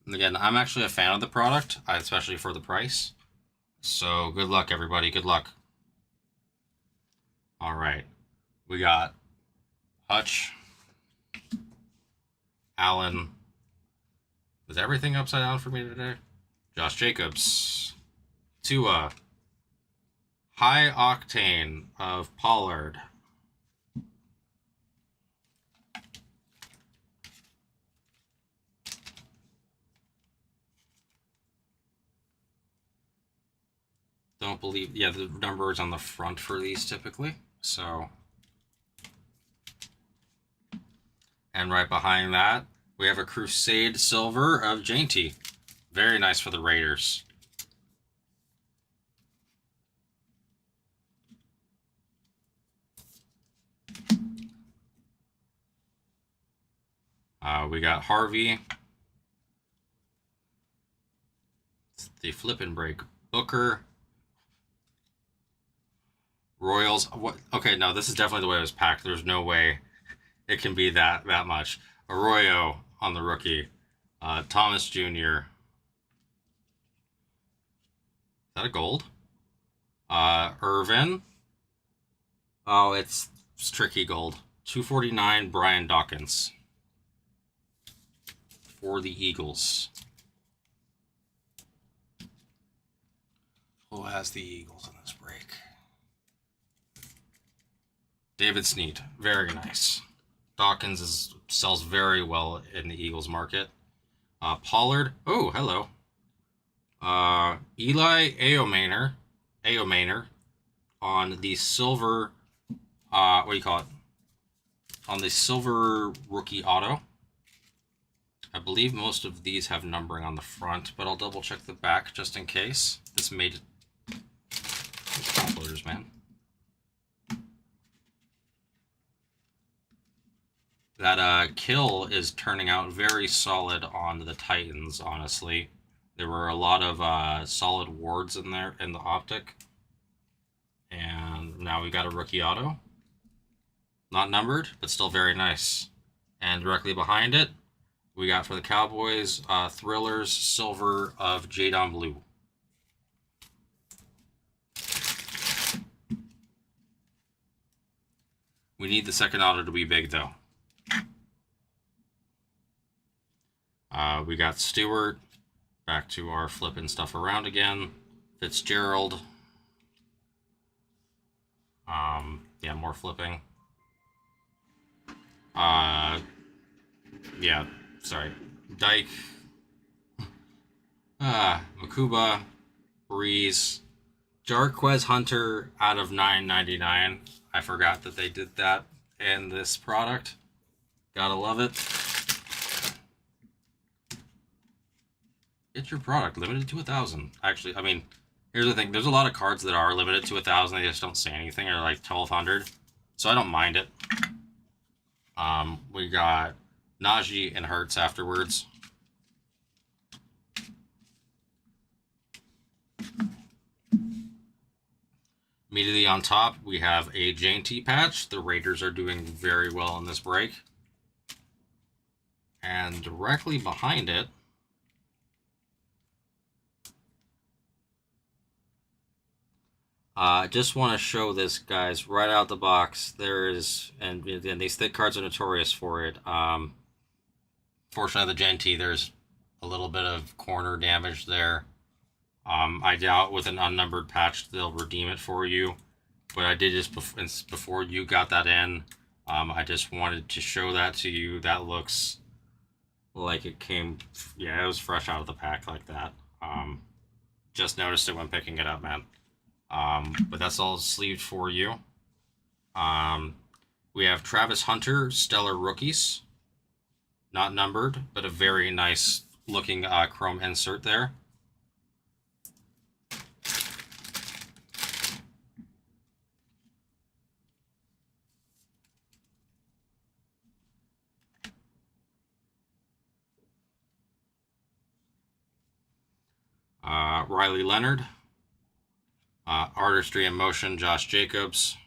Speaker 1: And again, I'm actually a fan of the product, especially for the price. So good luck, everybody. Good luck. All right, we got Hutch, Allen. Is everything upside down for me today? Josh Jacobs. Tua. High Octane of Pollard. Don't believe, yeah, the number is on the front for these typically, so. And right behind that, we have a Crusade Silver of Jainty. Very nice for the Raiders. We got Harvey. The Flip and Break Booker. Royals. What? Okay, no, this is definitely the way it was packed. There's no way it can be that much. Arroyo on the rookie. Thomas Jr. Is that a gold? Irvin. Oh, it's tricky gold. 249, Brian Dawkins. For the Eagles. Who has the Eagles in this break? David Snead. Very nice. Dawkins sells very well in the Eagles market. Pollard. Oh, hello. Eli Aomaner on the silver, what do you call it? On the silver rookie auto. I believe most of these have numbering on the front, but I'll double check the back just in case. This made it. Top loaders, man. That kill is turning out very solid on the Titans, honestly. There were a lot of solid wards in there in the optic. And now we got a rookie auto. Not numbered, but still very nice. And directly behind it, we got for the Cowboys, Thrillers silver of Jadon Blue. We need the second auto to be big, though. We got Stewart. Back to our flipping stuff around again. Fitzgerald. Yeah, more flipping. Yeah, sorry. Dyke. Makuba. Breeze. Jarquez Hunter out of $9.99. I forgot that they did that in this product. Gotta love it. Get your product limited to 1,000. Actually, I mean, here's the thing. There's a lot of cards that are limited to 1,000. They just don't say anything, or like 1,200. So I don't mind it. We got Najee and Hurts afterwards. Immediately on top, we have a J&T patch. The Raiders are doing very well in this break. And directly behind it, I just want to show this, guys, right out the box. There is, and these thick cards are notorious for it. Fortunately, the J&T, there's a little bit of corner damage there. I doubt with an unnumbered patch they'll redeem it for you, but I did just before you got that in. I just wanted to show that to you. That looks like it came, yeah, it was fresh out of the pack like that. Just noticed it when picking it up, man. But that's all sleeved for you. We have Travis Hunter, Stellar Rookies. Not numbered, but a very nice looking chrome insert there. Riley Leonard. Artistry in Motion, Josh Jacobs.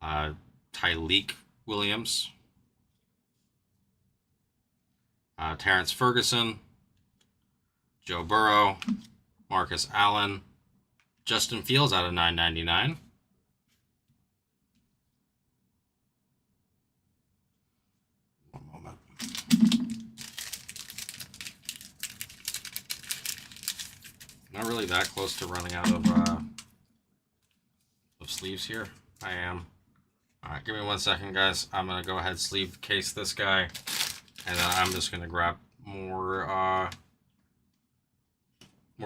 Speaker 1: Tyleek Williams. Terrence Ferguson. Joe Burrow. Marcus Allen. Justin Fields out of $9.99. One moment. Not really that close to running out of sleeves here. I am. Alright, give me 1 second, guys. I'm going to go ahead and sleeve case this guy. And then I'm just going to grab more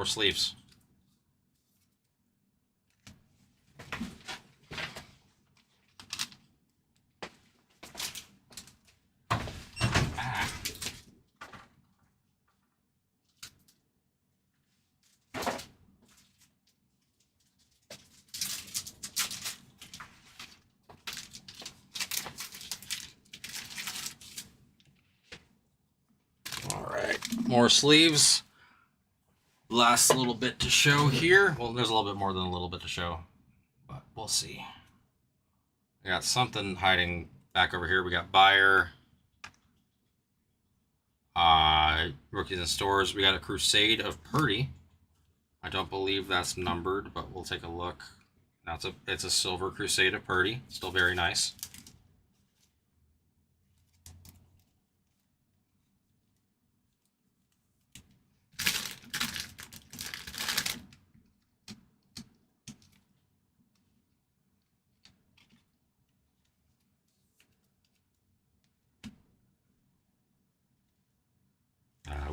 Speaker 1: sleeves. More sleeves. Last little bit to show here. Well, there's a little bit more than a little bit to show, but we'll see. We got something hiding back over here. We got Bayer, Rookies in stores, we got a Crusade of Purdy. I don't believe that's numbered, but we'll take a look. Now it's a silver Crusade of Purdy. Still very nice.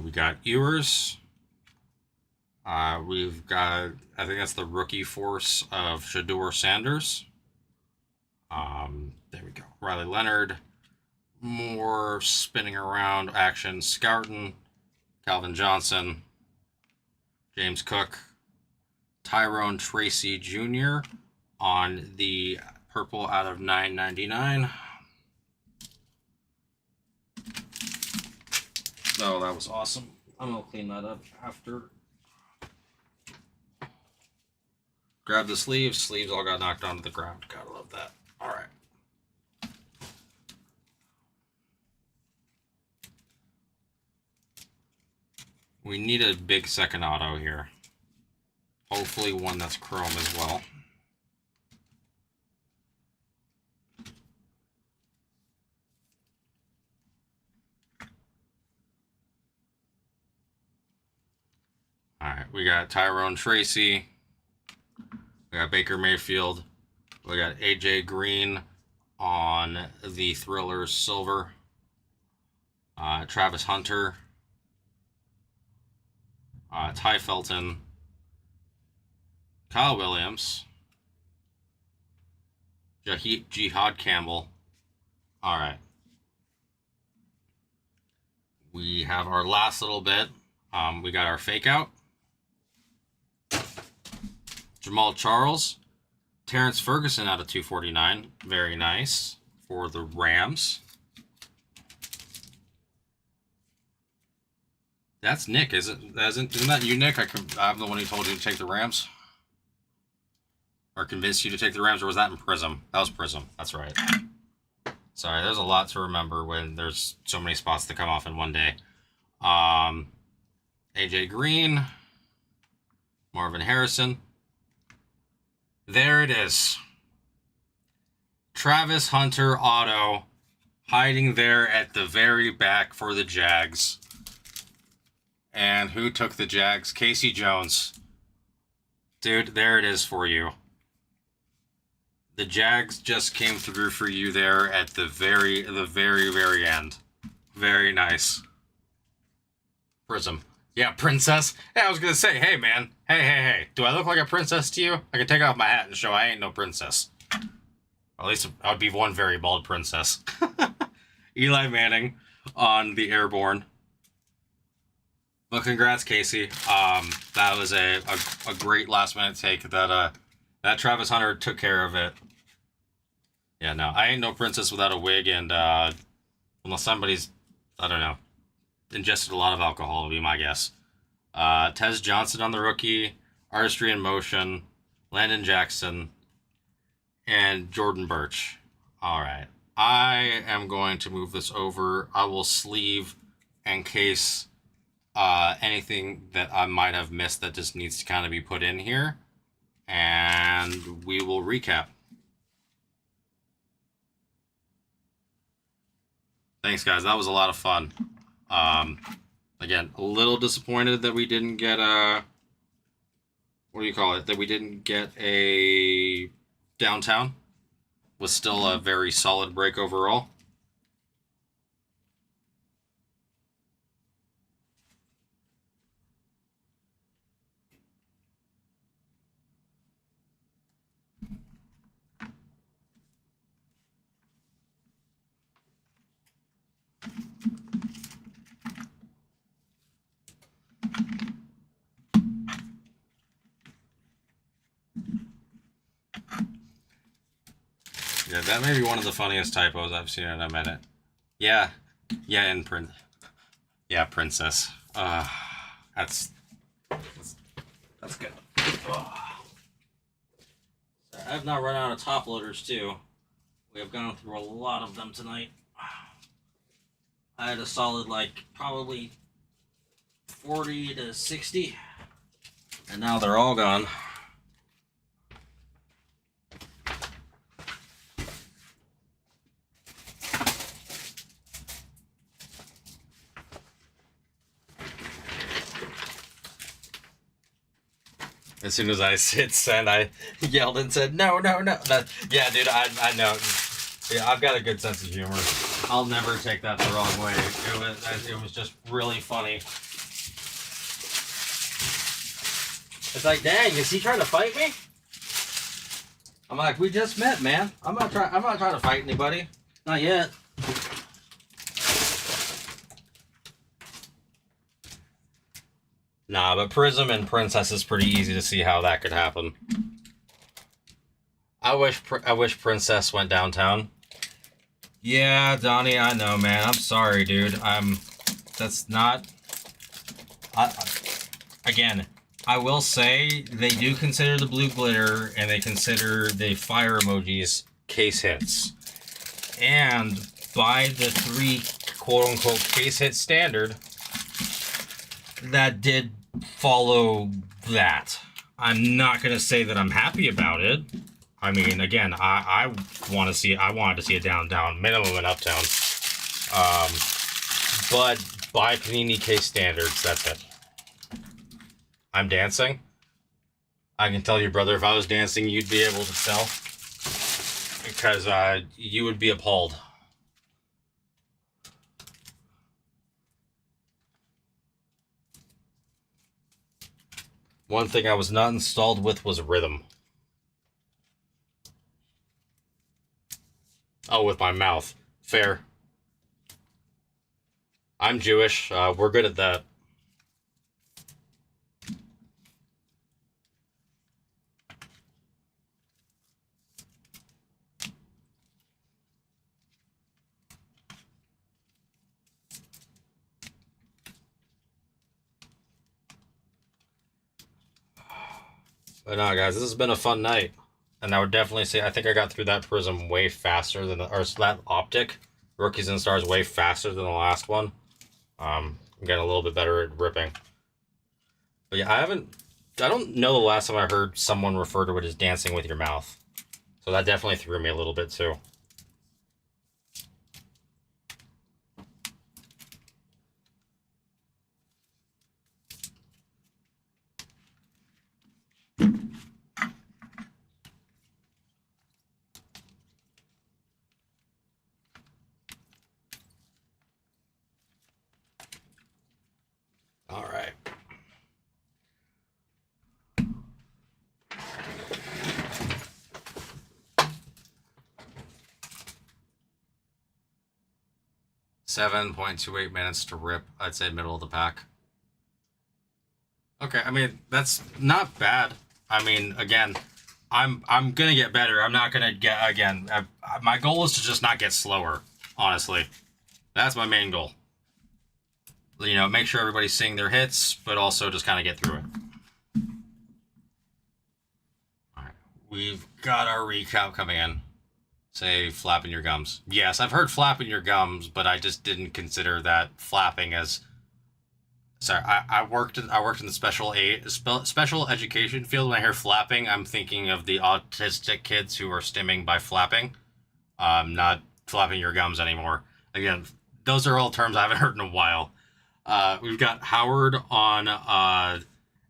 Speaker 1: We got Ewers. We've got, I think that's the rookie force of Shador Sanders. There we go. Riley Leonard. More spinning around action. Scourton. Calvin Johnson. James Cook. Tyrone Tracy Jr. on the purple out of 9.99. Oh, that was awesome. I'm going to clean that up after. Grab the sleeves. Sleeves all got knocked onto the ground. Gotta love that. All right. We need a big second auto here. Hopefully one that's chrome as well. All right, we got Tyrone Tracy. We got Baker Mayfield. We got AJ Green on the Thrillers silver. Travis Hunter. Ty Felton. Kyle Williams. Jihad Campbell. All right. We have our last little bit. We got our fake out. Jamal Charles. Terrence Ferguson out of 249. Very nice for the Rams. That's Nick, isn't that you, Nick? I'm the one who told you to take the Rams? Or convinced you to take the Rams, or was that in Prism? That was Prism. That's right. Sorry, there's a lot to remember when there's so many spots to come off in one day. AJ Green. Marvin Harrison. There it is. Travis Hunter auto hiding there at the very back for the Jags. And who took the Jags? Casey Jones. Dude, there it is for you. The Jags just came through for you there at the very end. Very nice. Prism. Yeah, princess. Hey, I was going to say, hey, man. Hey. Do I look like a princess to you? I can take off my hat and show I ain't no princess. At least I would be one very bald princess. Eli Manning on the Airborne. Well, congrats, Casey. That was a great last-minute take. That Travis Hunter took care of it. Yeah, no, I ain't no princess without a wig, and unless somebody's, I don't know, ingested a lot of alcohol, would be my guess. Tez Johnson on the rookie, Artistry in Motion, Landon Jackson, and Jordan Birch. All right, I am going to move this over. I will sleeve in case anything that I might have missed that just needs to kind of be put in here, and we will recap. Thanks, guys. That was a lot of fun. Again, a little disappointed that we didn't get a, what do you call it? That we didn't get a downtown. Was still a very solid break overall. Yeah, that may be one of the funniest typos I've seen in a minute. Yeah, in print. Yeah, princess. That's good. I've not run out of top loaders too. We have gone through a lot of them tonight. I had a solid, like, probably 40 to 60. And now they're all gone. As soon as I hit send, I yelled and said, no, no, no. Yeah, dude, I know. Yeah, I've got a good sense of humor. I'll never take that the wrong way. It was just really funny. It's like, dang, is he trying to fight me? I'm like, we just met, man. I'm not trying to fight anybody. Not yet. Nah, but Prism and Princess is pretty easy to see how that could happen. I wish Princess went downtown. Yeah, Donnie, I know, man. I'm sorry, dude. That's not. Again, I will say they do consider the blue glitter and they consider the fire emojis case hits, and by the 3 quote-unquote case hit standard, that did follow that. I'm not gonna say that I'm happy about it. I mean, again, I wanted to see a down, minimum an uptown. But by Panini case standards, that's it. I'm dancing. I can tell you, brother, if I was dancing, you'd be able to tell. Because you would be appalled. One thing I was not installed with was rhythm. Oh, with my mouth. Fair. I'm Jewish. We're good at that. But no, guys, this has been a fun night. And I would definitely say, I think I got through that Prism way faster than or that Optic, Rookies and Stars, way faster than the last one. I'm getting a little bit better at ripping. But yeah, I don't know the last time I heard someone refer to it as dancing with your mouth. So that definitely threw me a little bit too. All right. .28 minutes to rip. I'd say middle of the pack. Okay, I mean, that's not bad. I mean, again, I'm gonna get better. I'm not gonna get, again, my goal is to just not get slower, honestly. That's my main goal. You know, make sure everybody's seeing their hits, but also just kind of get through it. All right, we've got our recap coming in. Say flapping your gums. Yes, I've heard flapping your gums, but I just didn't consider that flapping as. Sorry, I worked in the special education field. When I hear flapping, I'm thinking of the autistic kids who are stimming by flapping, not flapping your gums anymore. Again, those are all terms I haven't heard in a while. We've got Howard on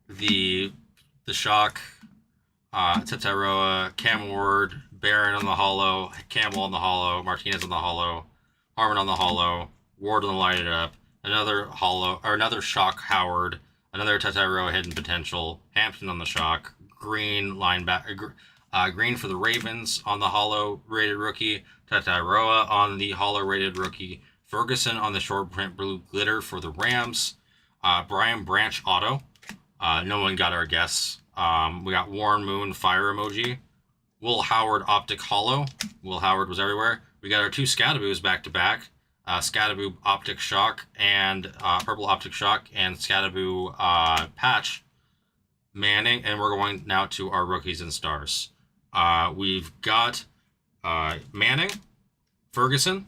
Speaker 1: the Shock, Tataroa, Cam Ward, Barron on the Hollow, Campbell on the Hollow, Martinez on the Hollow, Harmon on the Hollow, Ward on the Light It Up, another Hollow, or another Shock Howard, another Tataroa Hidden Potential, Hampton on the Shock, Green linebacker, Green for the Ravens on the Hollow rated rookie, Tataroa on the Hollow rated rookie, Ferguson on the short print blue glitter for the Rams. Brian Branch auto. No one got our guess. We got Warren Moon fire emoji. Will Howard optic hollow. Will Howard was everywhere. We got our 2 Scadaboos back to back. Scadaboo optic shock and purple optic shock and Scadaboo patch. Manning, and we're going now to our rookies and stars. We've got Manning, Ferguson,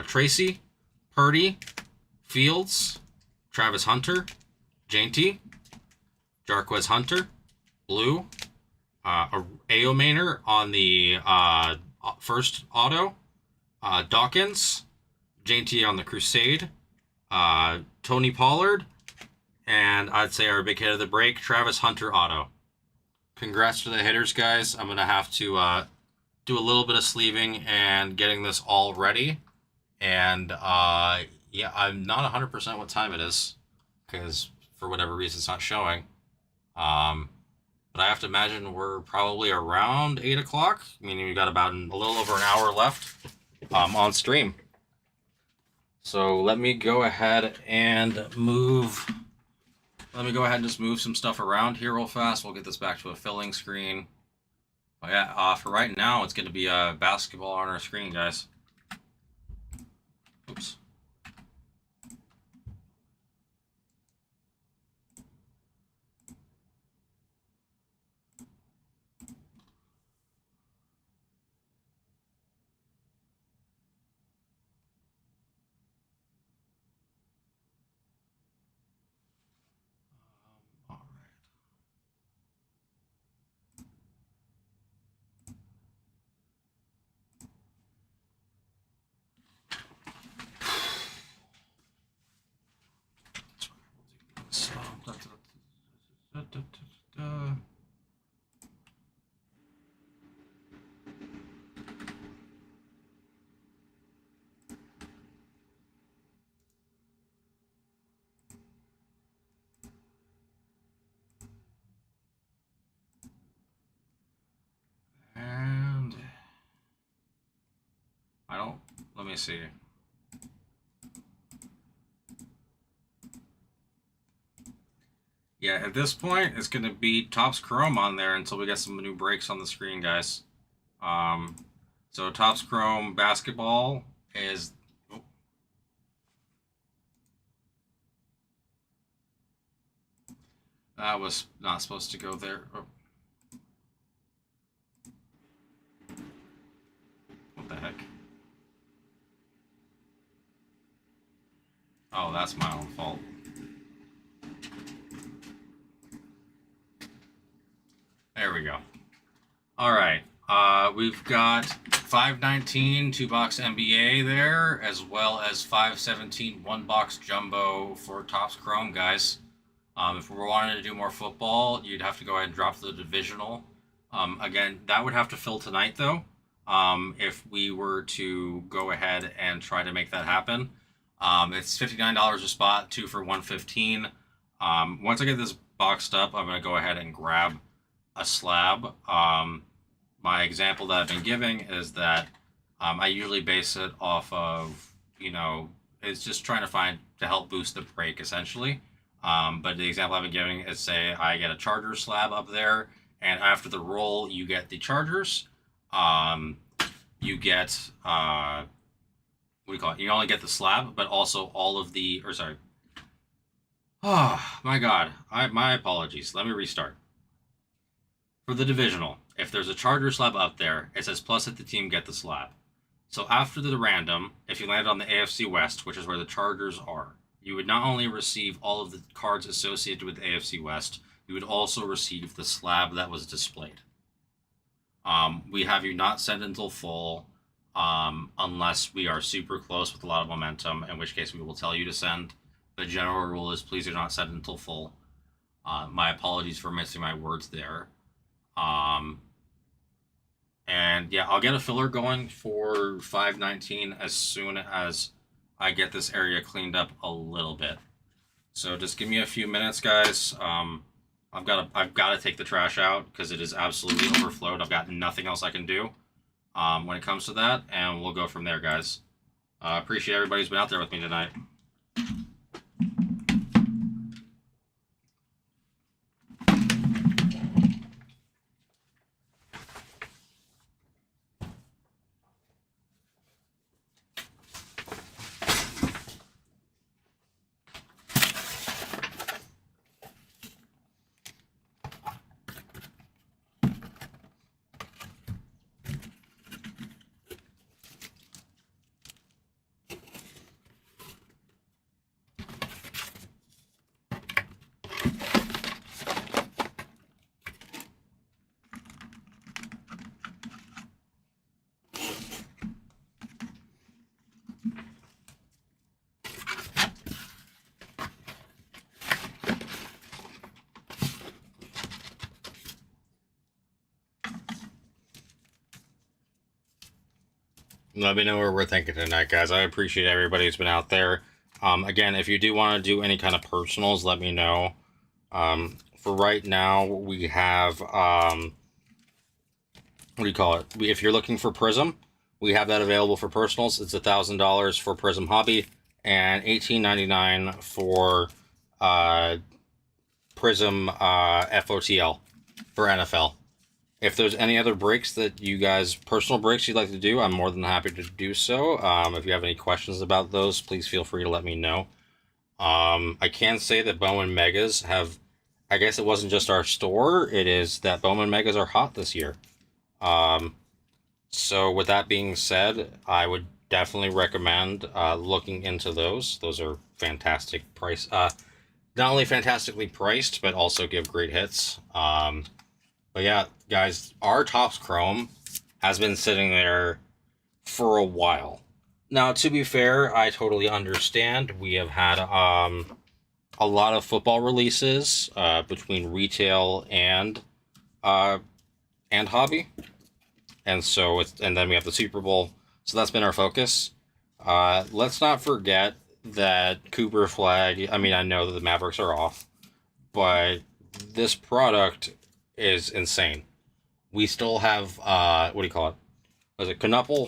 Speaker 1: Tracy, Purdy, Fields, Travis Hunter, Jainty, Jarquez Hunter, Blue, Ao Maynor on the first auto, Dawkins, Jainty on the Crusade, Tony Pollard, and I'd say our big hit of the break, Travis Hunter auto. Congrats to the hitters, guys. I'm going to have to do a little bit of sleeving and getting this all ready. And yeah, I'm not 100% what time it is because for whatever reason it's not showing. But I have to imagine we're probably around 8 o'clock, meaning we got about a little over an hour left on stream. So let me go ahead and move. Let me go ahead and just move some stuff around here real fast. We'll get this back to a filling screen. But yeah, for right now, it's going to be a basketball on our screen, guys. Oops. All right. So, and I don't, let me see. Yeah, at this point, it's going to be Topps Chrome on there until we get some new breaks on the screen, guys. So Topps Chrome basketball is... Oh. That was not supposed to go there. Oh. What the heck? Oh, that's my own fault. There we go. All right. We've got 519 2-box NBA there, as well as 517 1-box jumbo for Topps Chrome, guys. If we were wanting to do more football, you'd have to go ahead and drop the divisional. Again, that would have to fill tonight, though, if we were to go ahead and try to make that happen. It's $59 a spot, 2 for $115. Once I get this boxed up, I'm going to go ahead and grab a slab. My example that I've been giving is that I usually base it off of, it's just trying to help boost the break, essentially. But the example I've been giving is, say I get a Charger slab up there, and after the roll, you get the Chargers. You get, what do you call it? You only get the slab, but also all of the, or sorry. Oh, my God. My apologies. Let me restart. For the divisional, if there's a Charger slab up there, it says plus hit the team, get the slab. So after the random, if you landed on the AFC West, which is where the Chargers are, you would not only receive all of the cards associated with the AFC West, you would also receive the slab that was displayed. We have you not send until full, unless we are super close with a lot of momentum, in which case we will tell you to send. The general rule is please do not send until full. My apologies for missing my words there. And yeah, I'll get a filler going for 519 as soon as I get this area cleaned up a little bit. So just give me a few minutes, guys. I've got to take the trash out because it is absolutely overflowed. I've got nothing else I can do when it comes to that, and we'll go from there, guys. Appreciate everybody who's been out there with me tonight.
Speaker 4: Let me know what we're thinking tonight, guys. I appreciate everybody who's been out there. Again, if you do want to do any kind of personals, let me know. For right now, we have, what do you call it? If you're looking for Prism, we have that available for personals. It's $1,000 for Prism Hobby and $18.99 for Prism FOTL for NFL. If there's any other breaks that you guys, personal breaks you'd like to do, I'm more than happy to do so. If you have any questions about those, please feel free to let me know. I can say that Bowman Megas have, I guess it wasn't just our store, it is that Bowman Megas are hot this year. So with that being said, I would definitely recommend looking into those. Those are fantastic price. Not only fantastically priced, but also give great hits. But yeah, guys, our Topps Chrome has been sitting there for a while. Now, to be fair, I totally understand. We have had a lot of football releases between retail and hobby, and so and then we have the Super Bowl. So that's been our focus. Let's not forget that Cooper Flag. I mean, I know that the Mavericks are off, but this product is insane. We still have what do you call it? Was it Knuppel?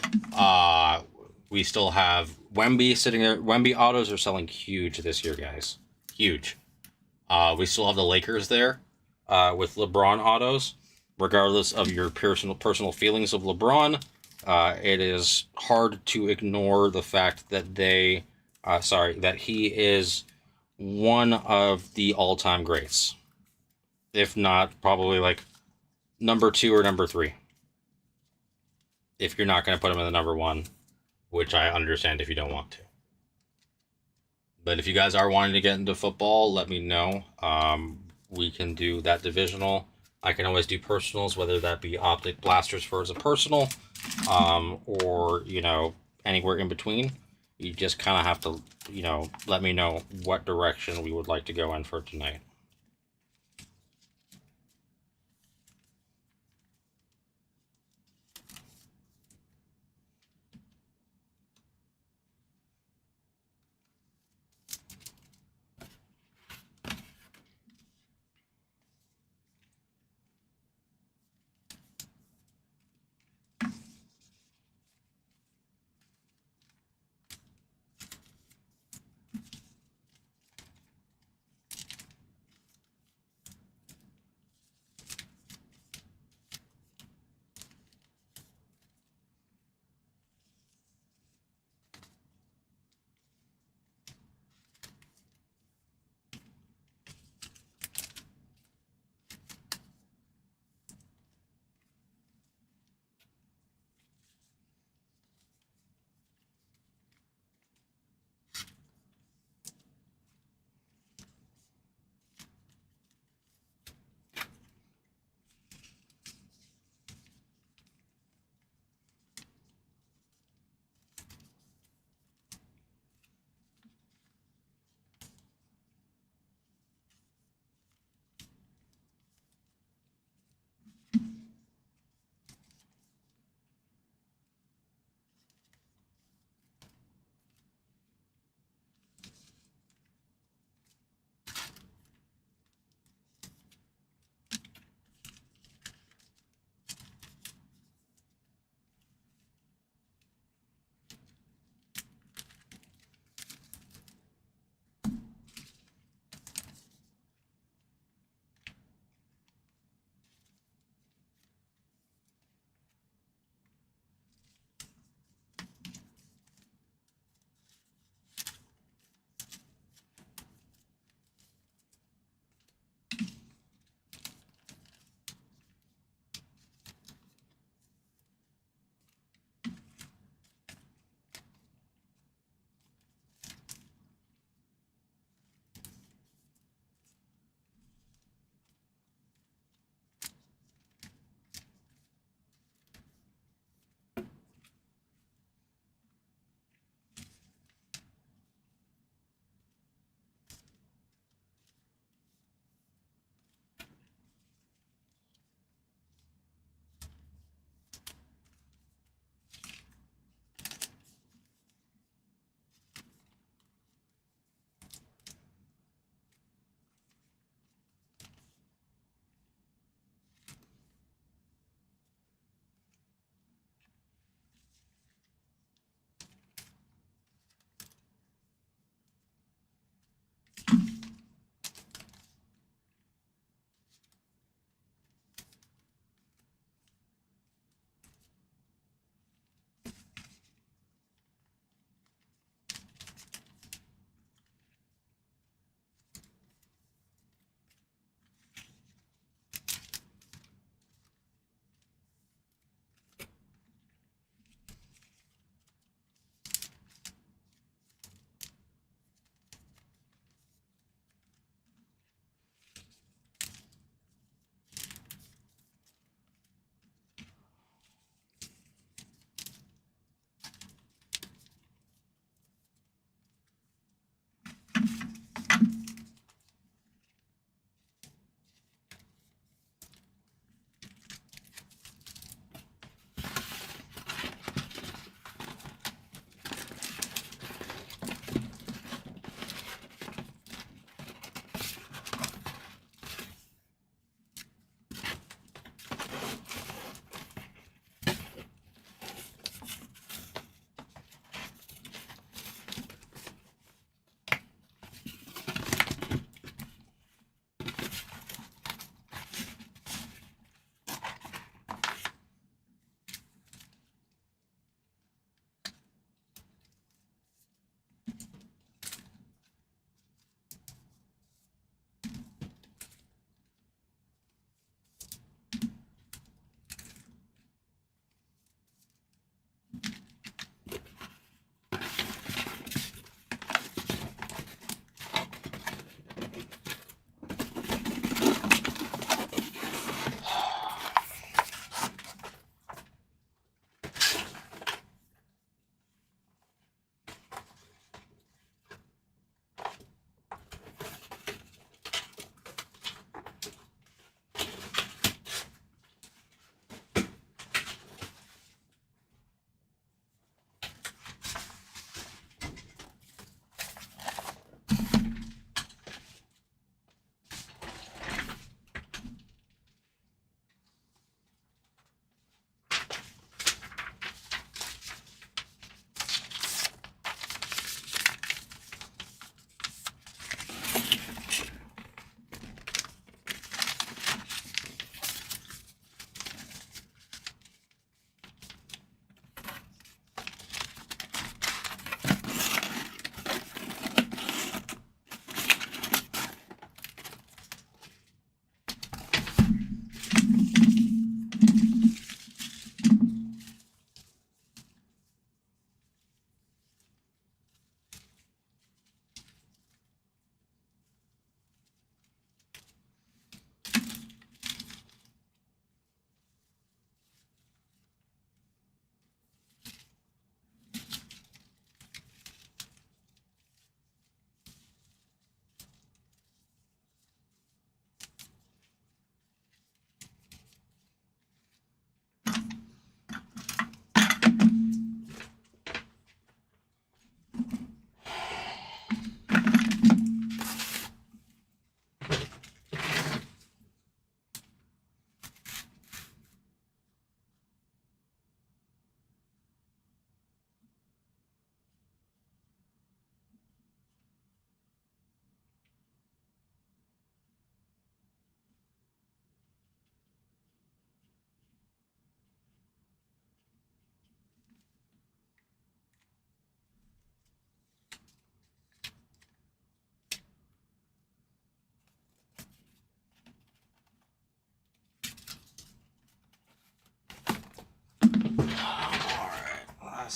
Speaker 4: We still have Wemby sitting there. Wemby autos are selling huge this year, guys. Huge. We still have the Lakers there with LeBron autos. Regardless of your personal feelings of LeBron, it is hard to ignore the fact that that he is one of the all-time greats. If not, probably like number 2 or number 3. If you're not going to put him in the number 1, which I understand if you don't want to. But if you guys are wanting to get into football, let me know. We can do that divisional. I can always do personals, whether that be Optic Blasters for as a personal, or, anywhere in between. You just kind of have to, let me know what direction we would like to go in for tonight.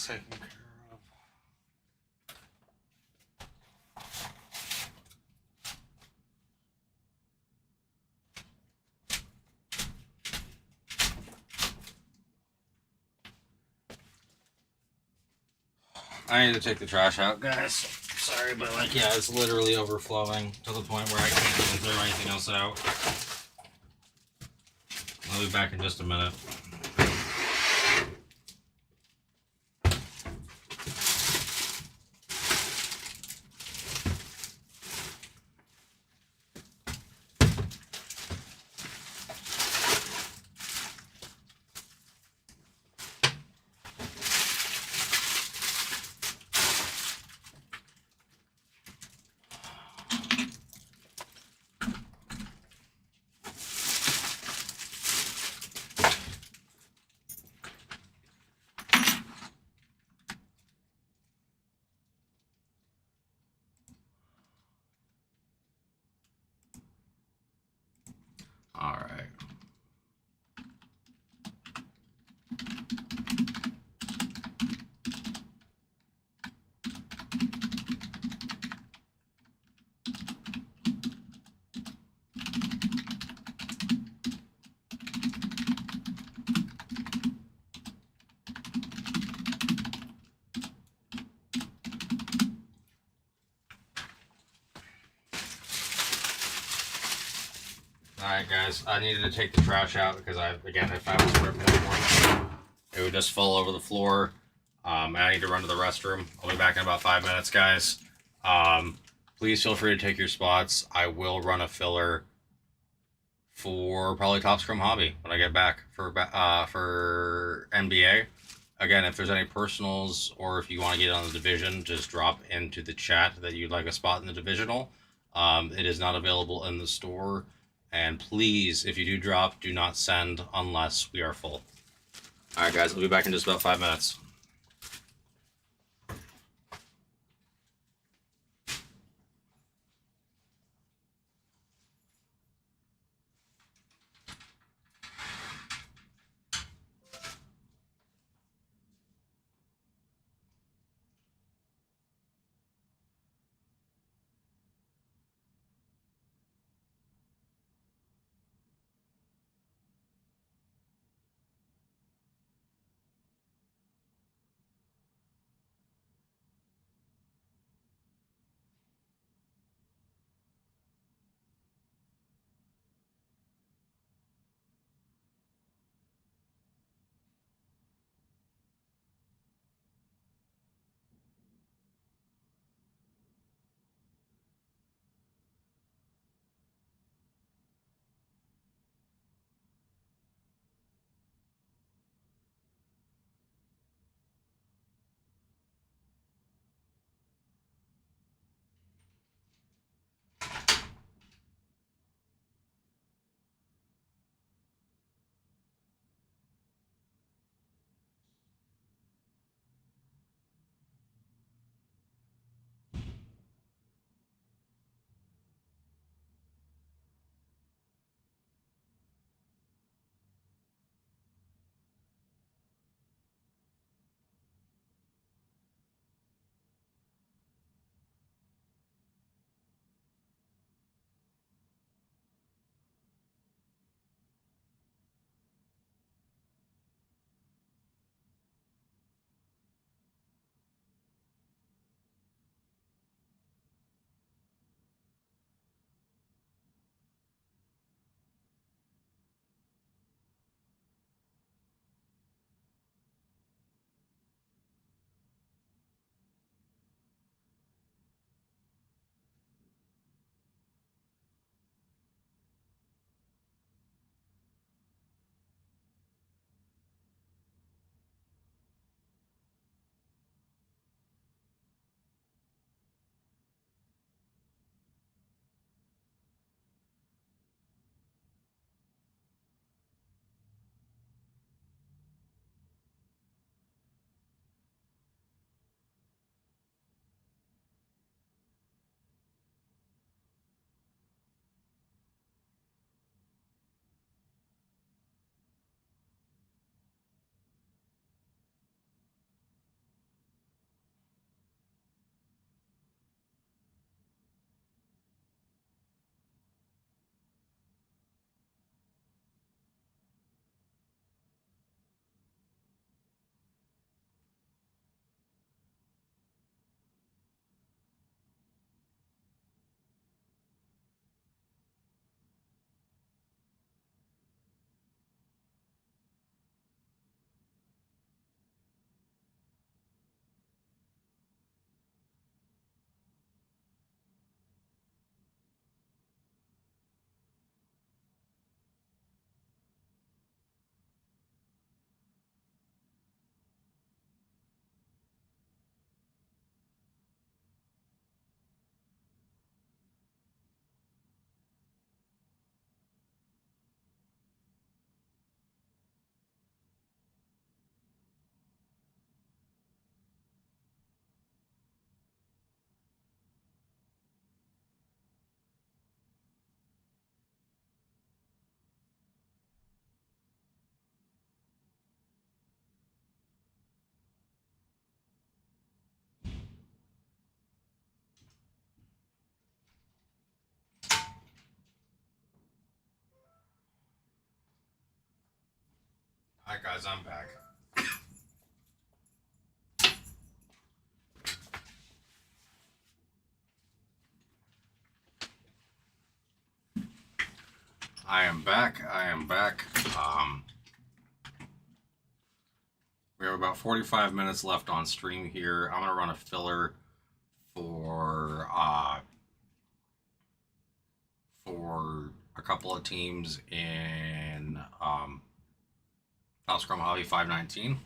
Speaker 1: taken care of. I need to take the trash out, guys. Sorry, but like, yeah, it's literally overflowing to the point where I can't even throw anything else out. I'll be back in just a minute. All right. Alright guys, I needed to take the trash out because if I was ripping it would just fall over the floor. I need to run to the restroom. I'll be back in about 5 minutes, guys. Please feel free to take your spots. I will run a filler for probably Top Scrum Hobby when I get back for NBA. Again, if there's any personals or if you want to get on the division, just drop into the chat that you'd like a spot in the divisional. It is not available in the store. And please, if you do drop, do not send unless we are full. Alright guys, we'll be back in just about 5 minutes. Alright guys, I'm back. I am back. We have about 45 minutes left on stream here. I'm gonna run a filler for a couple of teams in Scrum Hobby 519,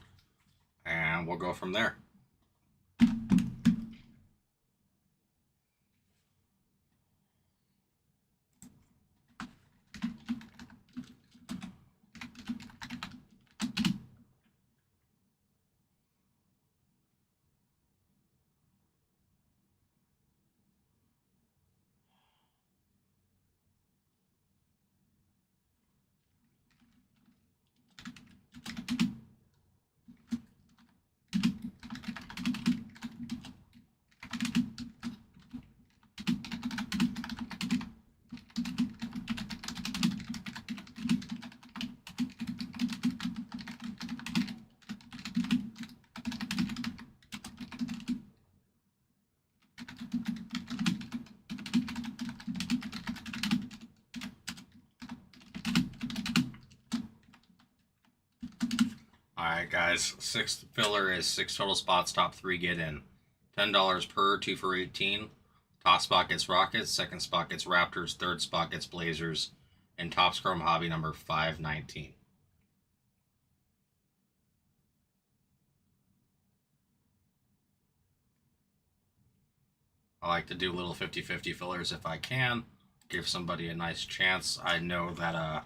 Speaker 1: and we'll go from there. Alright guys, sixth filler is 6 total spots, top 3 get in. $10 per, 2 for 18. Top spot gets Rockets, second spot gets Raptors, third spot gets Blazers, and top Scrum Hobby number 519. I like to do little 50-50 fillers if I can, give somebody a nice chance. I know that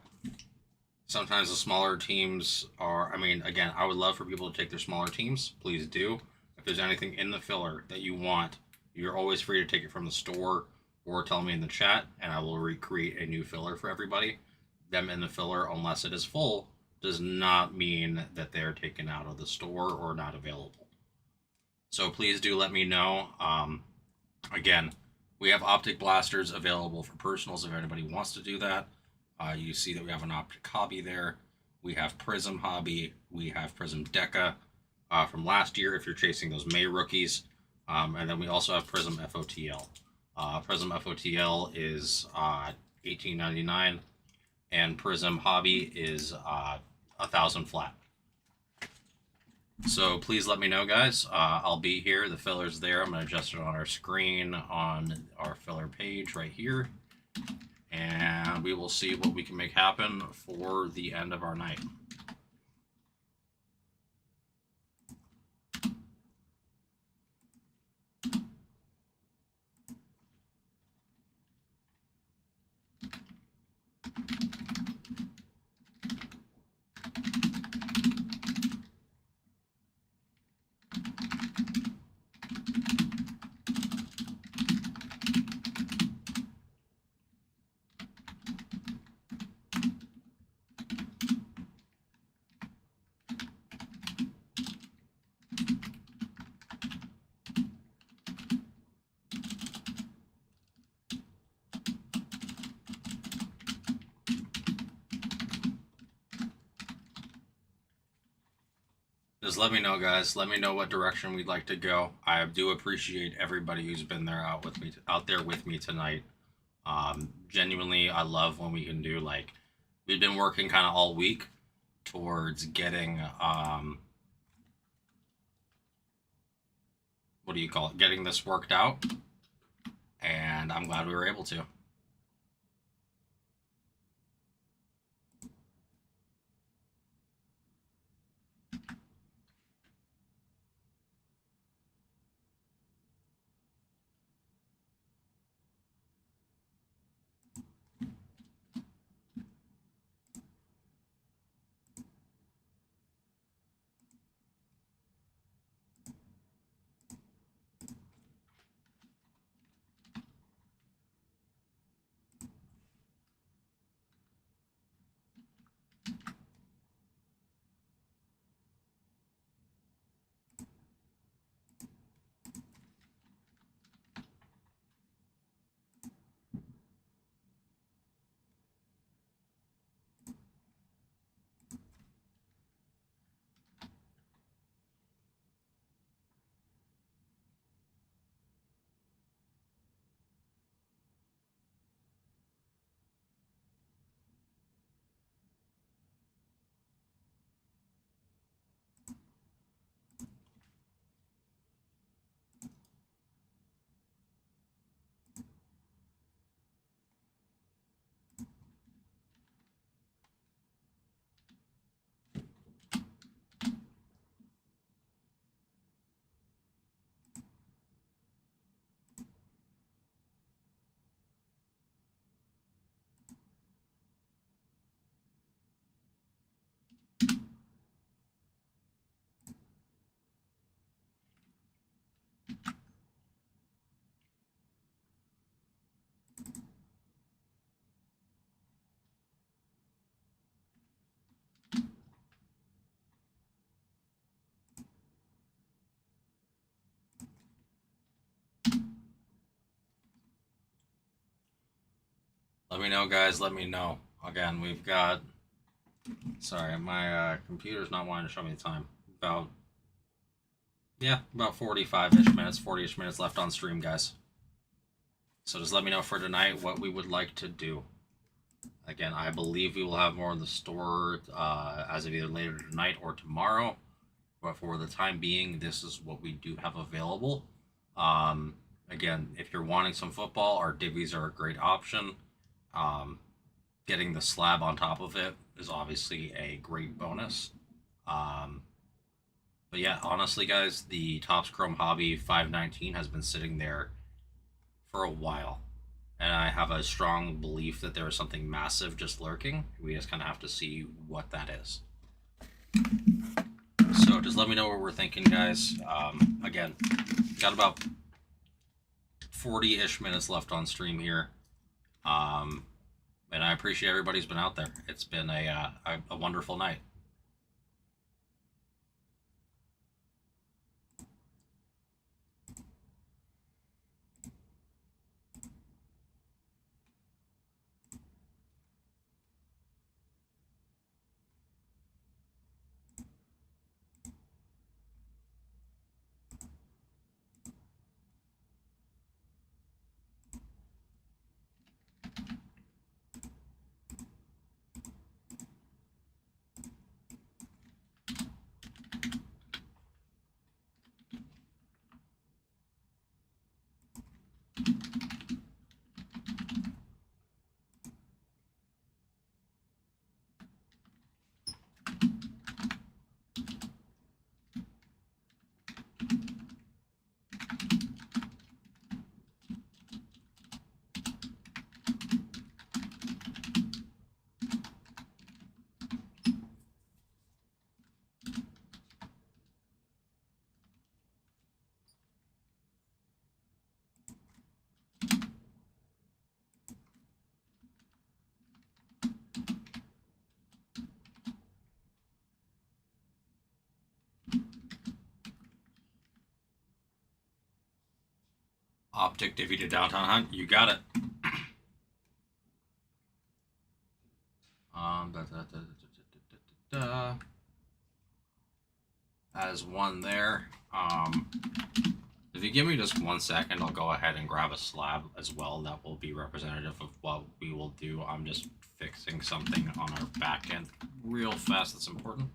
Speaker 1: sometimes the smaller teams are, I mean, again, I would love for people to take their smaller teams. Please do. If there's anything in the filler that you want, you're always free to take it from the store or tell me in the chat, and I will recreate a new filler for everybody. Them in the filler, unless it is full, does not mean that they're taken out of the store or not available. So please do let me know. Again, we have optic blasters available for personals if anybody wants to do that. You see that we have an optic hobby there. We have Prism hobby. We have Prism Deca from last year if you're chasing those May rookies. And then we also have Prism FOTL. Prism FOTL is $18.99, and Prism Hobby is $1,000 flat. So please let me know, guys. I'll be here. The filler's there. I'm going to adjust it on our screen on our filler page right here. And we will see what we can make happen for the end of our night. Just let me know, guys. Let me know what direction we'd like to go. I do appreciate everybody who's been there out there with me tonight. Genuinely, I love when we can do, like, we've been working kind of all week towards getting what do you call it? Getting this worked out, and I'm glad we were able to. Let me know, guys. Let me know. Again, we've got. Sorry, my computer's not wanting to show me the time. About 45-ish minutes, 40-ish minutes left on stream, guys. So just let me know for tonight what we would like to do. Again, I believe we will have more in the store as of either later tonight or tomorrow. But for the time being, this is what we do have available. Again, if you're wanting some football, our divvies are a great option. Getting the slab on top of it is obviously a great bonus. But yeah, honestly, guys, the Topps Chrome Hobby 519 has been sitting there for a while. And I have a strong belief that there is something massive just lurking. We just kind of have to see what that is. So just let me know what we're thinking, guys. Again, got about 40-ish minutes left on stream here. And I appreciate everybody's been out there. It's been a wonderful night. Optic Divvy to Downtown Hunt. You got it. As one there. If you give me just 1 second, I'll go ahead and grab a slab as well. That will be representative of what we will do. I'm just fixing something on our back end real fast. That's important.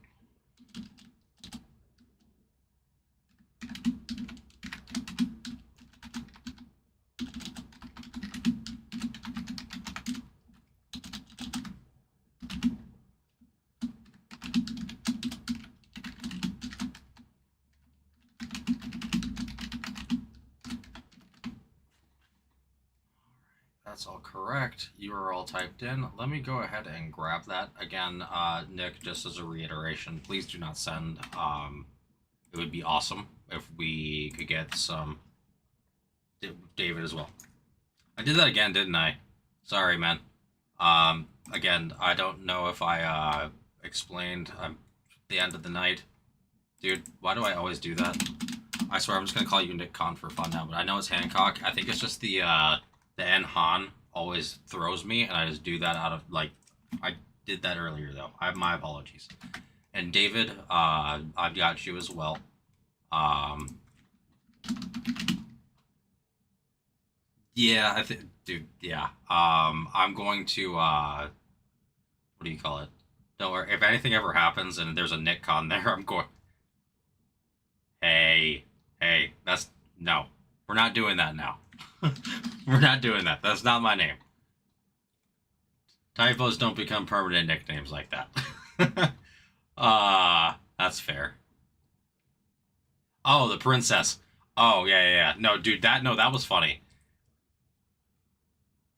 Speaker 1: That's all correct. You are all typed in. Let me go ahead and grab that. Again, Nick, just as a reiteration, please do not send. It would be awesome if we could get some David as well. I did that again, didn't I? Sorry, man. Again, I don't know if I explained the end of the night. Dude, why do I always do that? I swear I'm just going to call you Nick Khan for fun now, but I know it's Hancock. I think it's just the N Han always throws me, and I just do that out of, like, I did that earlier, though. I have my apologies. And David, I've got you as well. Yeah, I think, dude, yeah. I'm going to, what do you call it? Don't worry, if anything ever happens and there's a Nick Con there, I'm going, hey, no, we're not doing that now. We're not doing that. That's not my name. Typos don't become permanent nicknames like that. That's fair. Oh, the princess. Oh, yeah. No, dude, that was funny.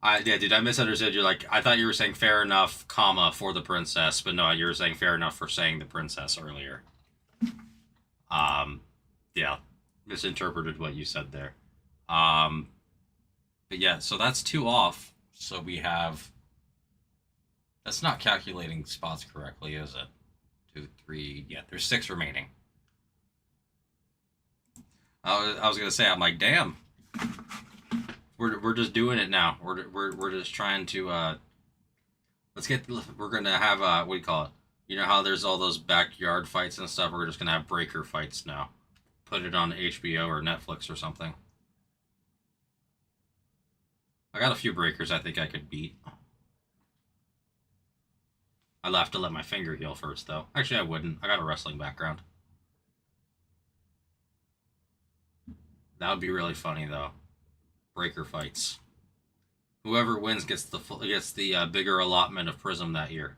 Speaker 1: Yeah, dude, I misunderstood. You're like, I thought you were saying fair enough, comma, for the princess, but no, you were saying fair enough for saying the princess earlier. Yeah, misinterpreted what you said there. But yeah, so that's 2 off. So we have, that's not calculating spots correctly, is it? 2, 3, yeah, there's 6 remaining. I was gonna say, I'm like, damn, We're just doing it now. We're just trying to we're gonna have what do you call it? You know how there's all those backyard fights and stuff. We're just gonna have breaker fights now. Put it on HBO or Netflix or something. I got a few breakers I think I could beat. I'd have to let my finger heal first, though. Actually, I wouldn't. I got a wrestling background. That would be really funny, though. Breaker fights. Whoever wins gets the bigger allotment of Prism that year.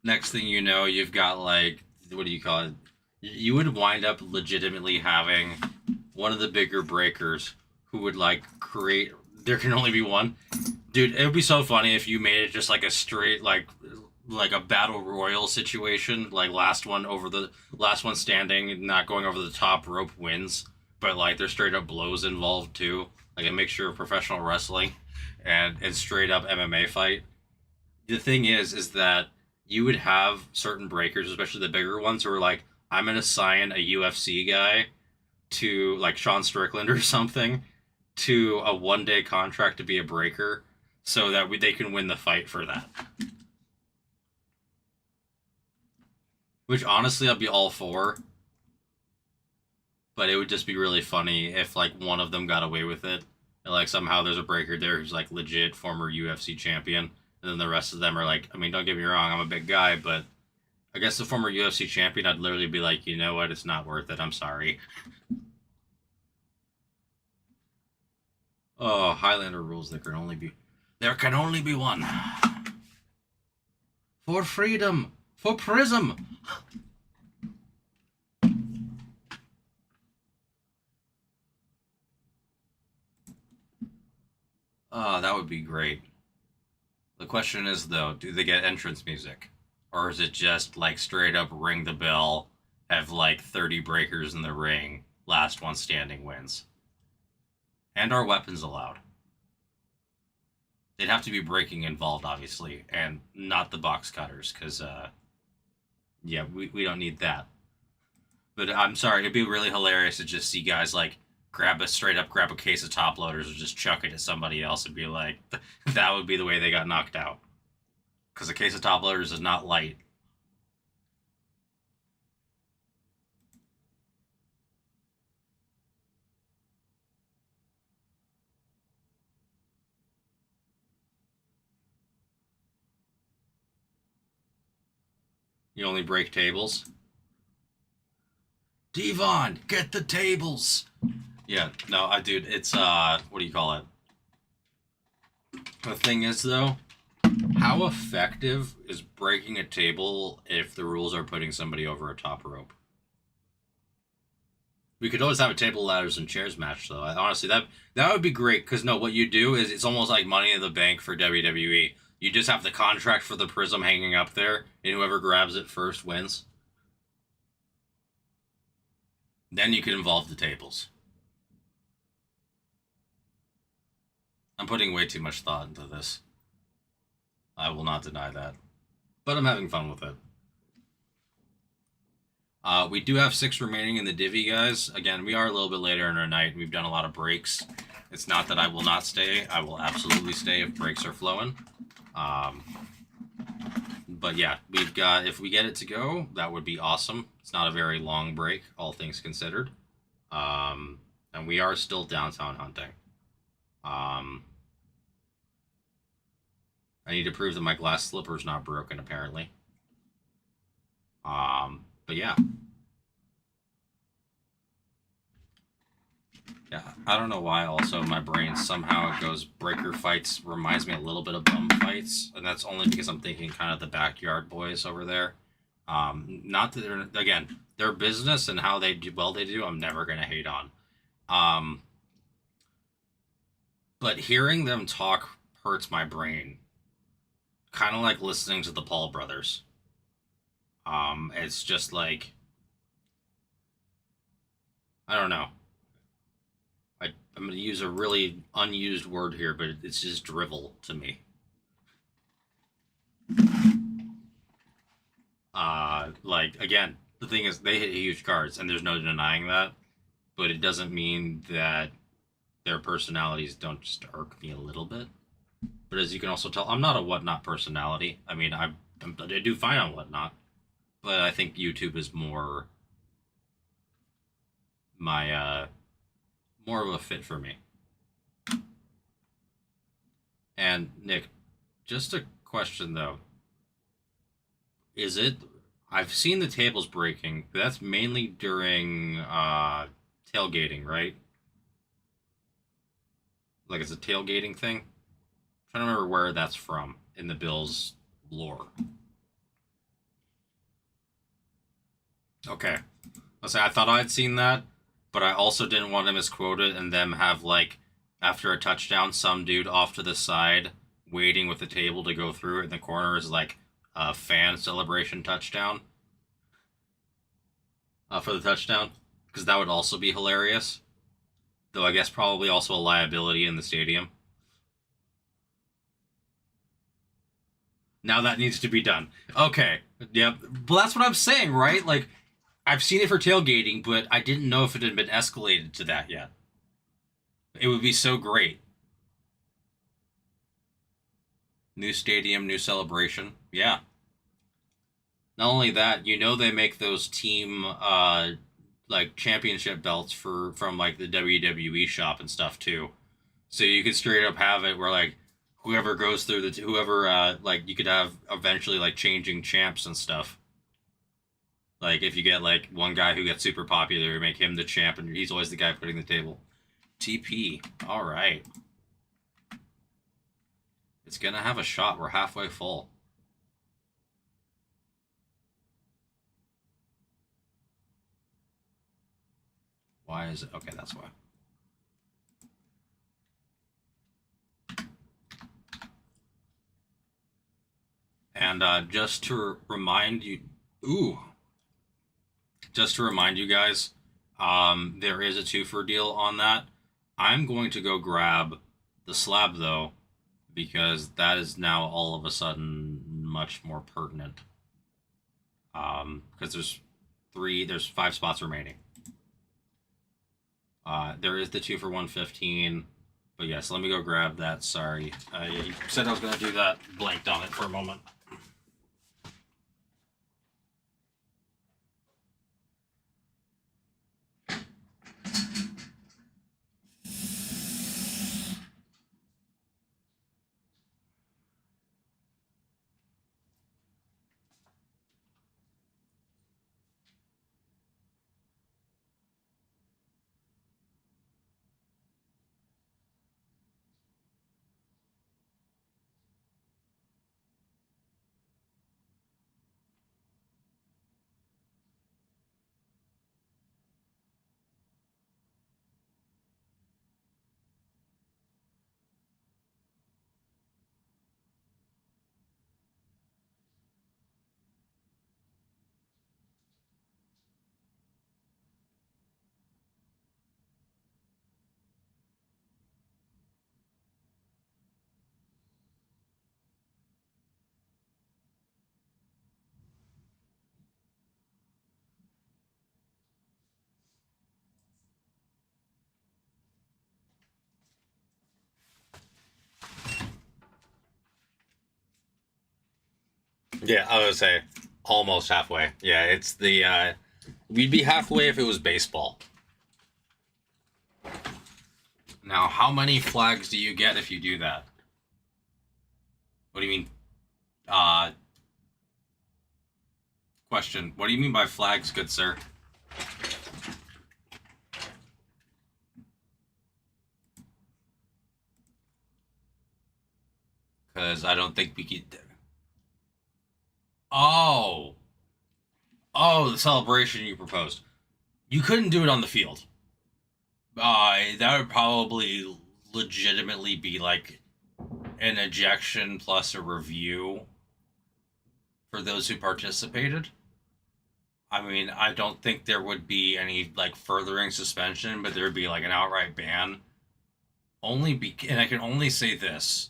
Speaker 1: Next thing you know, you've got like, what do you call it? You would wind up legitimately having one of the bigger breakers who would like create. There can only be one, dude. It would be so funny if you made it just like a straight like a battle royal situation, like last one standing, not going over the top rope wins, but like there's straight up blows involved too, like a mixture of professional wrestling and straight up MMA fight. The thing is that you would have certain breakers, especially the bigger ones, who are like, I'm gonna sign a UFC guy to like Sean Strickland or something to a 1-day contract to be a breaker, so that they can win the fight for that. Which honestly, I'd be all for. But it would just be really funny if like one of them got away with it, and like somehow there's a breaker there who's like legit former UFC champion, and then the rest of them are like, I mean, don't get me wrong, I'm a big guy, but I guess the former UFC champion, I'd literally be like, you know what, it's not worth it, I'm sorry. Oh, Highlander rules, there can only be one. For freedom! For Prism! Oh, that would be great. The question is, though, do they get entrance music? Or is it just, like, straight up ring the bell, have, like, 30 breakers in the ring, last one standing wins? And are weapons allowed? They'd have to be breaking involved, obviously, and not the box cutters, because, yeah, we don't need that. But I'm sorry, it'd be really hilarious to just see guys, like, grab a case of top loaders or just chuck it at somebody else and be like, that would be the way they got knocked out. Because a case of top loaders is not light. You only break tables. Devon, get the tables! Yeah, no, dude, it's, what do you call it? The thing is, though, how effective is breaking a table if the rules are putting somebody over a top rope? We could always have a table, ladders, and chairs match, though. Honestly, that would be great, because, no, what you do is it's almost like Money in the Bank for WWE. You just have the contract for the Prism hanging up there, and whoever grabs it first wins. Then you can involve the tables. I'm putting way too much thought into this. I will not deny that. But I'm having fun with it. We do have 6 remaining in the divvy, guys. Again, we are a little bit later in our night. We've done a lot of breaks. It's not that I will not stay. I will absolutely stay if breaks are flowing. But yeah, we've got, if we get it to go, that would be awesome. It's not a very long break, all things considered. And we are still downtown hunting. I need to prove that my glass slipper's not broken, apparently. But yeah. Yeah, I don't know why also my brain somehow it goes breaker fights reminds me a little bit of bum fights, and that's only because I'm thinking kind of the backyard boys over there. Not that they're, again, their business and how they do I'm never gonna hate on. But hearing them talk hurts my brain. Kind of like listening to the Paul brothers. It's just like, I don't know. I'm going to use a really unused word here, but it's just drivel to me. like, again, the thing is, they hit huge cards, and there's no denying that. But it doesn't mean that their personalities don't just irk me a little bit. But as you can also tell, I'm not a whatnot personality. I mean, I do fine on whatnot, but I think YouTube is more my more of a fit for me. And Nick, just a question though. Is it I've seen the tables breaking, but that's mainly during tailgating, right? Like it's a tailgating thing? I'm trying to remember where that's from in the Bills lore. Okay. Let's say I thought I'd seen that, but I also didn't want to misquote it and them have like after a touchdown, some dude off to the side waiting with the table to go through it in the corner is like a fan celebration touchdown for the touchdown, because that would also be hilarious. Though I guess probably also a liability in the stadium. Now that needs to be done. Okay. Yep. Well, that's what I'm saying, right? Like, I've seen it for tailgating, but I didn't know if it had been escalated to that yet. It would be so great. New stadium, new celebration. Yeah. Not only that, you know they make those team like championship belts from like the WWE shop and stuff too. So you could straight up have it where like whoever goes through whoever like you could have eventually like changing champs and stuff. Like if you get like one guy who gets super popular, make him the champ and he's always the guy putting the table. TP. All right. It's gonna have a shot. We're halfway full. Why is it? Okay, that's why. And just to remind you, just to remind you guys, there is a 2-for deal on that. I'm going to go grab the slab though, because that is now all of a sudden much more pertinent. Because there's 5 spots remaining. There is the 2 for 115, but yes, let me go grab that. Sorry, you said I was going to do that. Blanked on it for a moment. Yeah, I would say almost halfway. Yeah, it's the we'd be halfway if it was baseball. Now, how many flags do you get if you do that? What do you mean? Question. What do you mean by flags, good sir? Because I don't think we could... Oh, the celebration you proposed. You couldn't do it on the field. That would probably legitimately be like an ejection plus a review for those who participated. I mean, I don't think there would be any like furthering suspension, but there would be like an outright ban. And I can only say this.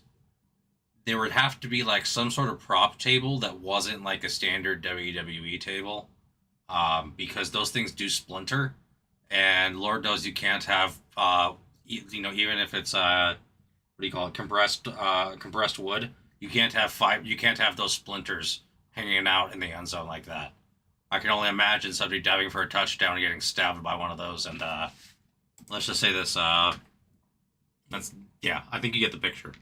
Speaker 1: There would have to be like some sort of prop table that wasn't like a standard WWE table. because those things do splinter, and Lord knows you can't have even if it's what do you call it, compressed wood, you can't have those splinters hanging out in the end zone like that. I can only imagine somebody diving for a touchdown and getting stabbed by one of those. And let's just say this. That's yeah. I think you get the picture.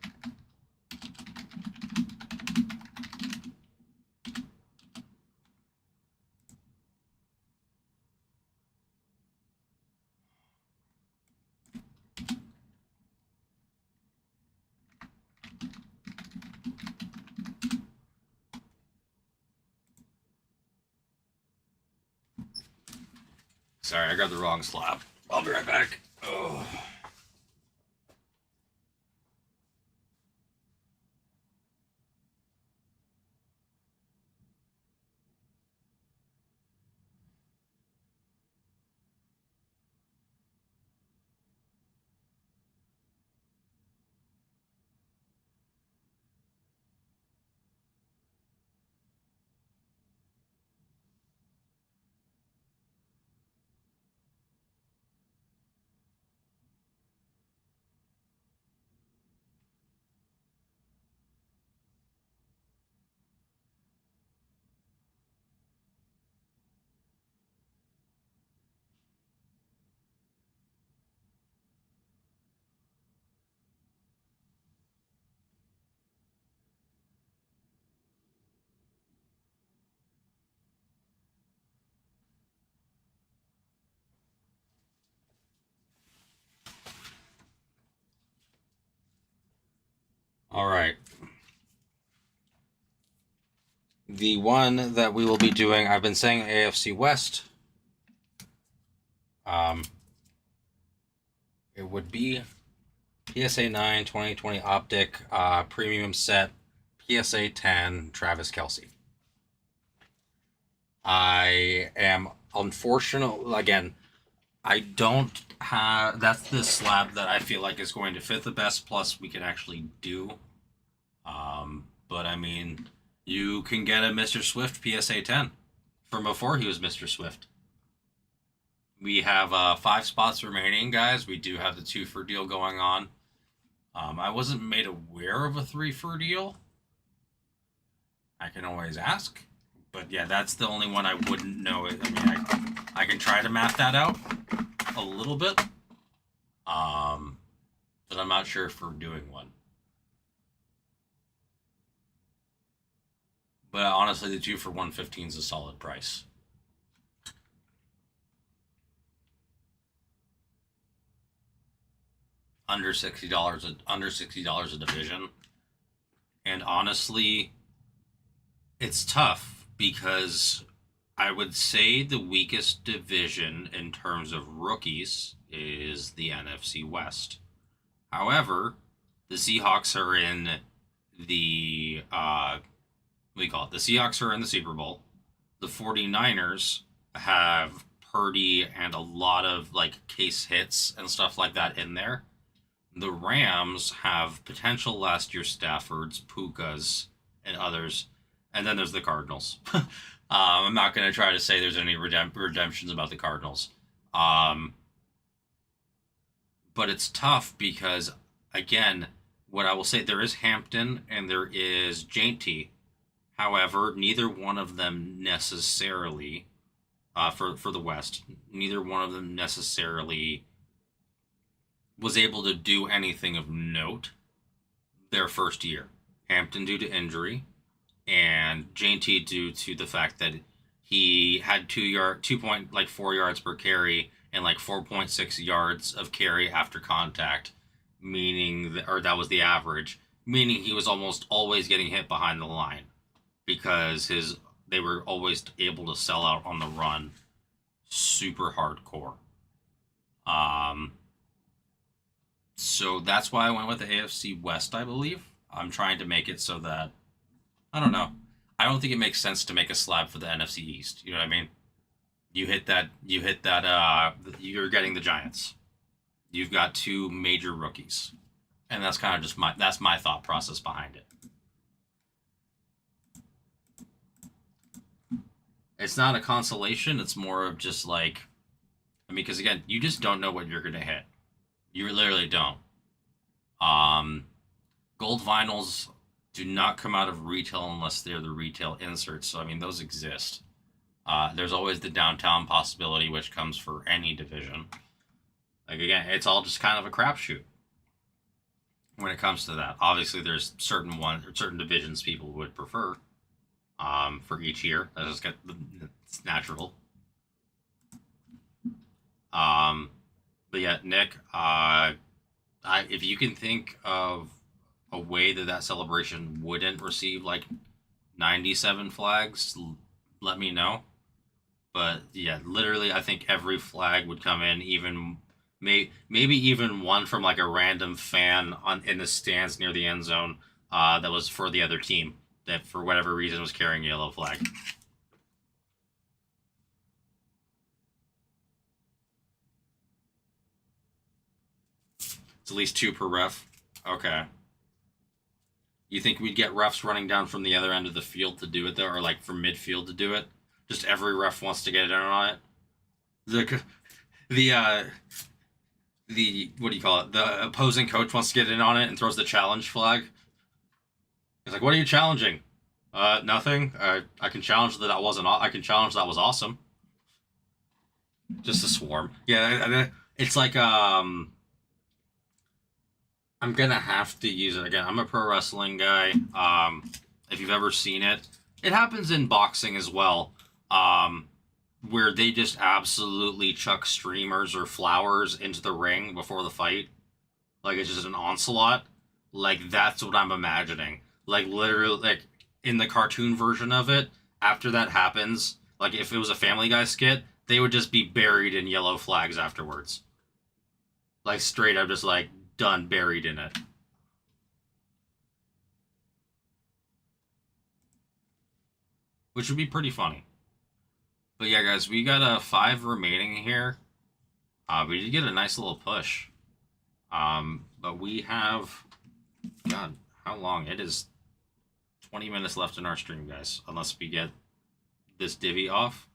Speaker 1: Sorry, I grabbed the wrong slab. I'll be right back. Oh. All right. The one that we will be doing, I've been saying AFC West. It would be PSA 9 2020 Optic Premium Set, PSA 10 Travis Kelce. I am unfortunate, again, I don't have, that's the slab that I feel like is going to fit the best, plus we can actually do. But I mean, you can get a Mr. Swift PSA 10 from before he was Mr. Swift. We have 5 spots remaining, guys. We do have the 2 for deal going on. I wasn't made aware of a 3 for deal. I can always ask. But yeah, that's the only one I wouldn't know. I mean, I can try to map that out a little bit. But I'm not sure if we're doing one. But honestly, the 2 for 115 is a solid price. Under $60 a division. And honestly, it's tough because I would say the weakest division in terms of rookies is the NFC West. However, the Seahawks are in the what do you call it? The Seahawks are in the Super Bowl. The 49ers have Purdy and a lot of like case hits and stuff like that in there. The Rams have potential last year Staffords, Pukas, and others. And then there's the Cardinals. I'm not going to try to say there's any redemptions about the Cardinals. But it's tough because, again, what I will say, there is Hampton and there is Jainty. However, neither one of them necessarily, for the West, neither one of them necessarily was able to do anything of note their first year. Hampton due to injury, and Jainty due to the fact that he had 2.4 yards per carry and like 4.6 yards of carry after contact, meaning that was the average, meaning he was almost always getting hit behind the line because they were always able to sell out on the run super hardcore. So that's why I went with the AFC West, I believe. I'm trying to make it so that, I don't know. I don't think it makes sense to make a slab for the NFC East. You know what I mean? You hit that, you're getting the Giants. You've got 2 major rookies. And that's kind of just that's my thought process behind it. It's not a consolation. It's more of just like, I mean, because again, you just don't know what you're gonna hit. You literally don't. Um, Gold vinyls do not come out of retail unless they're the retail inserts. So I mean, those exist. There's always the downtown possibility, which comes for any division. Like again, it's all just kind of a crapshoot when it comes to that. Obviously, there's certain divisions people would prefer for each year. It's natural. But yeah, Nick, if you can think of a way that celebration wouldn't receive like 97 flags, let me know. But yeah, literally, I think every flag would come in, even maybe even one from like a random fan in the stands near the end zone that was for the other team that for whatever reason was carrying a yellow flag. It's at least 2 per ref. Okay. You think we'd get refs running down from the other end of the field to do it though, or like from midfield to do it? Just every ref wants to get in on it. The what do you call it? The opposing coach wants to get in on it and throws the challenge flag. He's like, "What are you challenging?" Nothing. I can challenge that I wasn't. I can challenge that was awesome. Just a swarm. Yeah, it's like I'm gonna have to use it again. I'm a pro wrestling guy. If you've ever seen it, it happens in boxing as well. Where they just absolutely chuck streamers or flowers into the ring before the fight. Like it's just an onslaught. Like that's what I'm imagining. Like literally, like in the cartoon version of it, after that happens, like if it was a Family Guy skit, they would just be buried in yellow flags afterwards. Like straight up, just like done, buried in it. Which would be pretty funny. But yeah, guys, we got 5 remaining here. We did get a nice little push. But we have, God, how long? It is 20 minutes left in our stream, guys. Unless we get this divvy off.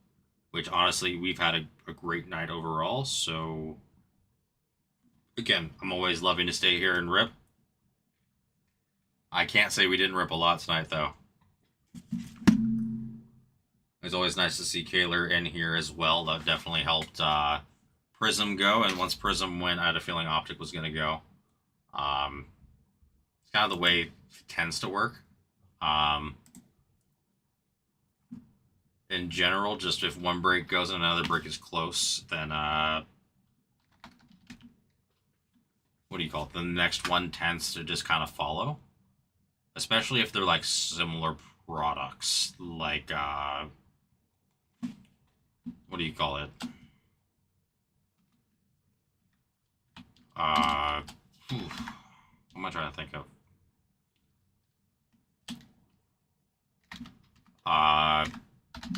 Speaker 1: Which, honestly, we've had a great night overall. So, again, I'm always loving to stay here and rip. I can't say we didn't rip a lot tonight, though. It's always nice to see Kaler in here as well. That definitely helped Prism go, and once Prism went, I had a feeling Optic was going to go. It's kind of the way it tends to work. In general, just if one break goes and another break is close, then what do you call it? The next one tends to just kind of follow. Especially if they're like similar products. Like what do you call it? What am I trying to think of?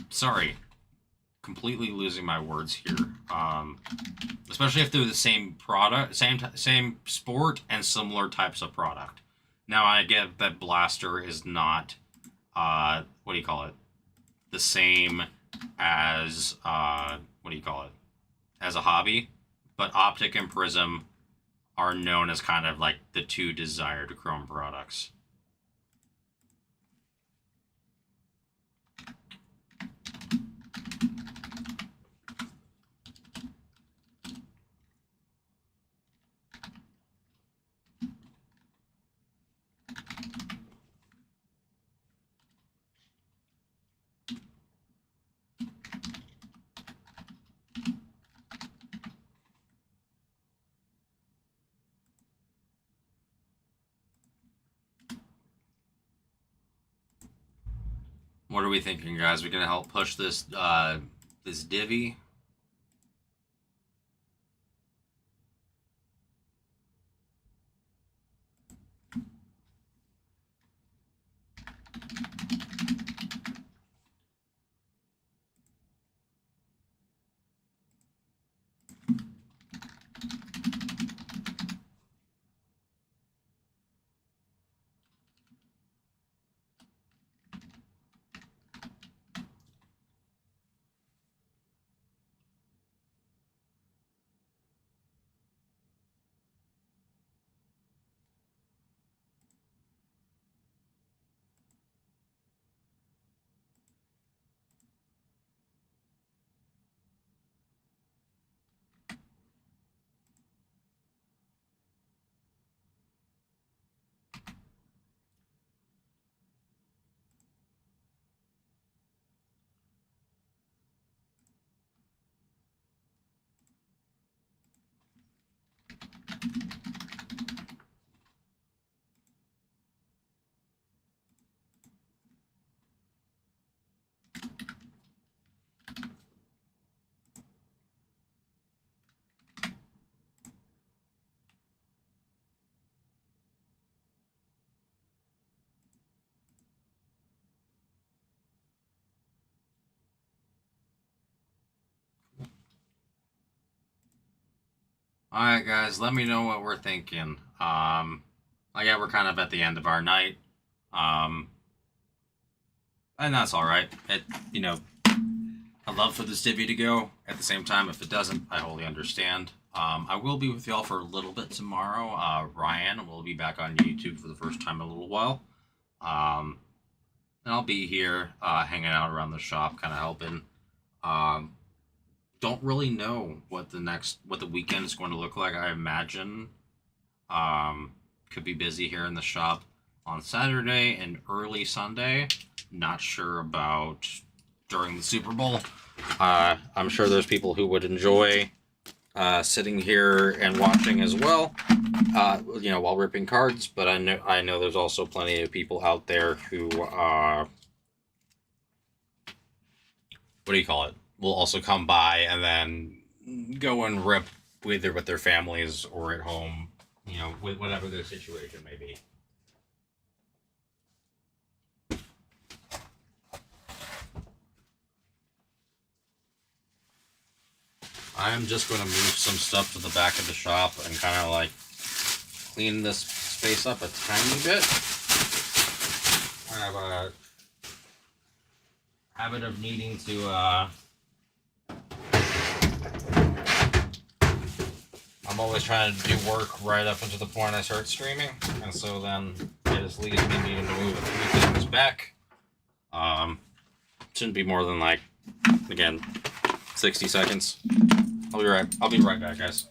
Speaker 1: Sorry. Completely losing my words here. Especially if they're the same product, same sport and similar types of product. Now I get that Blaster is not, what do you call it? The same as, what do you call it? As a hobby, but Optic and Prism are known as kind of like the 2 desired Chrome products. What are we thinking, guys? We gonna help push this this divvy? All right, guys, let me know what we're thinking. Yeah, we're kind of at the end of our night. And that's all right. I'd love for this divvy to go. At the same time, if it doesn't, I wholly understand. I will be with y'all for a little bit tomorrow. Ryan will be back on YouTube for the first time in a little while. And I'll be here hanging out around the shop, kind of helping. Don't really know what the weekend is going to look like. I imagine could be busy here in the shop on Saturday and early Sunday. Not sure about during the Super Bowl. I'm sure there's people who would enjoy sitting here and watching as well, while ripping cards. But I know there's also plenty of people out there who what do you call it? Will also come by and then go and rip either with their families or at home, with whatever their situation may be. I'm just going to move some stuff to the back of the shop and kind of like clean this space up a tiny bit. I have a habit of needing to I'm always trying to do work right up until the point I start streaming, and so then it just leaves me needing to move a few things back. Shouldn't be more than again, 60 seconds. I'll be right back, guys.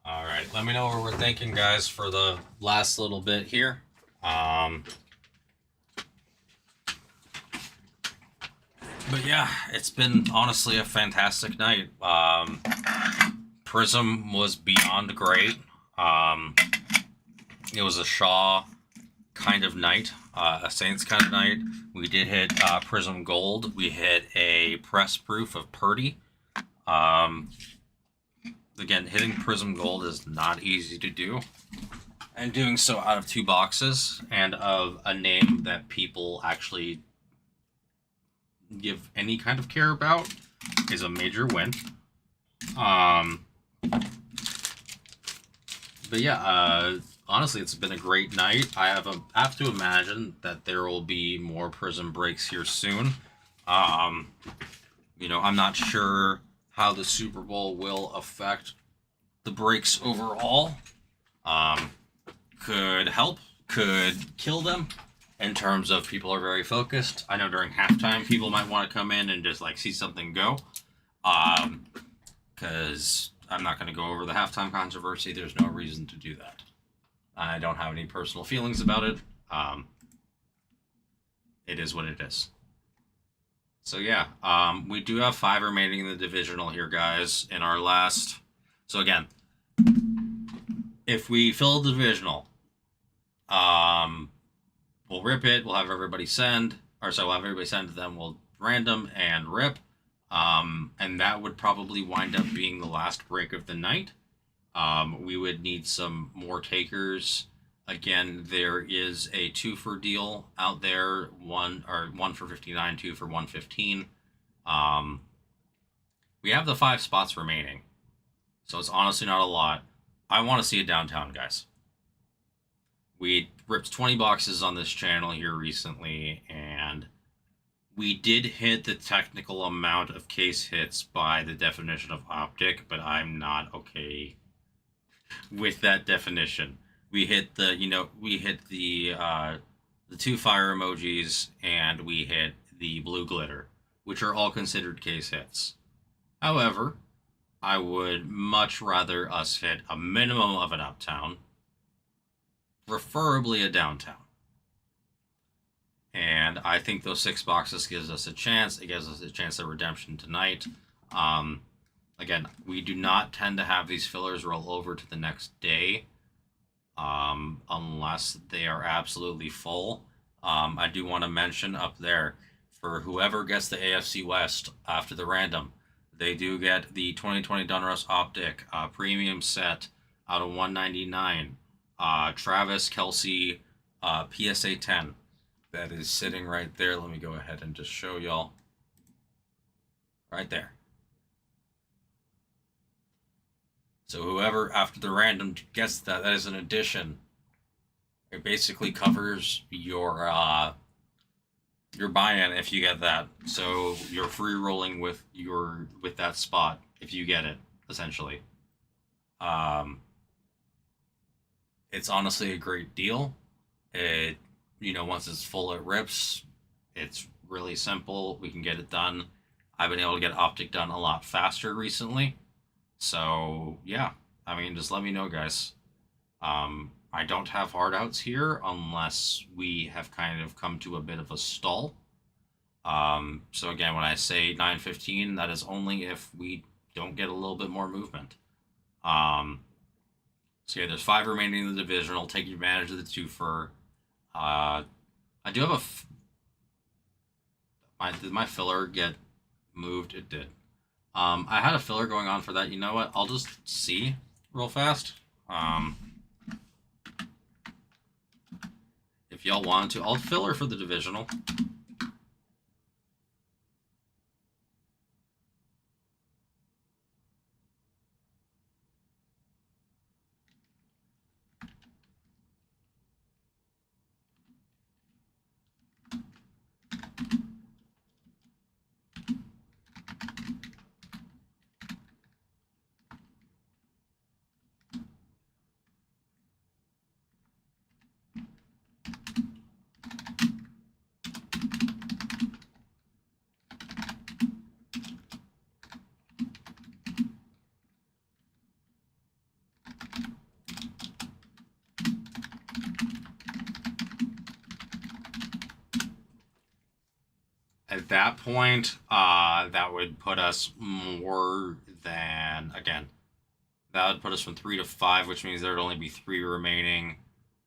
Speaker 1: All right, let me know what we're thinking, guys, for the last little bit here. But yeah, it's been honestly a fantastic night. Prism was beyond great. It was a Shaw kind of night, a Saints kind of night. We did hit Prism Gold. We hit a press proof of Purdy. Again, hitting Prism Gold is not easy to do. And doing so out of 2 boxes and of a name that people actually give any kind of care about is a major win. But yeah, honestly, it's been a great night. I have to imagine that there will be more Prism breaks here soon. I'm not sure how the Super Bowl will affect the breaks overall. Could help, could kill them in terms of people are very focused. I know during halftime people might want to come in and just see something go. Because I'm not going to go over the halftime controversy. There's no reason to do that. I don't have any personal feelings about it. It is what it is. So yeah, we do have 5 remaining in the divisional here, guys. In our last, so again, if we fill the divisional, we'll rip it. We'll have everybody send, we'll have everybody send. Then we'll random and rip, and that would probably wind up being the last break of the night. We would need some more takers. Again, there is a 2 for deal out there, 1 for 59, 2 for 115. We have the 5 spots remaining, so it's honestly not a lot. I want to see it downtown, guys. We ripped 20 boxes on this channel here recently, and we did hit the technical amount of case hits by the definition of optic, but I'm not okay with that definition. we hit the two fire emojis, and we hit the blue glitter, which are all considered case hits. However, I would much rather us hit a minimum of an uptown, preferably a downtown. And I think those 6 boxes gives us a chance. It gives us a chance at redemption tonight. Again, we do not tend to have these fillers roll over to the next day, unless they are absolutely full. I do want to mention up there, for whoever gets the AFC West after the random, they do get the 2020 Donruss Optic premium set out of 199. Travis Kelsey PSA 10. That is sitting right there. Let me go ahead and just show y'all. Right there. So whoever after the random gets that, that is an addition. It basically covers your buy-in if you get that. So you're free rolling with that spot if you get it, essentially. It's honestly a great deal. It, once it's full at RIPS, it's really simple. We can get it done. I've been able to get Optic done a lot faster recently. So yeah, just let me know, guys. I don't have hard outs here unless we have kind of come to a bit of a stall. So again, when I say 9:15, that is only if we don't get a little bit more movement. So yeah, there's 5 remaining in the divisional. Take advantage of the twofer. I do have did my filler get moved? It did. I had a filler going on for that. You know what? I'll just see real fast. If y'all want to, I'll filler for the divisional. At that point, that would put us more than, again, that would put us from 3 to 5, which means there'd only be 3 remaining,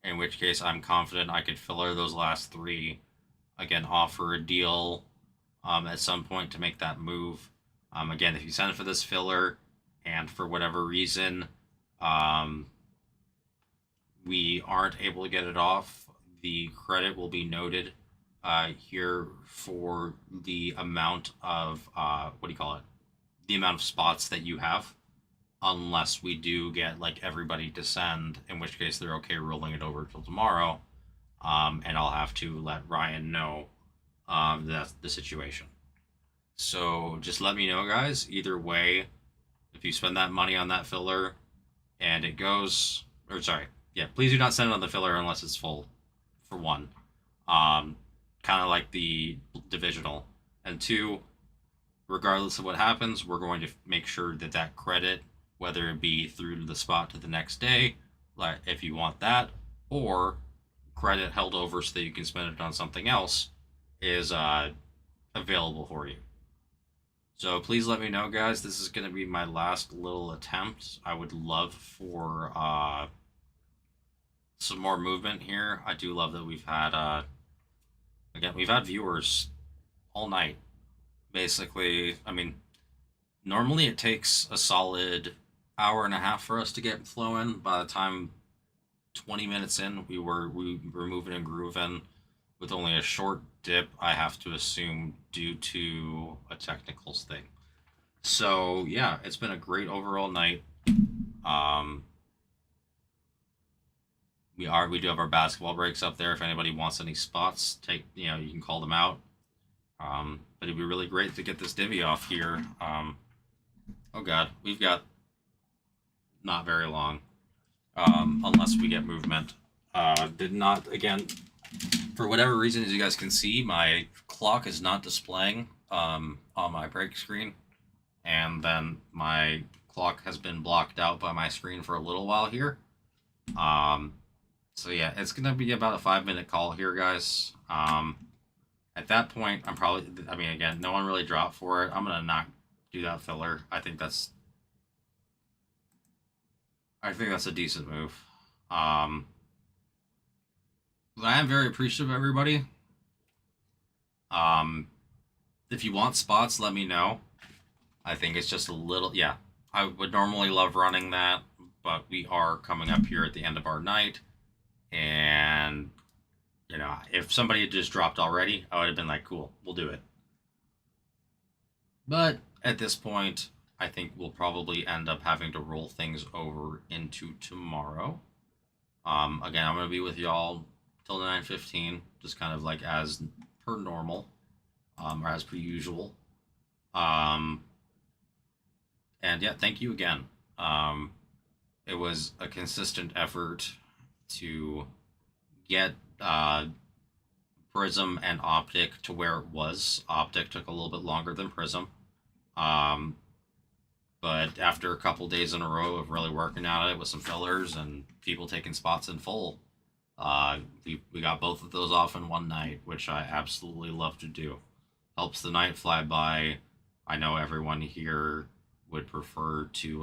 Speaker 1: in which case I'm confident I could filler those last 3. Again, offer a deal at some point to make that move. Again, if you send for this filler and for whatever reason we aren't able to get it off, the credit will be noted here for the amount of the amount of spots that you have, unless we do get everybody to send, in which case they're okay rolling it over till tomorrow, and I'll have to let Ryan know that's the situation. So just let me know, guys. Either way, if you spend that money on that filler and it goes, please do not send it on the filler unless it's full, for one. Kind of like the divisional. And 2, regardless of what happens, we're going to make sure that credit, whether it be through the spot to the next day, if you want that, or credit held over so that you can spend it on something else, is available for you. So please let me know, guys. This is going to be my last little attempt. I would love for some more movement here. I do love that we've had we've had viewers all night, basically. Normally it takes a solid hour and a half for us to get flowing. By the time 20 minutes in, we were moving and grooving, with only a short dip, I have to assume, due to a technicals thing. So yeah, it's been a great overall night. We do have our basketball breaks up there. If anybody wants any spots, you can call them out. But it'd be really great to get this divvy off here. Oh God, we've got not very long. unless we get movement. Did not, again, for whatever reason, as you guys can see, my clock is not displaying on my break screen, and then my clock has been blocked out by my screen for a little while here. So yeah, it's gonna be about a 5-minute call here, guys. At that point, I mean, again, no one really dropped for it. I'm gonna not do that filler. I think that's a decent move. But I am very appreciative of everybody. If you want spots, let me know. I think it's just a little, yeah. I would normally love running that, but we are coming up here at the end of our night, and if somebody had just dropped already, I would have been like, cool, we'll do it. But at this point, I think we'll probably end up having to roll things over into tomorrow. Again, I'm going to be with y'all till 9:15, just kind of like as per normal, or as per usual. And yeah, thank you again. It was a consistent effort to get Prism and Optic to where it was. Optic took a little bit longer than Prism. But after a couple days in a row of really working at it with some fillers and people taking spots in full, we got both of those off in one night, which I absolutely love to do. Helps the night fly by. I know everyone here would prefer to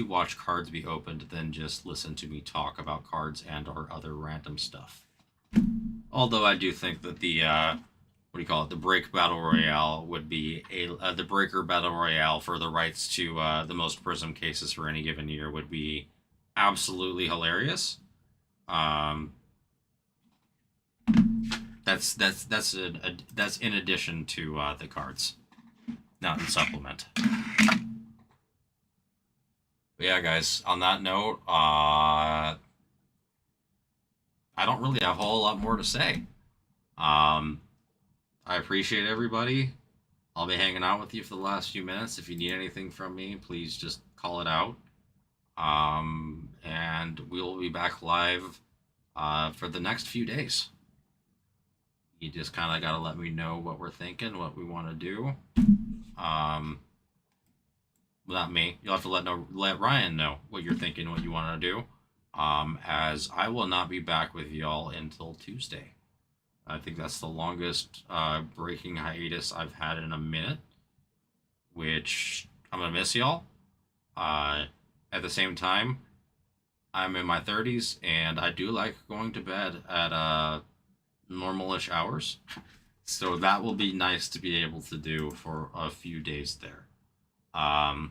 Speaker 1: watch cards be opened than just listen to me talk about cards and or other random stuff. Although I do think that the the break battle royale would be the breaker battle royale for the rights to the most Prism cases for any given year would be absolutely hilarious. That's in addition to the cards, not in supplement. But yeah, guys, on that note, I don't really have a whole lot more to say. I appreciate everybody. I'll be hanging out with you for the last few minutes. If you need anything from me, please just call it out. And we'll be back live for the next few days. You just kind of got to let me know what we're thinking, what we want to do. Not me. You'll have to let Ryan know what you're thinking, what you want to do. As I will not be back with y'all until Tuesday. I think that's the longest breaking hiatus I've had in a minute, which I'm going to miss y'all. At the same time, I'm in my 30s, and I do like going to bed at normal-ish hours. So that will be nice to be able to do for a few days there. But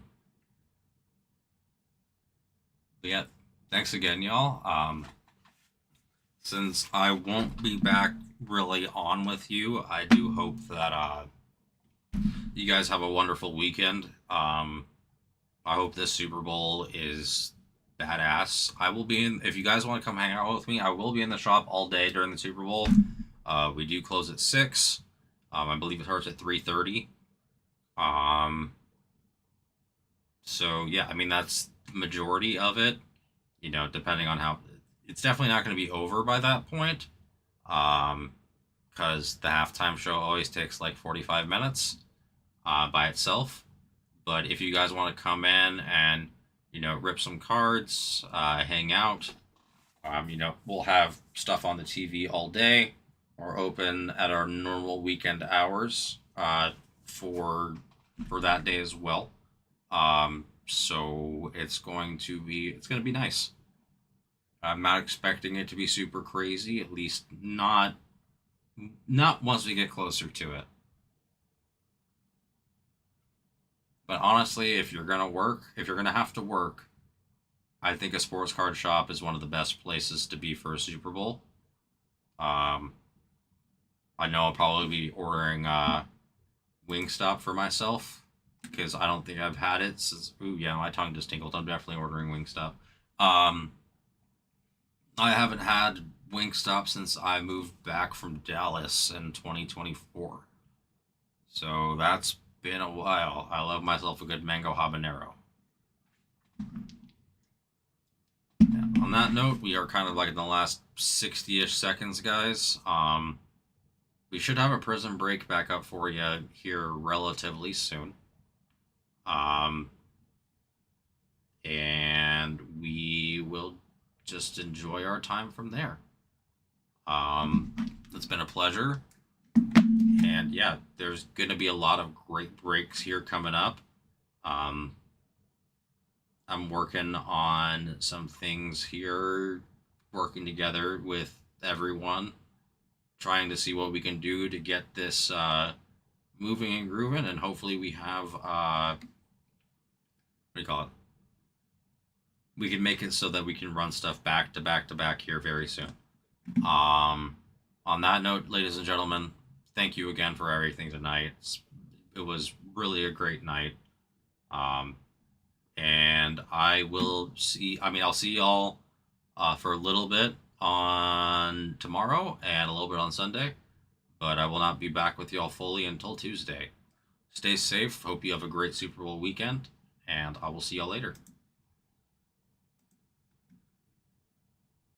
Speaker 1: yeah, thanks again, y'all. Since I won't be back really on with you, I do hope that you guys have a wonderful weekend. I hope this Super Bowl is badass. I will be in, if you guys want to come hang out with me, I will be in the shop all day during the Super Bowl. We do close at 6. I believe it starts at 3:30. So yeah, I mean, that's the majority of it, depending on how, it's definitely not going to be over by that point. Because the halftime show always takes like 45 minutes by itself. But if you guys want to come in and, rip some cards, hang out, we'll have stuff on the TV all day, or open at our normal weekend hours for that day as well. So it's going to be nice. I'm not expecting it to be super crazy, at least not once we get closer to it. But honestly, if you're going to have to work, I think a sports card shop is one of the best places to be for a Super Bowl. I know I'll probably be ordering Wingstop for myself, because I don't think I've had it since, ooh yeah, my tongue just tingled. I'm definitely ordering Wingstop. I haven't had Wingstop since I moved back from Dallas in 2024. So that's been a while. I love myself a good mango habanero. Yeah. On that note, we are kind of like in the last 60-ish seconds, guys. We should have a prison break back up for you here relatively soon. And we will just enjoy our time from there. It's been a pleasure. And yeah, there's going to be a lot of great breaks here coming up. I'm working on some things here, working together with everyone, trying to see what we can do to get this moving and grooving, and hopefully we have what do you call it? We can make it so that we can run stuff back to back to back here very soon. On that note, ladies and gentlemen, thank you again for everything tonight. It was really a great night. And I'll see y'all for a little bit on tomorrow and a little bit on Sunday, but I will not be back with y'all fully until Tuesday. Stay safe. Hope you have a great Super Bowl weekend, and I will see y'all later.